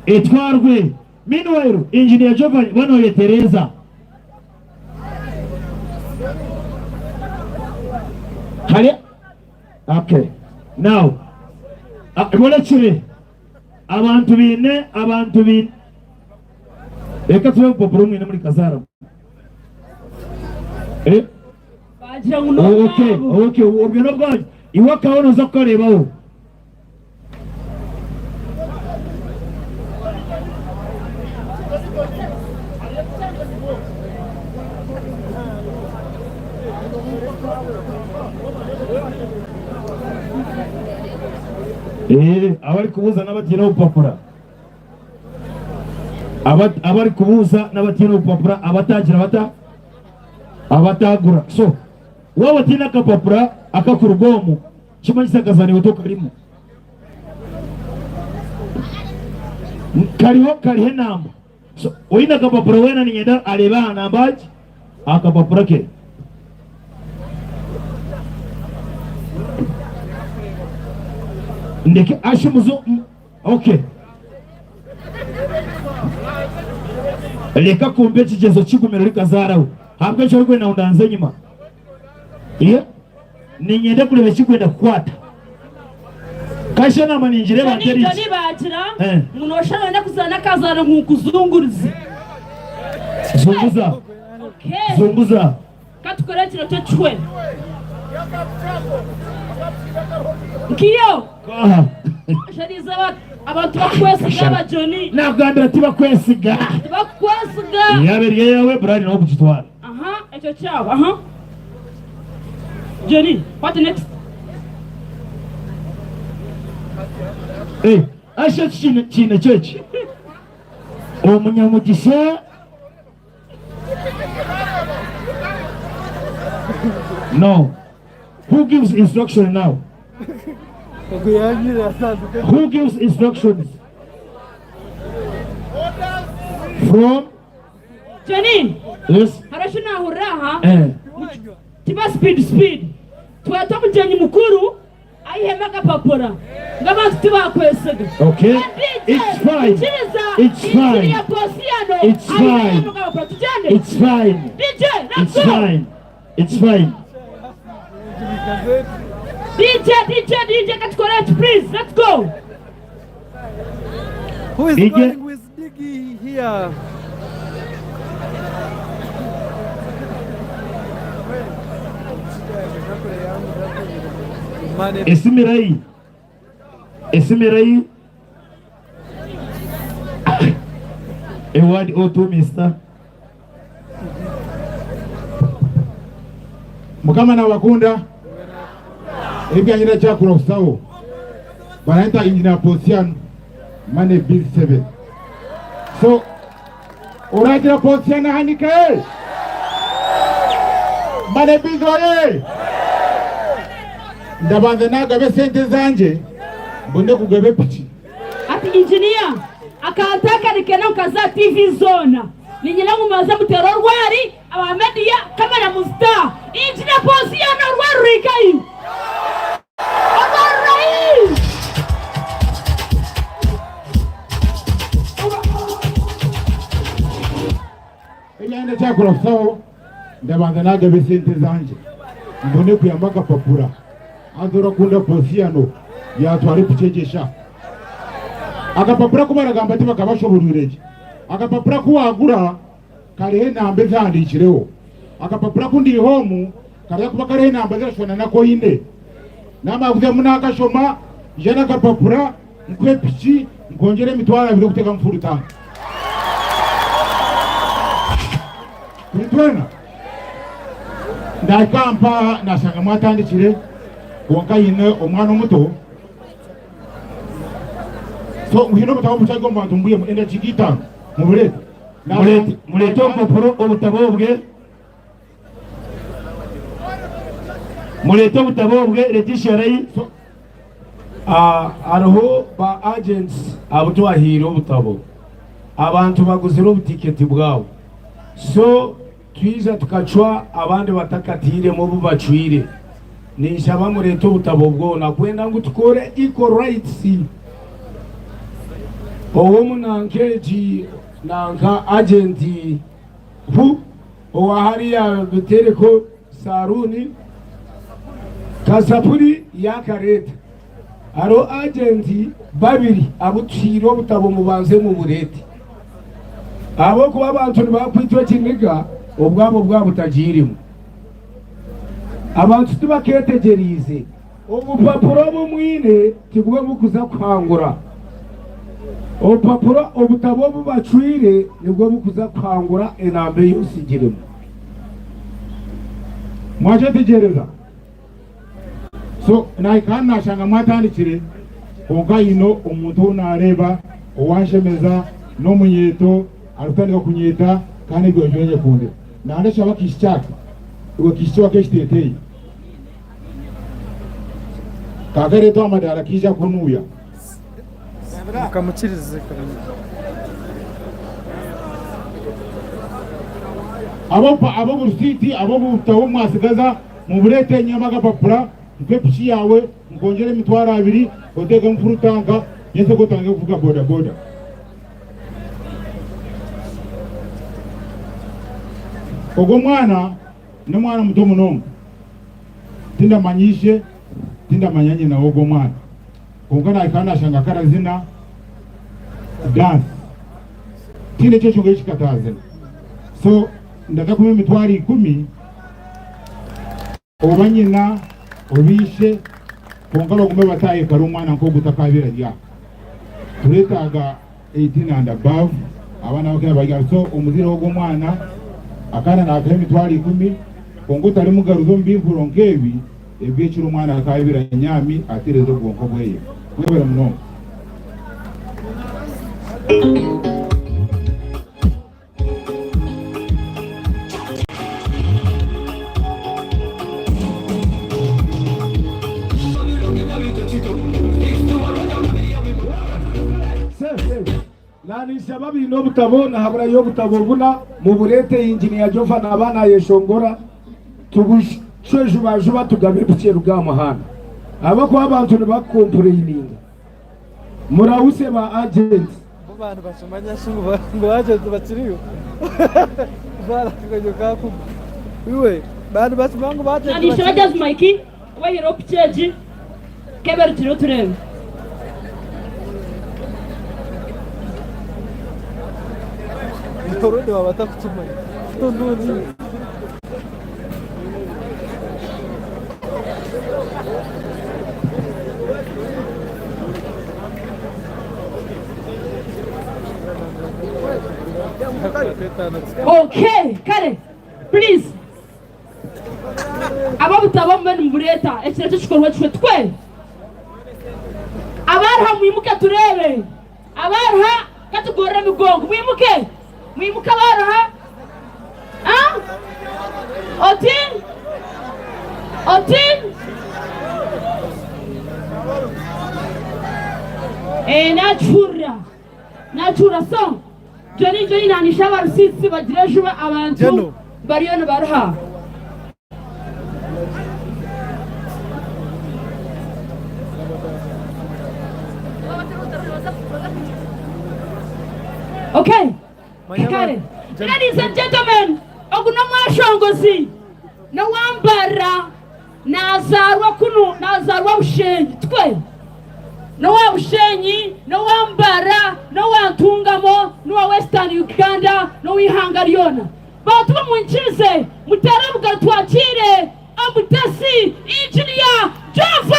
etwarwe meanwhile engineer Giovanni banoye Teresa hali okay now molekire abantu bine reka tuwe poporo mwine muri kazara bagira ngo okay ubyo bwaje iwa kaona za kurebaho abari kubuza n'abatira upapura abari kubuza n'abatira upapura abatagira abatagura so waba tina kapapura akakurugomu chimanyisa kazani utoka limu karihe namba so oina kapapura wena ninyenda aleba nambaji akapapura ke ndeke ashimuzo okay leka kumbe kigezo kigumira likazaraho habwe cyo rwe na undanze nyuma ninyende kurebe kikwenda kukwata kashe nama ninjire bateri ni bagira munosha wenda kuzana kazana nkukuzungurize zunguza katukorekira cyo chwe nkiyo shariza abantu bakwesiga abajoni nagambira ati bakwesiga yaberiye yawe brani no kugitwara icyo cyawe Johnny, what next? Asha chine church. Omunyamugisha. No. Who gives instruction now? Who gives instructions? From? Johnny. Yes. Harashuna huraha. Tiba speed. Twata mujyanyi mukuru ayihema kapapura ngabantu tibakwesega. Okay. It's fine. It's fine. It's fine. It's fine. It's fine. It's fine. DJ, get correct, please. Let's go. Who is going with Diggy here? Esimirai a word or two, mister. Mukama na wakunda ibya nyina chakula usawo banaita engineer Posiano Mane Bill 7 so uragira Posiano hanike Mane Bill oye ndabanze nagabe sente zanje mbone kugabe pichi ati engineer akataka nikena ukaza TV zona ninyina mumaza mutero rwari abamedia kamera musta engineer Posiano rwari kai Ijana chakula sawa ndabanza nagabe sente zanje mbone kuyambaka papura azora kunda Posiano yatware kucegesha akapapura kubaragamba ati bakabashoborirege akapapura kuwagura karihe nambe zandikireho akapapura kundi homu kariya kuba karihe nambe zashona nako inde namaguze munakashoma jana kapapura nkwe piki nkongere mitwara biro guteka mfuru tanga Nitwena ndakampa nasanga mwatandikire wonka yine omwana omuto so muhino mutaho muchago mbantu mbuye enda chikita mulete urupapuro ubutabobwe mulete ubutabobwe retisharayi ariho ba agents abutwahira ubutabo abantu baguzira ubutiketi bwabo so twiza tukachwa abandi batakatire mu bubacwire nishaba mulete ubutabo bwo nakwenda ngo tukore equal rights owo munankeji nanka agenti hu owahariya bitereko saruni kasapuri yakareta aro agenti babiri abutwiro butabo mubanze mu burete abo kuba abantu bakwitwa kiniga ubwabo butagirimo abantu tubaketegerize ubupapuro bumwine tibwo bukuza kwangura ubupapuro ubutabo bubacwire nibwo bukuza kwangura enambe yusigirimo mwaje tegereza so naikana nashanga mwatandikire onka yino umuntu nareba owanshemeza no munyeto arutandika kunyeta kandi gwejonye kunde nande shaba kishchaka uwe kishchwa keshtetei kagere to amadara kija kunuya ukamukirize kabiri abo burusiti abo butawo mwasigaza mu burete nyamaga papura mpe pichi yawe mkongere mitwara abiri oteka mfuru tanka yese gotange kuvuga boda boda ogo mwana ni mwana muto munongo tinda manyishe tinda manyanye na ogo mwana kongana ikana shanga karazina dance tinde cyo chonge chikatazina so ndaka kumi mitwari 10 obanyina obishe kongalo kumbe bataye karumwana nko gutakabira rya turetaga 18 and above abana bakaya bagira so umuzira wo mwana akana na akaya mitwari 10 kongo tari mugaruzo mbimvuro nkebi ebyekiro mwana akabira nyami aterezo bwonko bweye mwebera muno nanisha babino butabo na habura yo butabo buna mu burete engineer Jova na bana yeshongora tubusheje bajuba tugabe bucero bwa mahana abako abantu bakomplaining murawuse ba agent abantu bashomanya shingo ngo agent bakiriyo bara tukaje kapu iwe bantu basimango bate nanisha bajaz Mikey wahiro picheji keber tiro turem Torode wabata kutumanya tondoni okay kare please ababutabo mbene mbureta ekirete kikorwa cyo twe abarha mwimuke turebe abarha katugorra migongo mwimuke abarha otin nachura so joni nanisha barusitsi bagireje abantu bariyone barha okay kare ladies and gentlemen oguna mwashongozi na wambara nazarwa ushengi twe nowa Bushenyi, nowa Mbara, nowa Ntungamo, nowa Western Uganda, nowa Ihanga lyona. Bantu bamunchize mutarabuka twakire Omutesi Engineer Jova.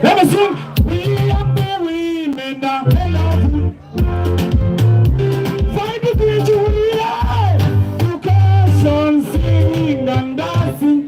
Let me sing. We are the women now. Find the bridge we are. You can sing and dancing.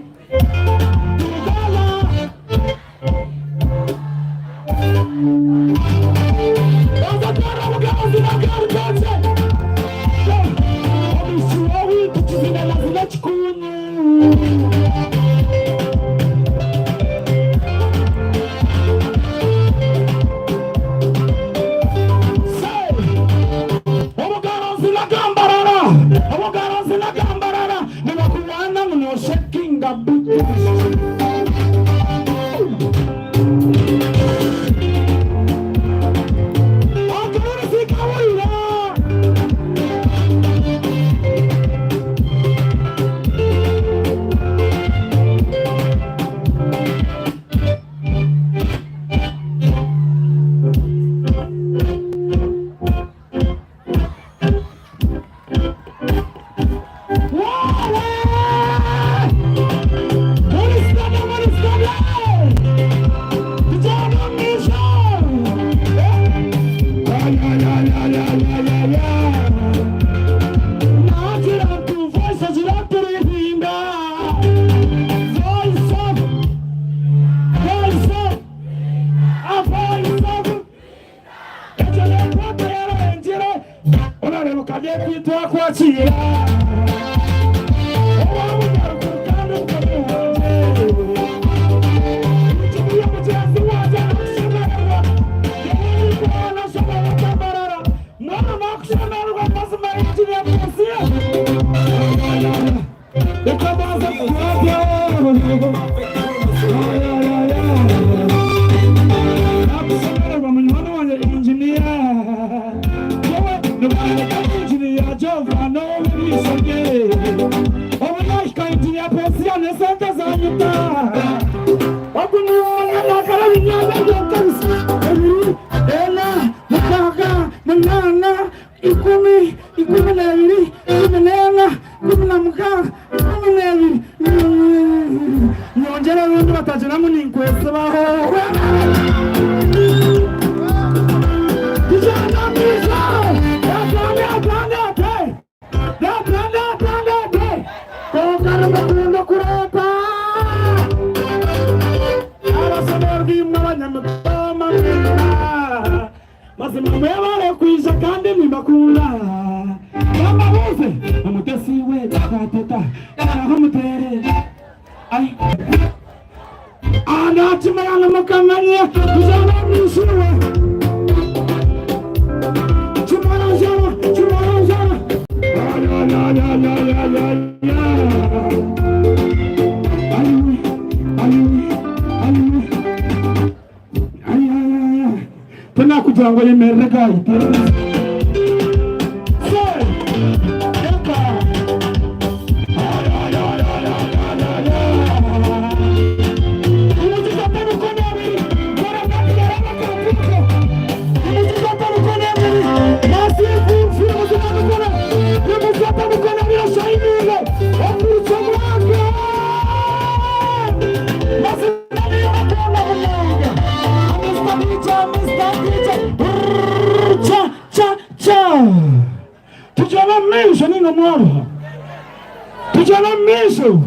Show.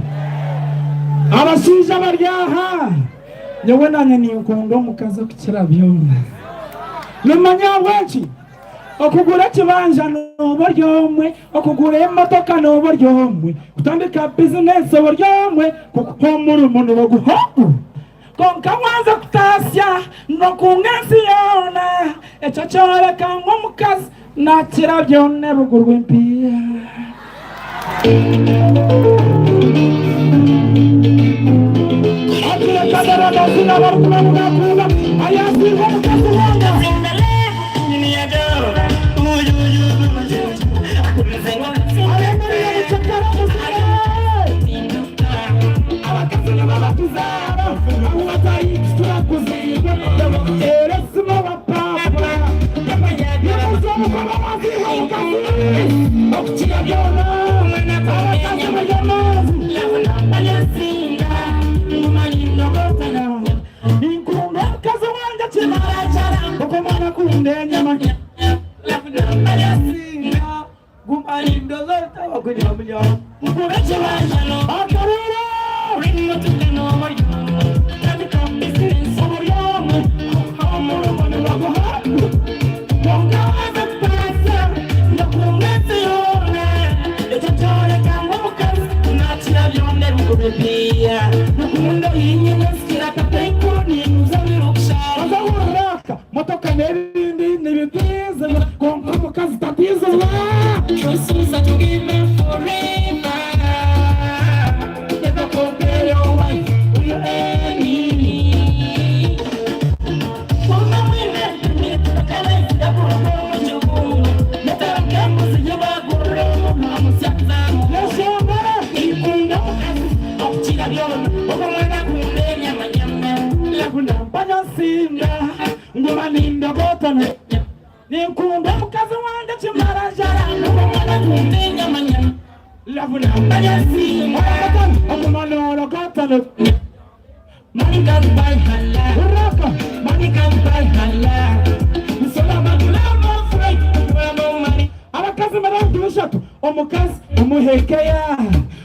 Abasija baryaha. Nyewe nanye ni ukunda mukaza kukirabyo. Numanya wenchi. Okugura kibanja n'uburyomwe, okugura imodoka n'uburyomwe, kutandika business uburyomwe, kukuhomura umuntu baguha. Konka mwanza kutasya no kungensi yona, echo choreka nk'umukazi nakirabyo ne bugurwa impia. Akira kadara dazina barukuna mugakuga, ayasi umukazi wanga.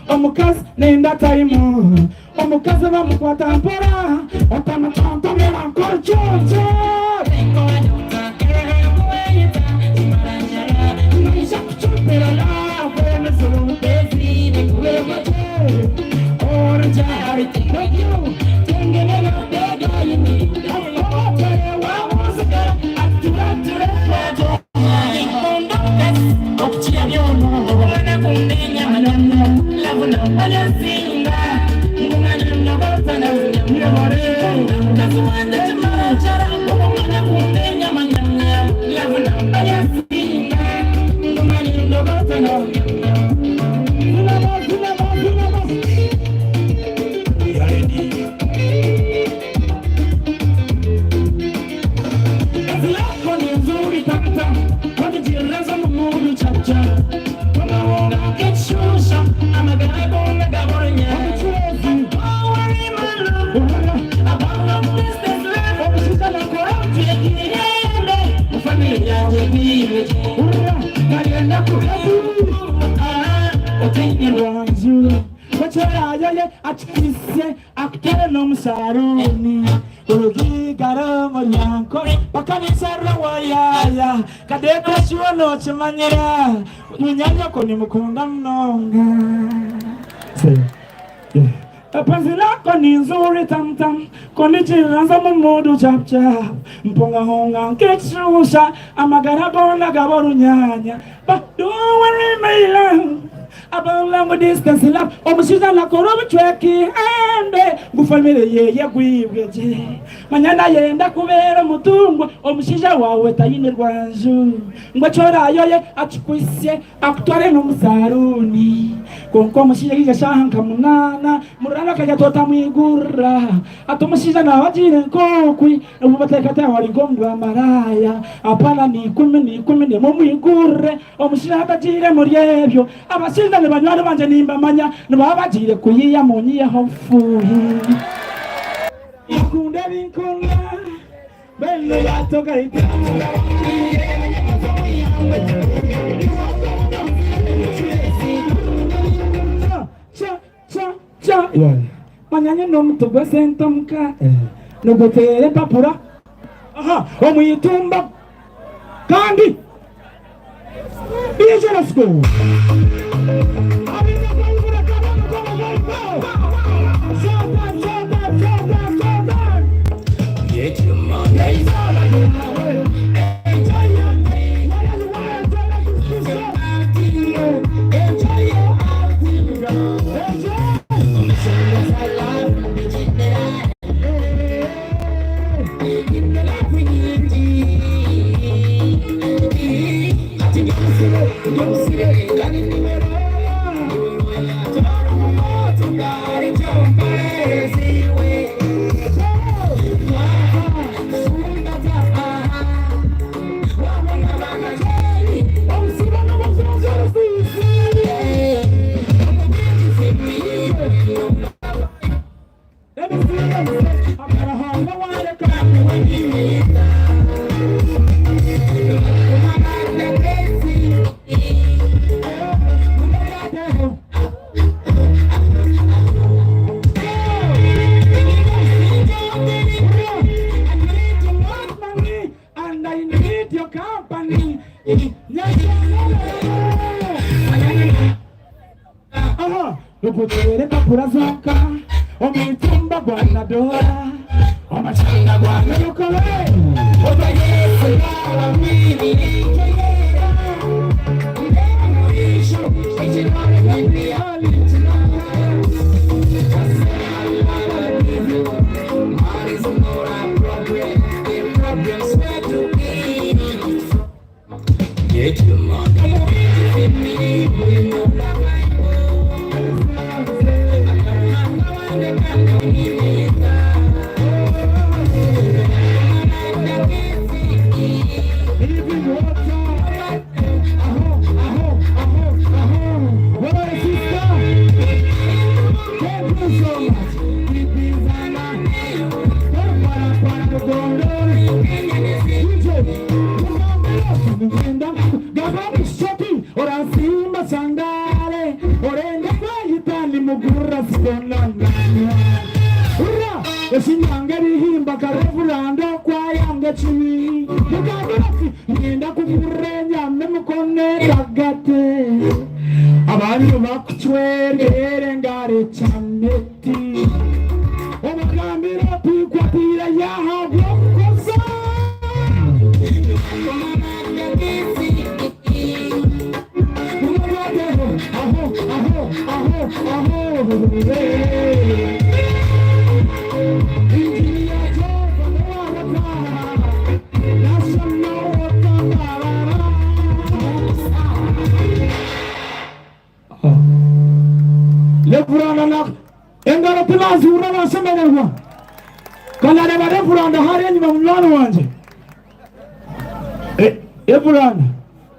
Omukazi nenda time omukazi bamukwata mpora otamatanta mera nkorchocho Chimanyera unyanya ko nimukunda mnonga penzi lako ni nzuri tamtam konichiranza mumudu chapchap mponga honga nkechusha amagarago na gaboru nyanya but don't worry my love about long distance love omushiza la korobu chweki ande gufamile yeye gwibweje manyana yenda kubera mutungwa omushiza wawe tayine rwanju ngwachora yoye achikwisye akutware no musaruni konko omushiza yigashanka munana murana kajya tota mwigura atomushiza na wajire nkokwi ububateka tawari ngombwa maraya apana ni kumi ne mu mwigure omushiza atajire muri ebyo abashinda ne banywana banje nimba manya ne babajire kuyiya munyiye hofuhi ikunde binkonga belle yatoka itanga cha cha cha Sika manyanya n'omutugwe sentamka nogotere papura omwitumba kandi DJ let's go. Get your money.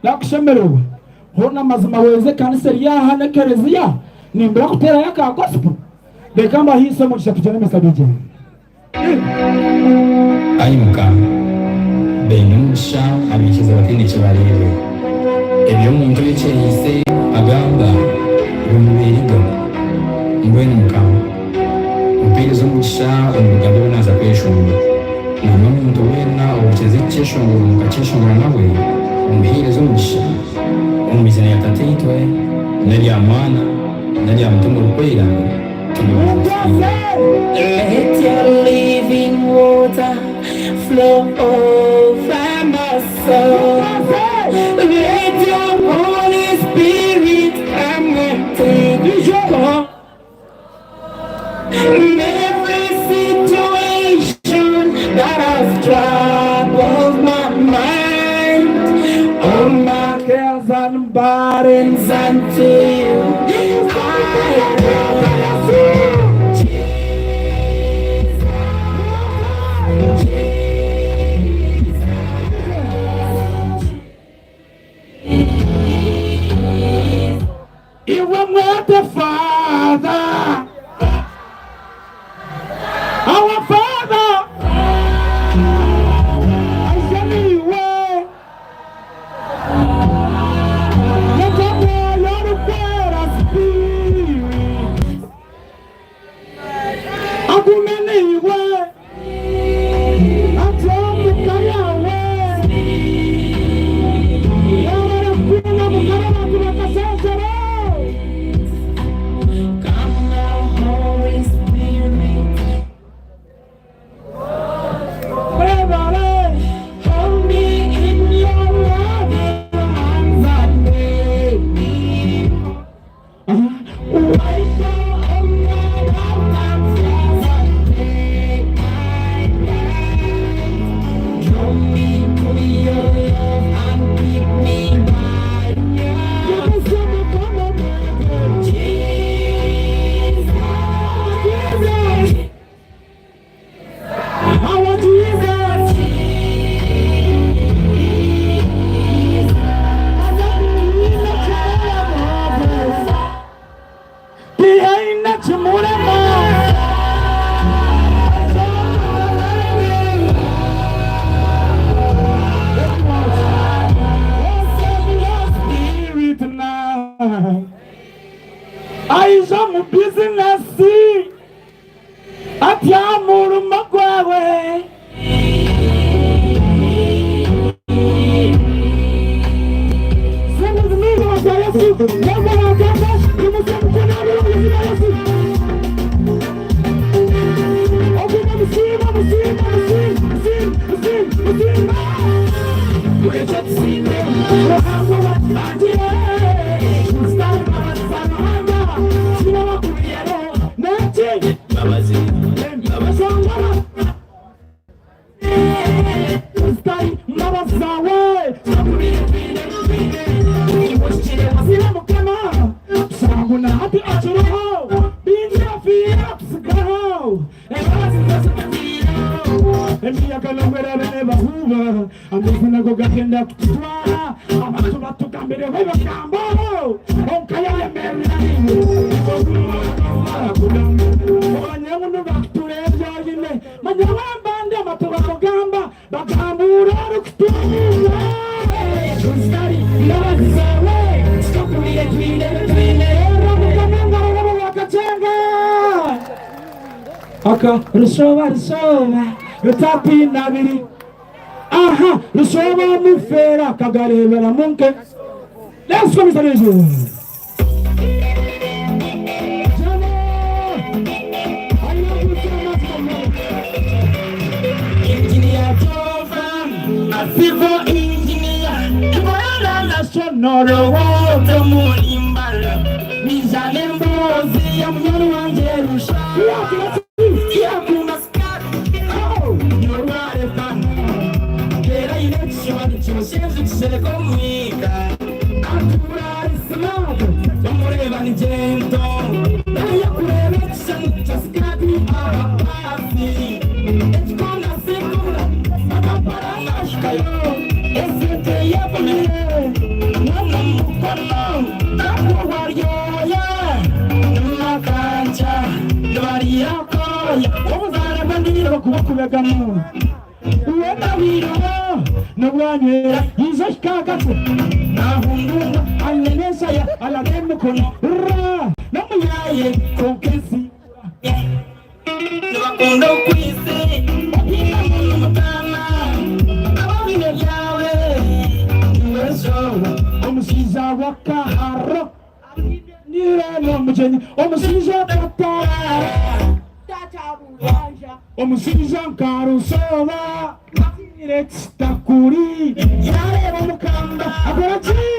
Nakushemerewe hona mazima weze kaniseri ya hana kereziya nimbra kutera yaka gospel bekamba hii somo chakutana mesabeje ayimuka benusha abikiza batini kibarebe ebyo muntu yise agamba rumubirigo mbweni mukama mpirizo mugisha umugabo naza kweshonga na muntu wena obuchezekeshonga mukacheshonga nawe umuhirizo mugisha umizina ya tateitwe nalya mwana nalya mtumu rukwera Let your living water flow over my soul. Let your Holy Spirit come and take control. Every situation that has troubled my mind, all my cares and burdens unto you. The Father, our Father, I shall be well. Let the Lord of us Aiza mu business atyamura magwawe aka rusoba rutapi nabiri aha rusoba mufera kagarebera munke. Let's go, Mr. Nejo. Engineer Jovan, a civil engineer, Kibara National Water Molimbala, Mizalembozi, Yamu Angerusha. Se comunica naturale smart amoreva ni gento dai a pure senza scadi a passi e con la seconda ma para la scaio e se te ya pone non parlo da guardia nella cancha varia coia o usare bandito come gamu uenda viro no guanyera izos kagatu na hundu allenesa ya ala demu kono ra na muyaye konkesi no kwisi ina mutana abamine yawe niweso omusiza wakaharo nire no mujeni omusiza tatara omusiza nkarusoba takuri yareba mukamba akorachi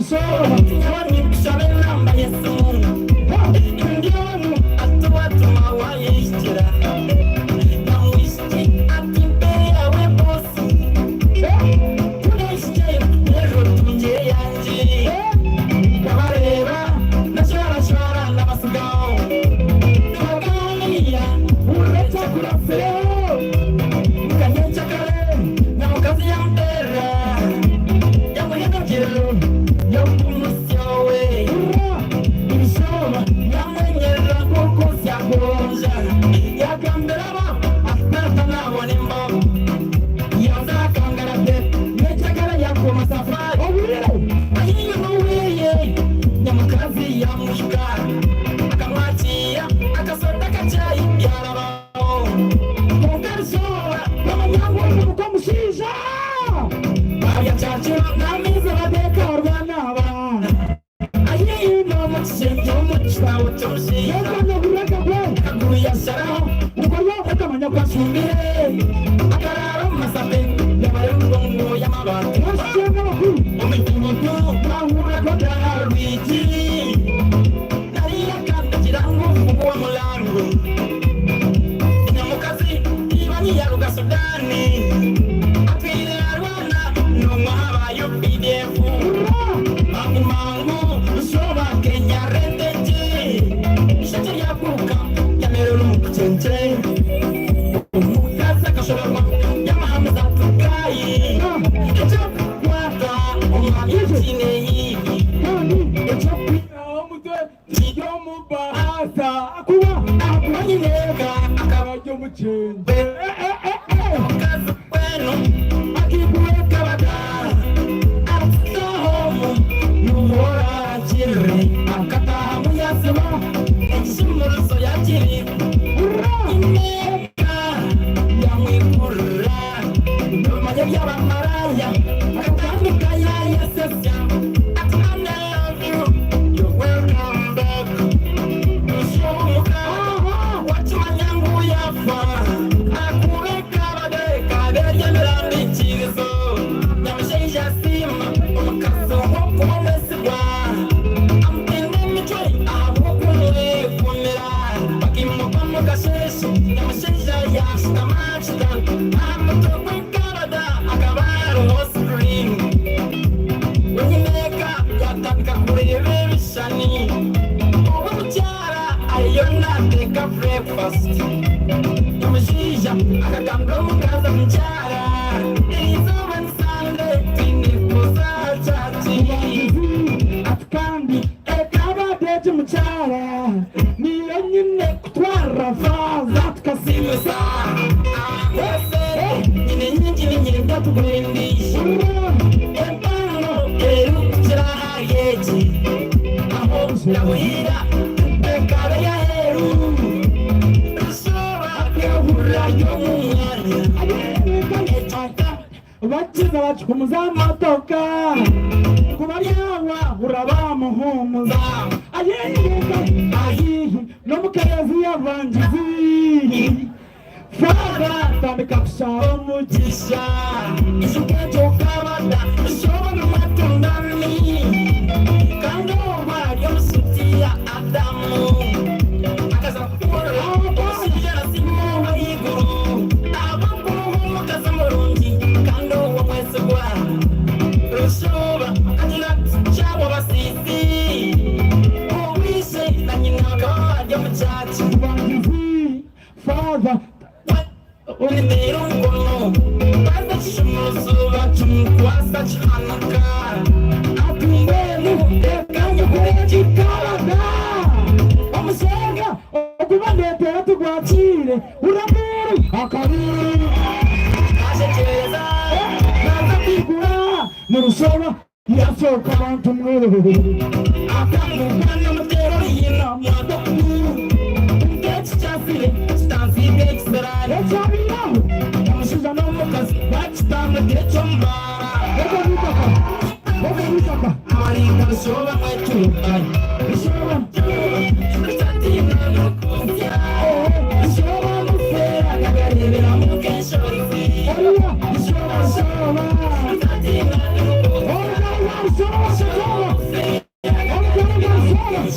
Show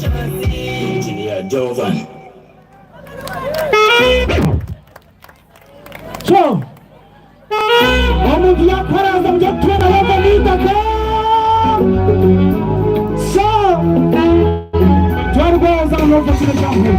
Engineer Jovan. So, omuntu yakwaraza mujatwena wabanitaka. So, twargoza n'ofa kino kyamu.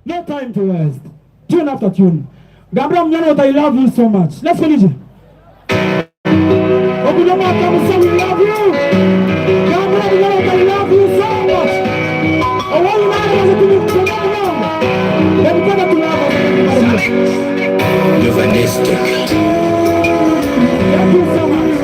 No time to waste. Tune after tune. Gabriel Mnyano, I love you so much. Let's finish it. Okudama Kamusa, we love you. Gabriel Mnyano, I love you so much. Oh, what you want to do? Let me get to love you. Evanistic. Thank you so much.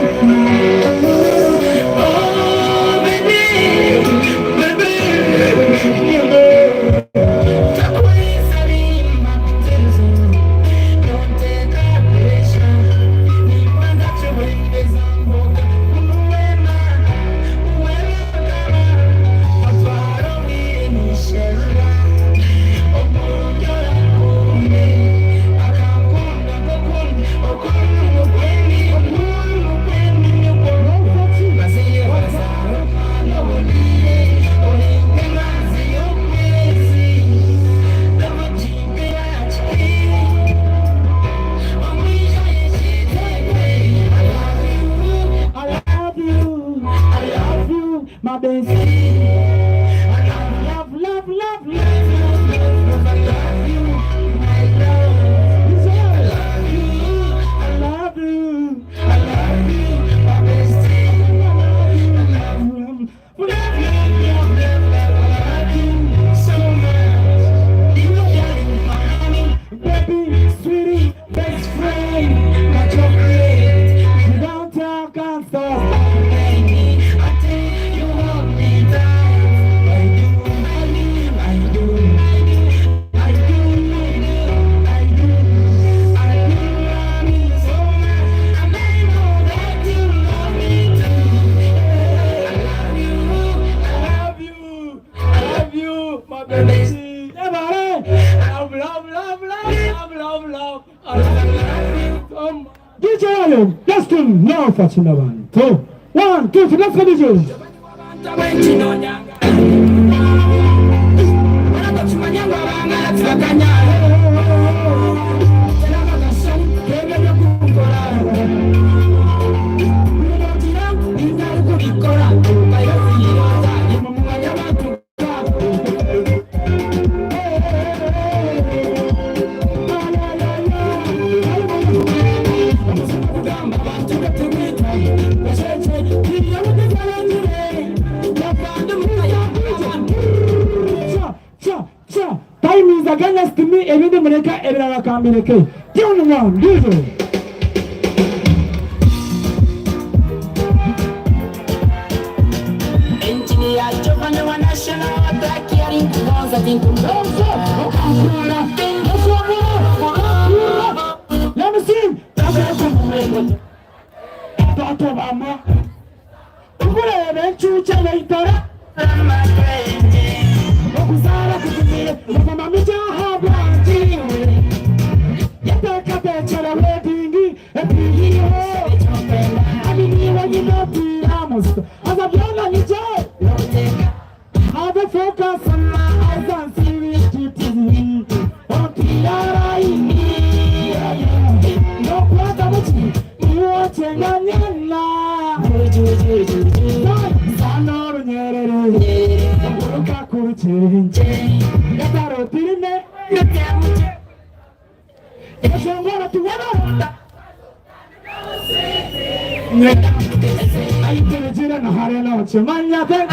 Oh, baby. Let's do now for Chinaban. So, 1, 2, 3, let's go, DJ. Time is against me, every America, every America. Tune one, DJ. Engineer Jovan, one national black hearing, was a thing. Let me see. Dr. Mama. Put a bench to China. mama mijaha bwanji yataka bechara wedding epihiyo aminiwa yinopi amos azabyona nije have a focus on my eyes and serious duties otiara ini no kwata muchi iwote nganyana sanoro nyerere uruka kuruchenje yataro tirine yashongora tuwana aitirejira na harela ochemanya thank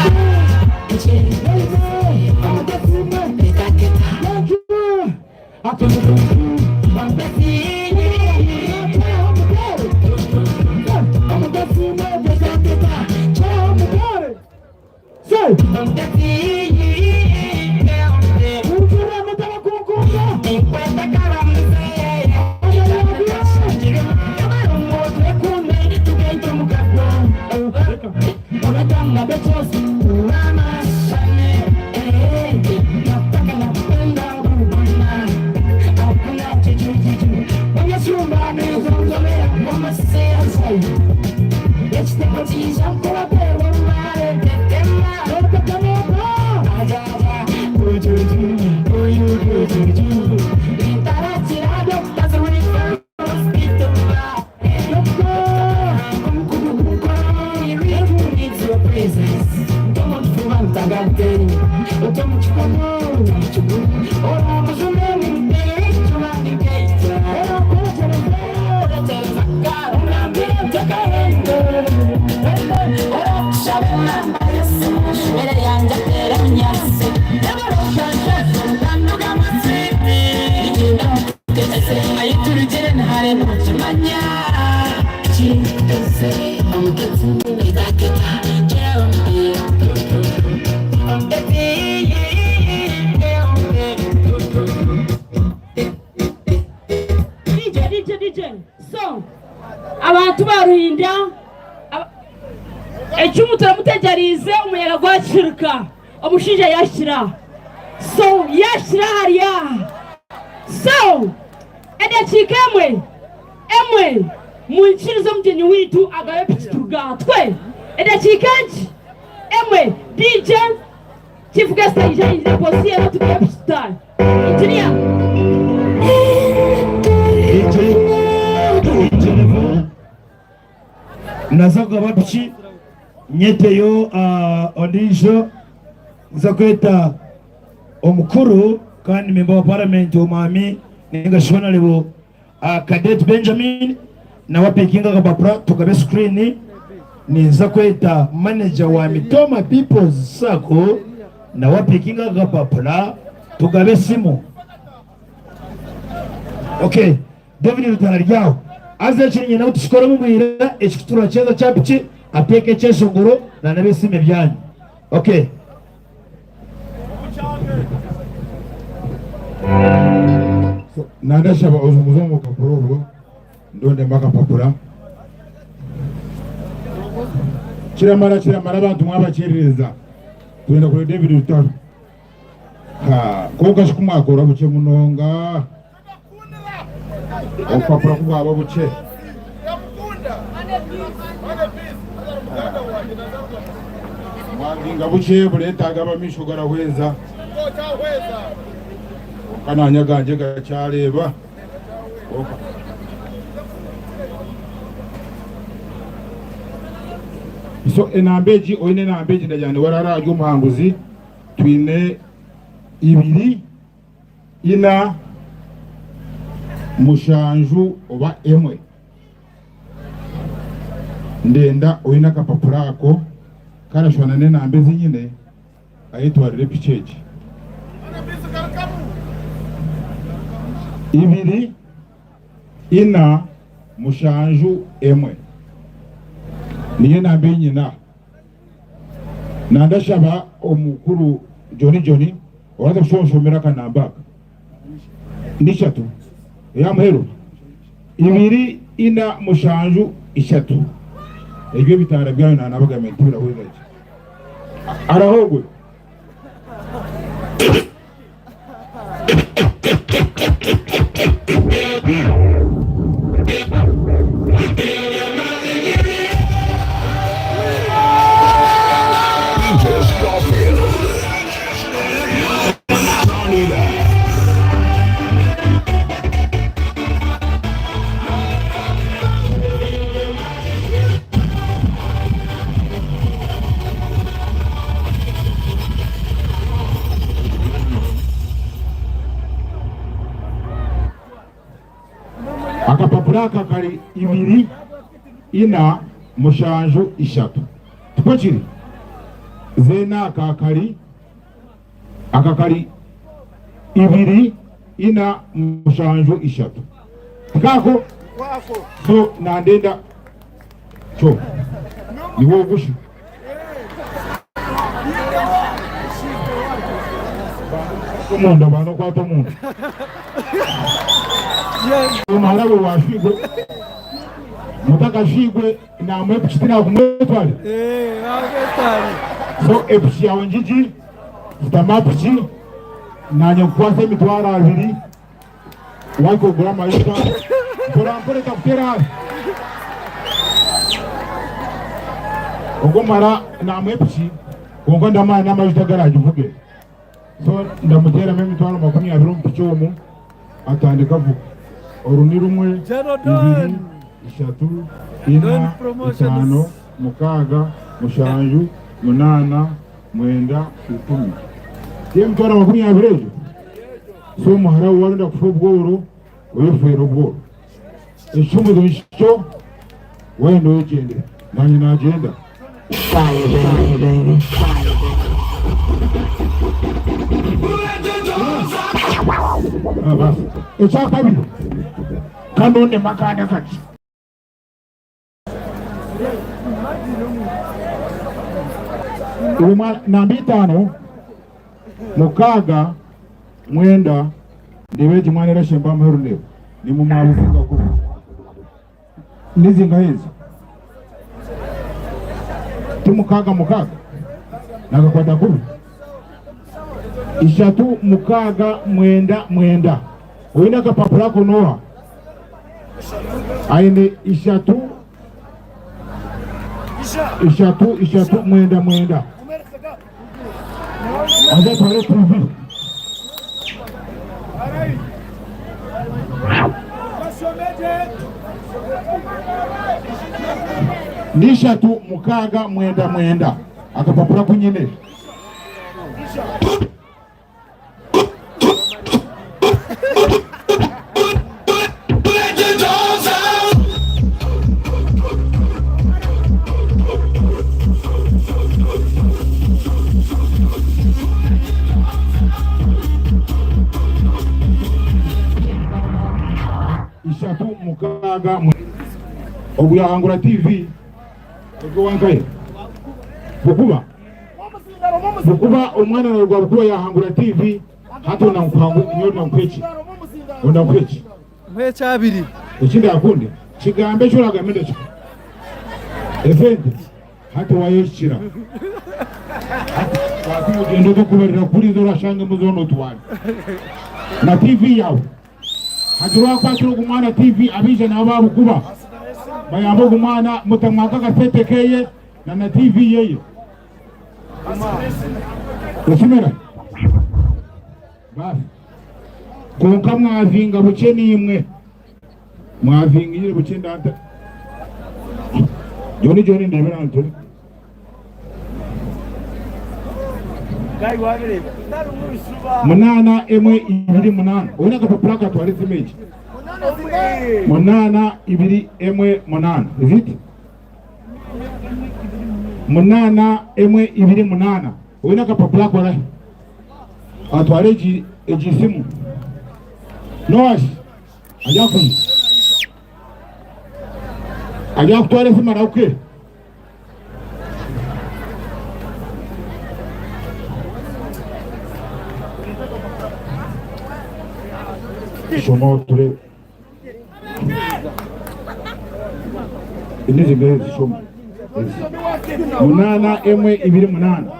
abantu baruhinda ecumu turamutegerize umuyaga gwakirika omushinja yashira so yashira hariya so edakika emwe mu nkiri z'omugyenyi witu agabe pikiturugatwe edakika nki emwe DJ Chief Guest ayinjira posi eno tugabe pikitutale engineer nazaga babichi nyeteyo audition za kweta omukuru kandi member wa parliament omami ninga shona lebo Cadet Benjamin na wapekinga kabapra tukabe screen niza kweta manager wa Mitoma People's Sako na wapekinga kabapra tukabe simu. Okay, David Rutarajao aza chenye na utushikora mumwira ekitura cheza chapichi ateke cheshongoro na nabe sime byanyu. Okay. So nadashaba ozumuzo kapuro ndonde mbaka papura kiramara abantu mwabachereza twenda kuri David Rutaro koga shikumwakora buche munonga opapura kubaba buche mwanginga buche buletaga bamishogara hweza kananya ganje gacyareba so enambeji oyine nambeji ndajyane wararajyo muhanguzi twine ibiri ina mushanju oba emwe ndenda oyina kapapura ako karashwana n'enambezi nyine ayitwarire picheji ibiri ina mushanju emwe niye nambe nyina nandashaba omukuru Johnny oraza kushonshomera kanambaka nishatu ya muhero ibiri ina mushanju ishatu ebyo bitara byayo nanabagamenti birahwezaje arahogwe Scofield. Turn it up. Akapapura kakali ibiri ina mushanju ishatu tuko kiri zena akakali ibiri ina mushanju ishatu kako so nandenda cho niwo gushi Munda bano kwa to munda umaharawe washigwe mutaka shigwe na mwe kuchitira kumwetwale so epishi yawe njiji zitamapichi nanye kukwasa emitwaro abiri wako gura mayuka mpore takutera ogomara na mwe epishi kongo ndamana n'amajuta garaje uvuge so ndamutera mu emitwaro 20 mu pichomu atandika vuga oruni rumwe ibiri ishatu ina itano mukaga mushanju munana mwenda 10 tiye mtwara 20 ejo so muhara warunda kufa ubworo wefera ubworo icumu dusho wendo yegende nanye nagenda baby basi echa kabiri kanone makanda kati uma namba 5 mukaga mwenda ndibeje mwanera shemba muherunde ni mu mabuzinga ko nizinga hizo mukaga nagakwata kubi ishatu mukaga mwenda wina kapapula kunoa aine ishatu mwenda aza twale TV nishatu mukaga mwenda akapapula kunyene ishatu mukaga obuyahangura TV ego wankaye bukuba umwana wa bukuba yahangura TV hato na mpango nyona mpechi onda mpechi mpecha abiri ikindi yakunde kigambe cyuraga mende cyo efende hato wayeshira hato ugendo zo kuberera kuri zo rashange muzono twani na TV yawe hajurwa kwakira umwana TV abije na babu kuba bayambo umwana mutamwaka gasete keye na TV yeye usimera basi konka mwavinga buce nimwe mwavinga yire buce ndata joni ndebera nturi munana emwe ibiri munana ubona kapapula katwale zimeji munana ibiri emwe munana iziti munana emwe ibiri munana ubona kapapula kora atwale ejisimu noashi ajya kutwale simara uke Shomo tule inizi ngezi shomo munana emwe ibiri munana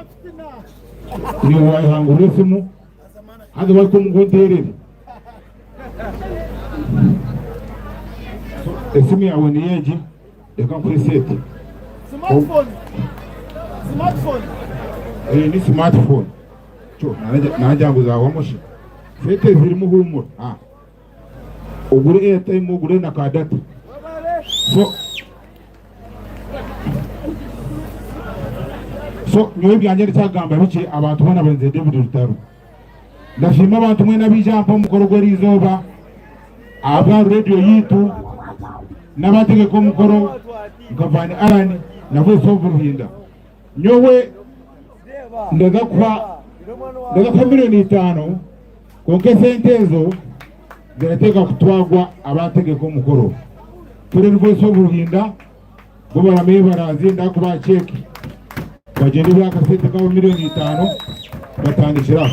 ni wayihangura simu hadi wako mugonderere esimu yawe ni yeji reka kuri seti smartphone ni smartphone cyo najya nguzaho mushi fete zirimo humura ugure airtime ugure na ka data so nyowe byanjye cyagamba biki abantu bana banze David Rutaro ndashima abantu mwe nabijambo mukoro gwe rizoba aba radio yitu n'abategeko mukoro ngavani arani na Voice of Ruhinda nyowe ndaga kwa milioni 5 konke sentezo zirateka kutwagwa abategeko mukoro turi Voice of Ruhinda bo barameye barazinda kuba cheki bagende byakasete ka milioni 5 batandikira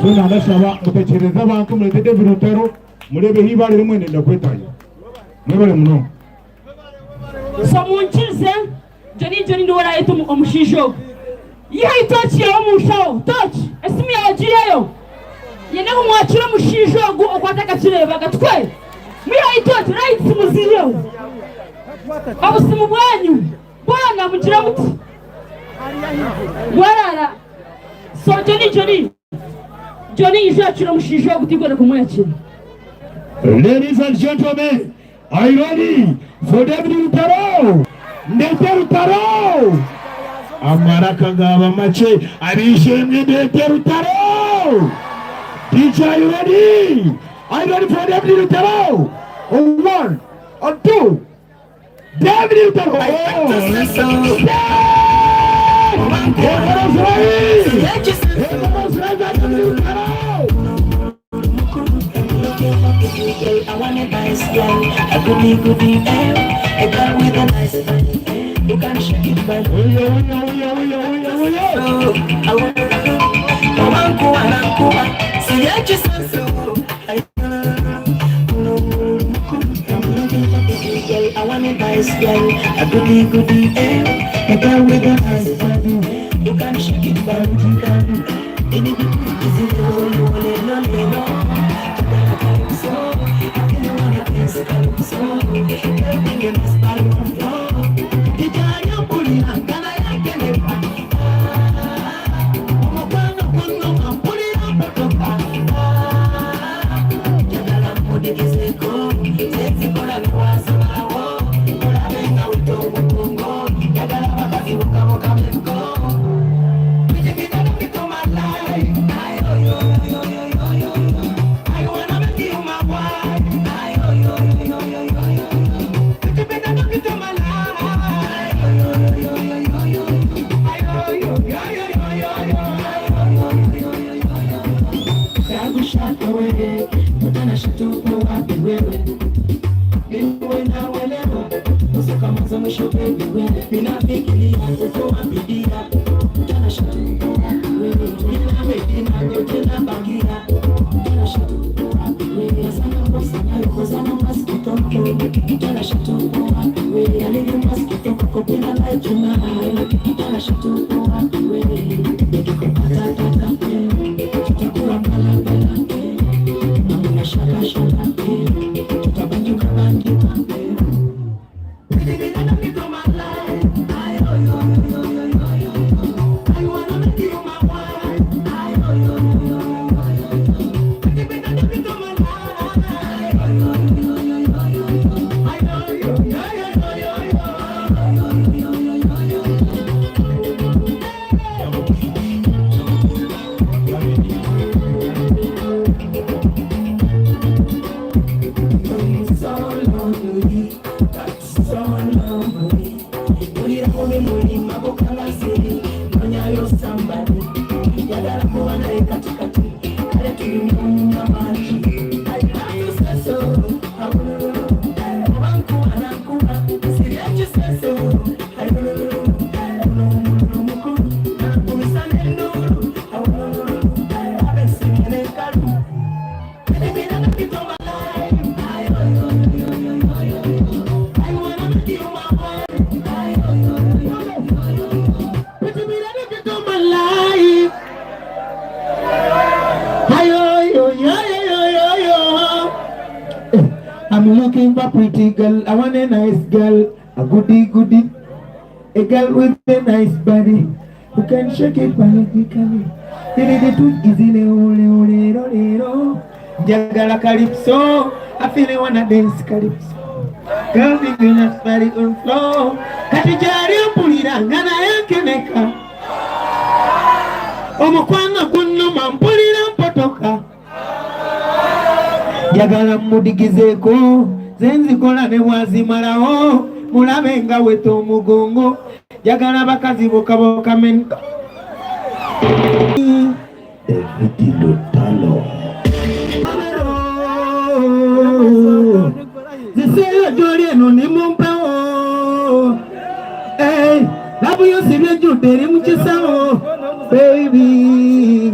so nandashaba mutekereza abantu muri David Rutaro murebe hibare rimwe ndenda kwetaye mwebale muno so munchize joni ndora yetu omushijo yiha itochi ya omushawo tochi esimi yagiyeyo yene kumwakira mushijo okwataka kireba gatwe mwiha itochi right simuziyo abusimu bwanyu bwana mugira muti warara so joni izakira mushijo gutigora kumwakira. Ladies and gentlemen, are you ready for David Rutaro? David Rutaro! Amaraka ngaba mache abishimye David Rutaro! DJ, are you ready? Are you ready for David Rutaro? 1 or 2. David Rutaro! I want a nice girl, a goody girl, a girl with a nice body. You can shake it back. I want a nice girl, a goody girl, a girl with a nice body. You can shake it back. I'm looking for a pretty girl, I want a nice girl, a goody, a girl with a nice body. You can shake it politically. Did it too easy, lero. Jagala calypso, I feel it wanna dance calypso. Girl, we gonna party on floor. Katijari pulira, ngana yake neka. Omukwanga kuno mampulira mpotoka. Jagala mudigizeko, zenzi kola ne wazimalawo. Mulabe nga weto mugongo. Jagala bakazi boka menka. David Lutalo. Ziselo jori eno ni mumpao. Hey, labu yo sibye juteri mchisawo. Baby,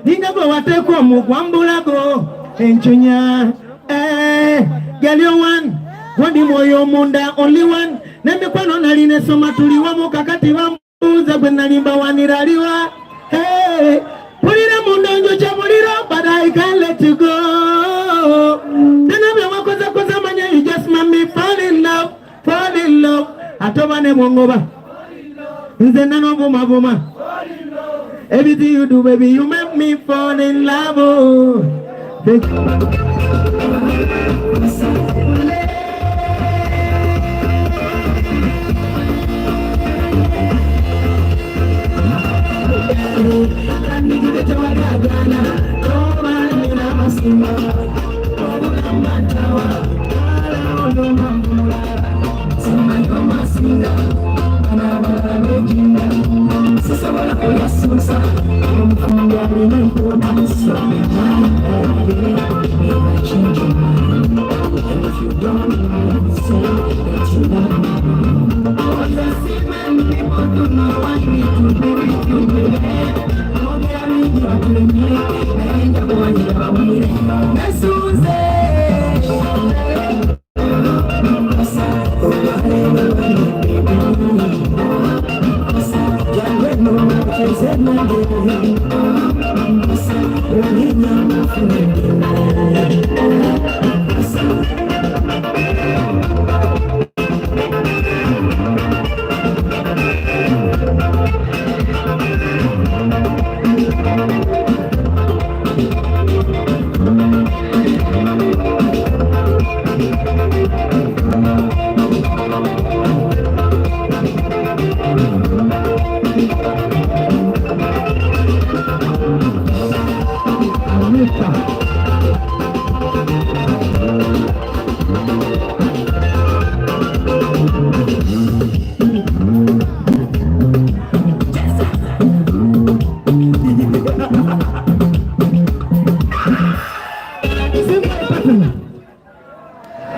ninga go wateko mugwambulago. Enchunya. Hey, girl you one moyo munda only one. Nemi kwano naline soma tuliwa mukakati wa mbuza kwena limba waniraliwa. Hey, pulira munda njo chamuliro, but I can't let you go. Tename wakoza koza manya, you just made me fall in love. Atoba ne mongoba. Nze nano vuma. Everything you do, baby, you make me fall in love. Oh.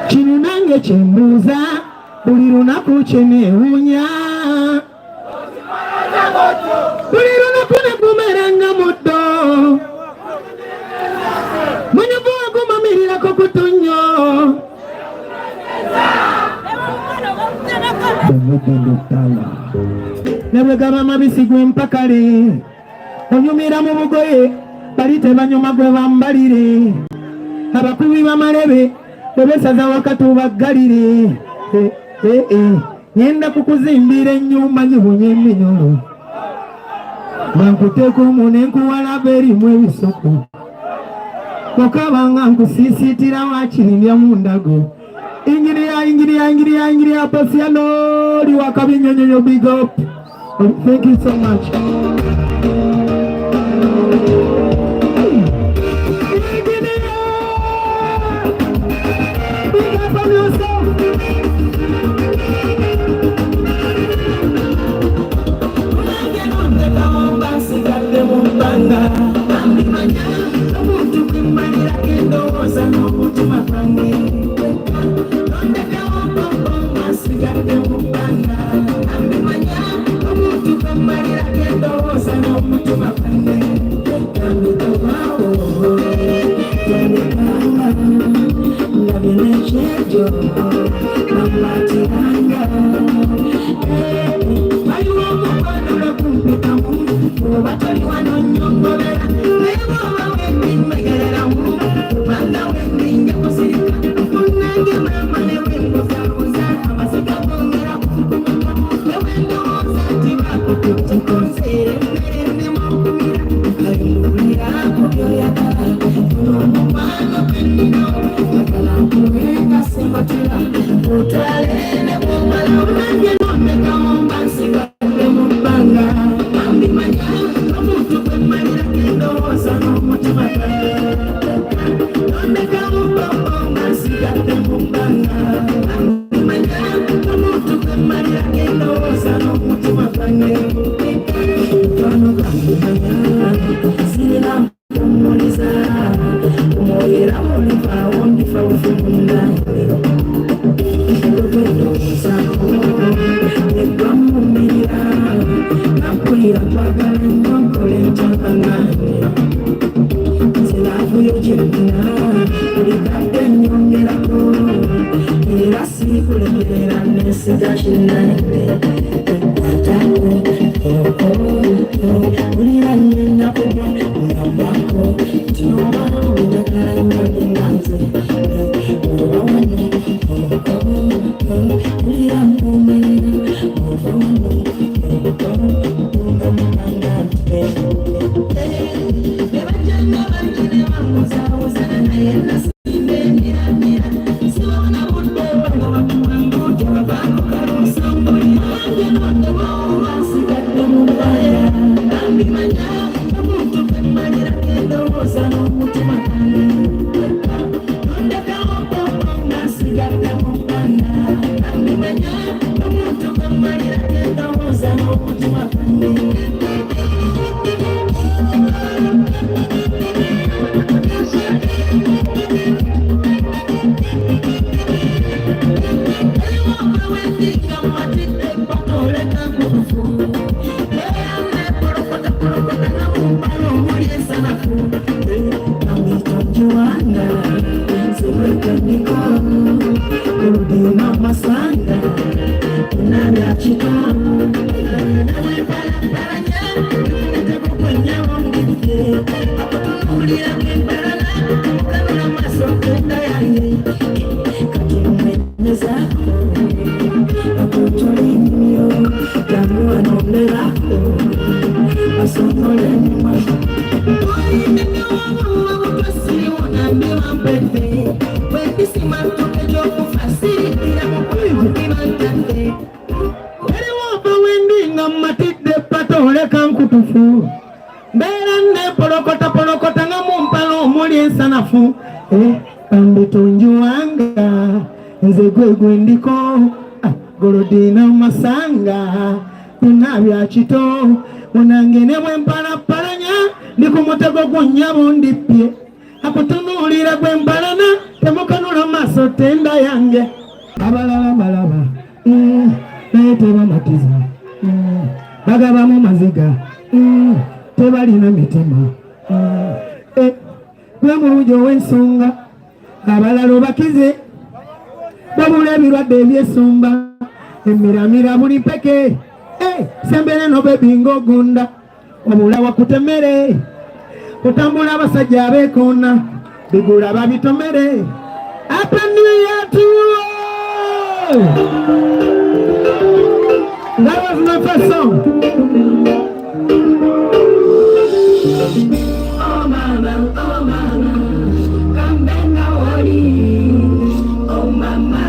Chinunange chembuza, buliruna kuchene unya. Buliruna kune kumeranga muto. Munyabuwa kumamirira kokutunyo. Nebwegaba mabisi gwe mpakale. Onyumira mu bugoye, balite banyuma gwe bambalire. Abakubi bamalebe, bebesaza wakati ubaggalire. Nyenda kukuzimbira ennyumba nyibunye eminyolo. Bankuteeka omune nkuwalaba erimu ebisoko. Kokabanga nkusiisiitira wakirimbya mu ndago. Ingiriya Posia Lord, you are coming in your big up. Thank you so much. Big up on yourself. Consider omuntu gwe mmalira endowooza n'omutima gwange ondeka mubongo nga nsigadde mu bbanga manya omuntu gwe mmalira endowooza n'omutima gwange mukwano gwange manya sirina mpummuliza omwoyera olivaawo ndifa bufe mundange olwendowoozaako eggwa mmumirira nampulira twagala nnyo nkole ntabangange nze laavuyo gyennina bulikadde nnyongerako era siikulemerera nesiga kinnange ekwatako bulira nnyo ennakugo oyambako nti obala obudagala nnyo nenganze oba wano bulira mpumirira ova wano nebajanga bankine bamuzawuzana naye nasimbe miramira sibona budde wanga bamuwanguja babankukala omusambuli wange nondebawo bansigadde mu bbaya bambimanya omuntu gwe mmalira endowooza n'omutima gwange nondekawo bobo nga nsigadde mu bbanga bambimanya omuntu gwe mmalira endowooza n'omutima gwange Panditunjuanga nze gwe ndiko Golodina Masanga tunabya kito munange ne bwe mpalapalanya ndi ku mutego gw'onnyabo ndippye akutunuulira gwe mpalana temukanula maaso tenda yange abalala balaba naye tebamatiza bagabamu maziga tebalina mitima gwe mulungi ow'ensonga abalala obakize babula ebirwadde eby'essumba emiramira buli mpeke sembere nobebinga ogunda obula wakutemere kutambula abasajja abeekona bigula babitomere apendiyatulo That was my first song. Oh mama, come back now, oh mama.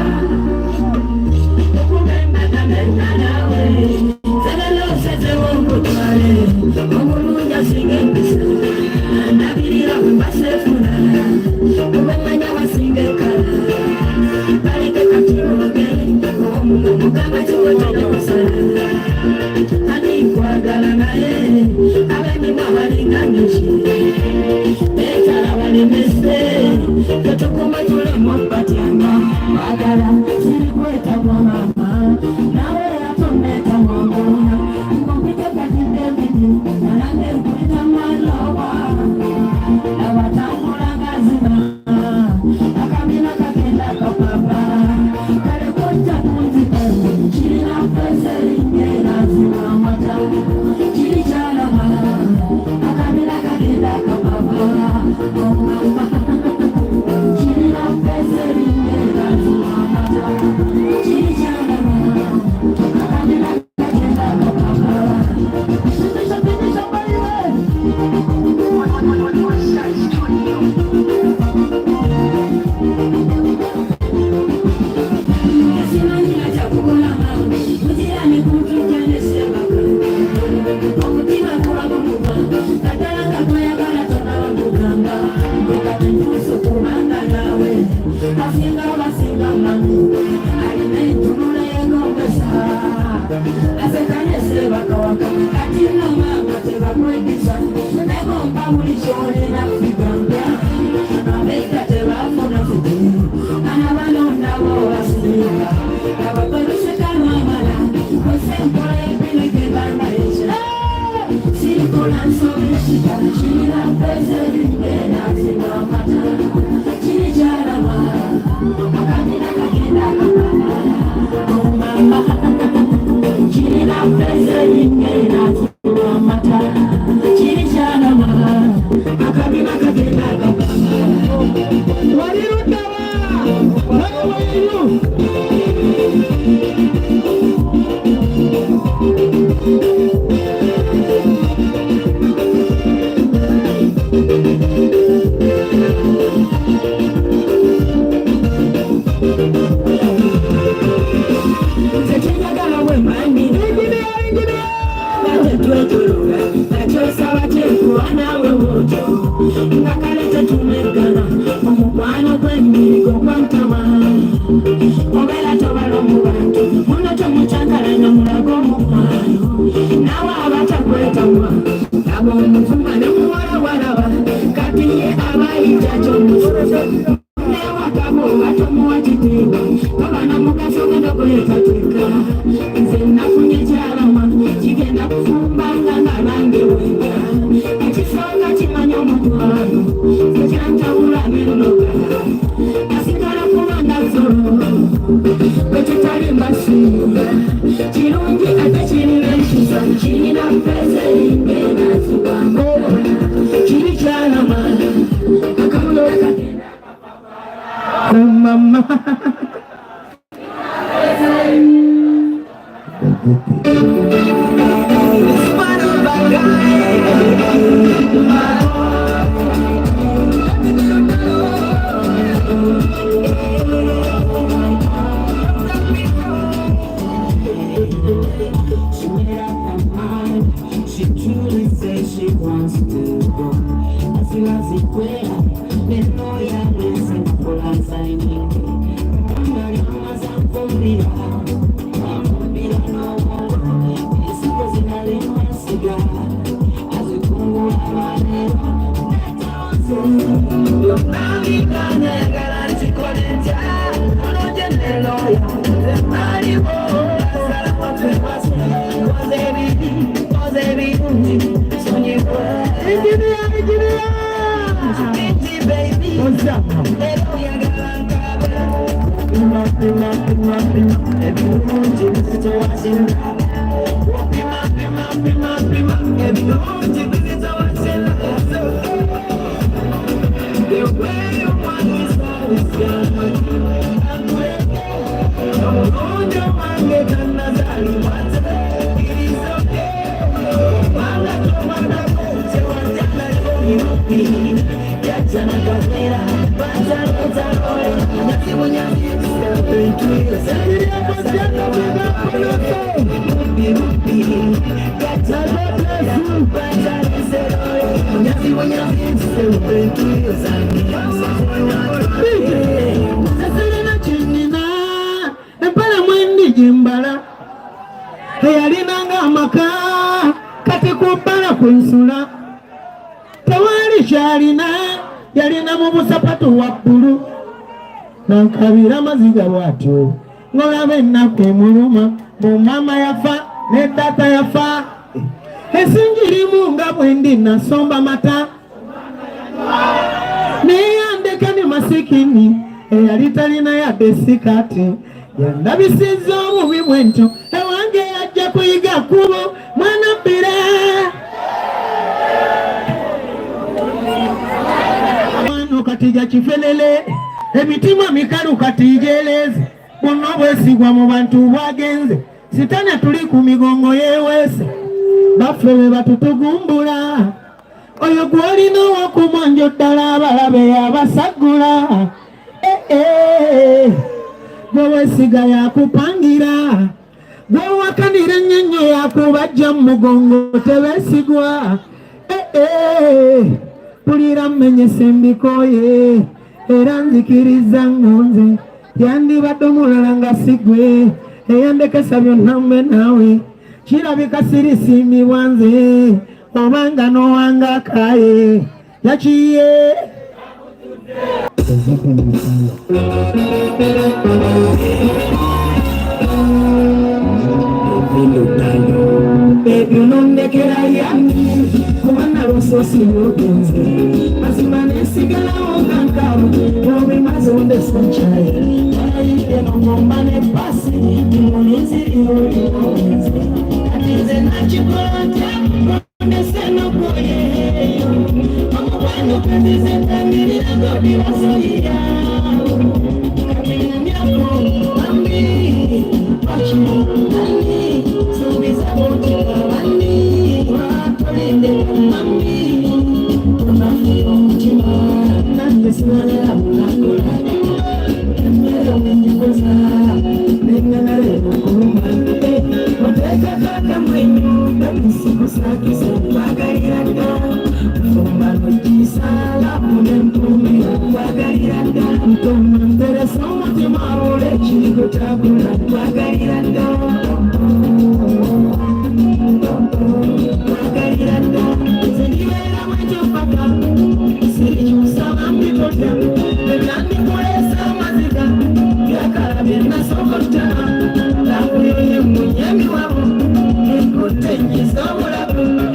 Nankabira maziga bwatyo ngolaba ennaku emuluma mu mama yafa ne tata yafa esingirimu nga bwendi nasomba mata neyandeka ne masikini eyali talina yadde sikati yandabisiza obubi bwentyo ewange yajja kuyiga kubo mwana bbira mwana katija kifenele emitima mikalu katijeleze buno bwesigwa mu bantu bwagenze sitana tuli ku migongo yewese baffe be batutugumbula oyo gwolina owokumwanjo ddala abalabe yabasagula gwe wesiga yakupangira gwe wakanira ennyonyo yakubajja mu mugongo tebesigwa pulira mmenyese mbikoye era nzikiriza ngonze yandibadde omulala nga sigwe eyandekesa byonna mbe naawe kirabika sirisiimibwa nze obanga noanga kaye yachiye baby unondekera yami kubana rososi yogenze mazimane sigala onkankamu yobi mazonde sunchaye ayiye nomombane pasi imunizi iyogenze atize nachikonta ondeseno koye amubano katize tamirira godi wasoya kamina myako ambi pachi nani subiza boti wani watolinde ambi unafiyo mtima nande sinalera munakola emero minjikoza nenganare mukumba wateka kaka mwenyu damisiku sakisa wagairanda mfumbano jisala munemkumi wagairanda mtomambere somutima ule chiko tabula wagairanda wagairanda zengiwera mwetopaka silinyusama mbitoda bebandi kolesa mazika yakarabirna sokotana lakuyoye munyemi wabo ekotenyisa mulabu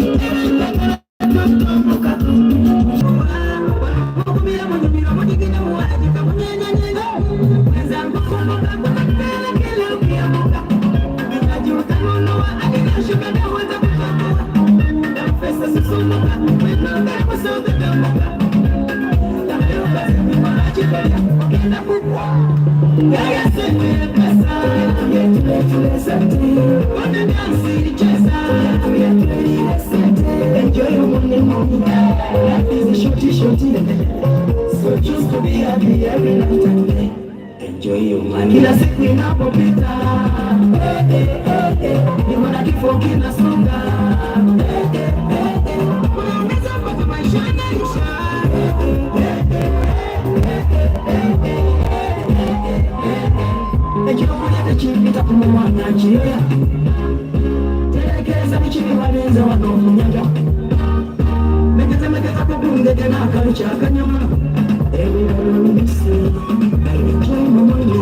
so choose to be happy every night and day. Enjoy your money. Kila siku inapopita, ni mwana kifo kinasonga. Unaumiza mpaka maisha yanaisha. Ikiwa kunyaka chini itakumua na njia. Telekeza ni chini wanenza wanomunyaga. Megeza kubunge tena kalucha kanyama. Everybody listen, I enjoy my money.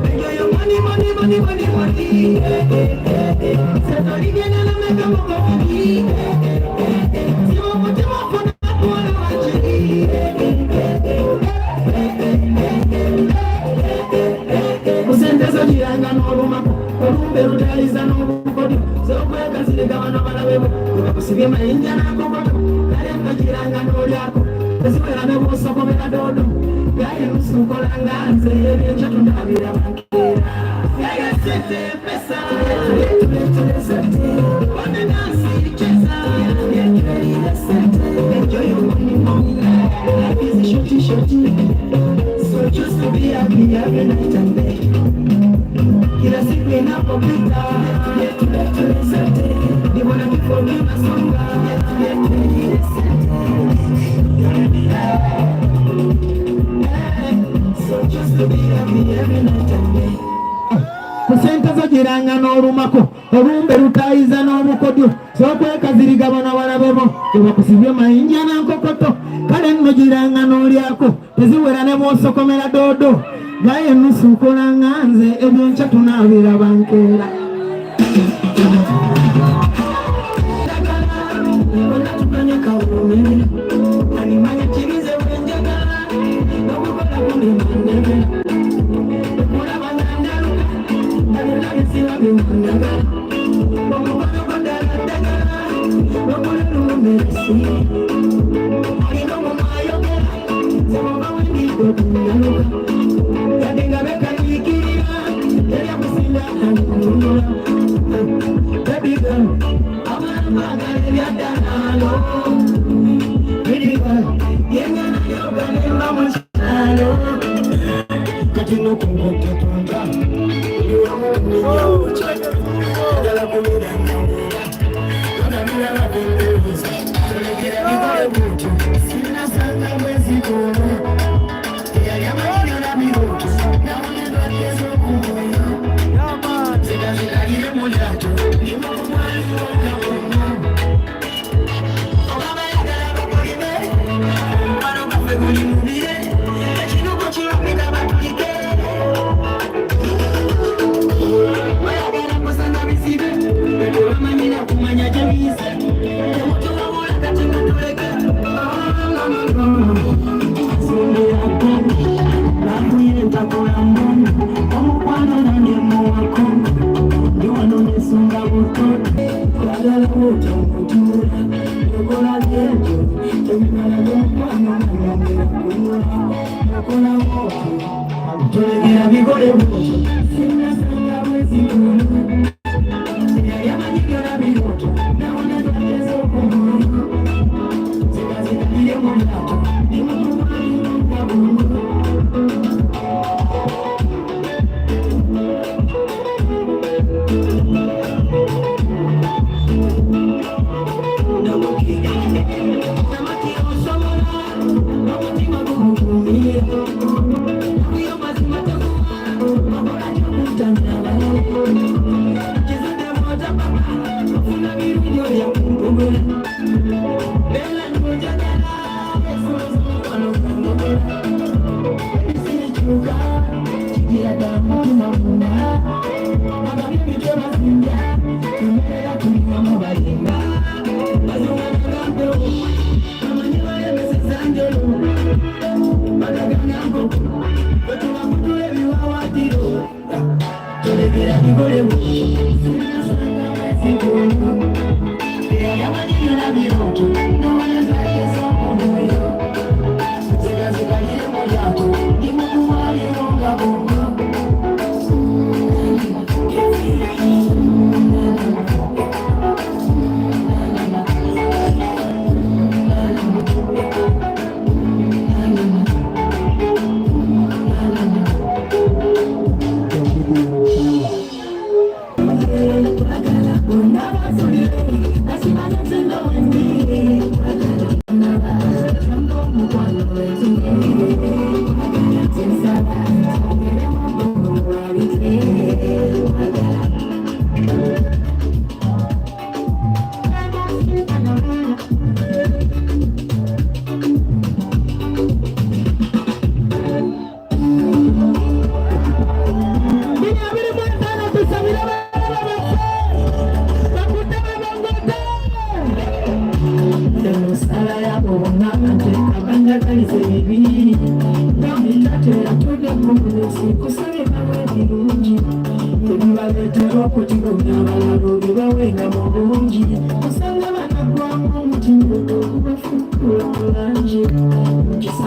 Enjoy your money. Settle again and I make a move of me. See what you want for that one of my jelly. Usendeza jiranga noruma, orumbe rudaliza norukodo. Zokwe kasile gavana malawebo, kukusibia mainja na kokodo. Karemba jiranga noryako. Kasipera mebuso komena dodo Gaya nusuko langanze Yencha tundabira mankera Gaya sete pesa Tule sete One dansi chesa Yencha sete Enjoy your money Life is a shorty So just to be happy every night and day Kila siku inapopita Tule sete Ni wana kifo kinasonga Yencha sete kusenta jiranga n'olumako olumbe lutayiza n'obukodyo sokwekazirigabana balabebo ebakusibye mayinja nankokoto kale nno jiranga n'olyako teziwera ne bwosokomera doodo gaye nusu nkolanga nze ebyenca tunaabira bankeera Just